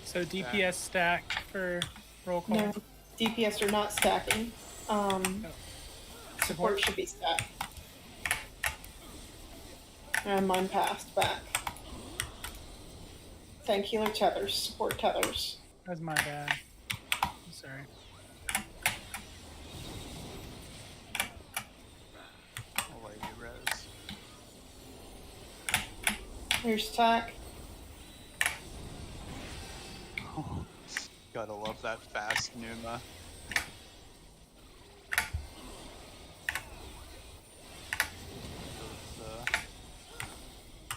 So DPS stack for roll call. No, DPS are not stacking. Support should be stacked. And mine passed back. Tank healer tethers, support tethers. That's my bad. I'm sorry. I'll let you res. Here's tack. Gotta love that fast Numa.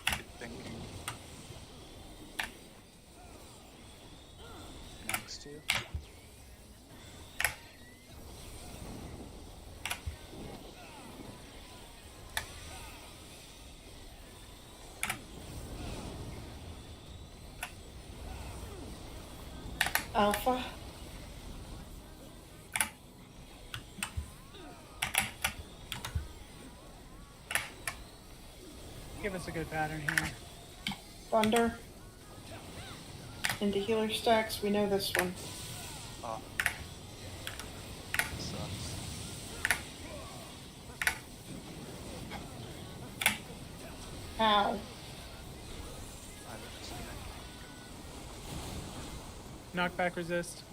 Good thinking. Next to you. Alpha. Give us a good pattern here. Thunder. Into healer stacks, we know this one. Oh. Sucks. How? I don't Knockback resist.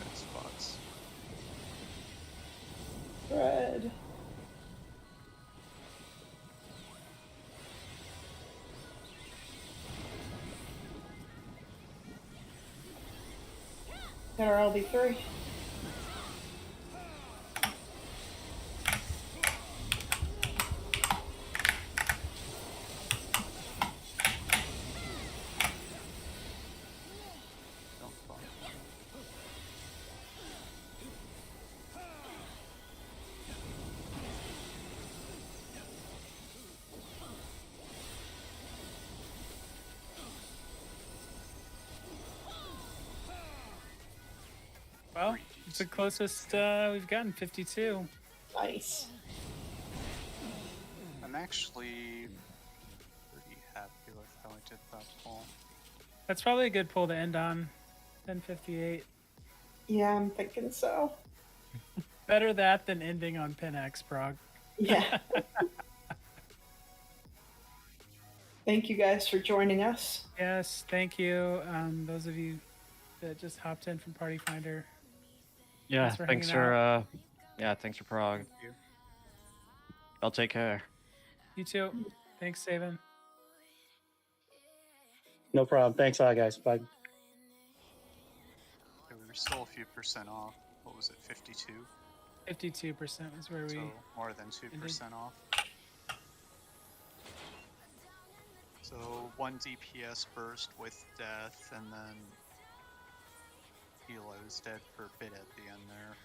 red spots. Red. Got our LB3. Don't fall. Well, it's the closest we've gotten, 52. Nice. I'm actually pretty happy with how I did that pull. That's probably a good pull to end on. 10:58. Yeah, I'm thinking so. Better that than ending on Pin X, Prog. Yeah. Thank you guys for joining us. Yes, thank you. Those of you that just hopped in from Party Finder. Yeah, Thanks for thanks hanging for Yeah, thanks for Prague. Thank you. I'll take care. You too. Thanks, Saban. No problem. Thanks a lot, guys. Bye. Okay, we were still a few percent off. What was it, 52? 52% was where we. So more than 2% off. So 1 DPS burst with death, and then Hilo is dead for a bit at the end there.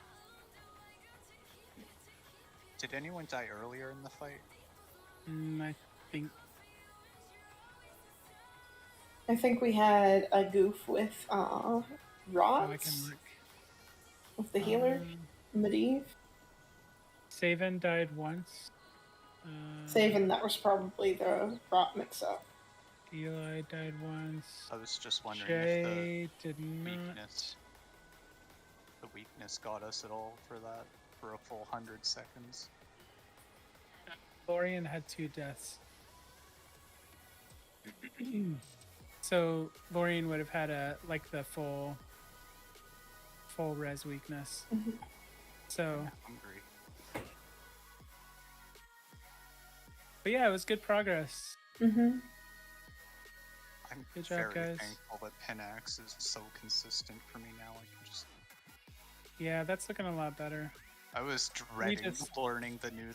Did anyone die earlier in the fight? I think. I think we had a goof with Oh, I Rods, can look. with the healer, Medivh. Saban died once. Saving that was probably the Rot mix-up. Eli died once. I was just wondering Jay if did not. the weakness got us at all for that, for a full 100 seconds. Lorian had 2 deaths. So Lorian would have had the full res weakness. So, Hungry. but yeah, it was good progress. Mm-hmm. I'm Good job, very guys. thankful that Pinax is so consistent for me now. I can just. Yeah, that's looking a lot better. I was dreading just- learning the new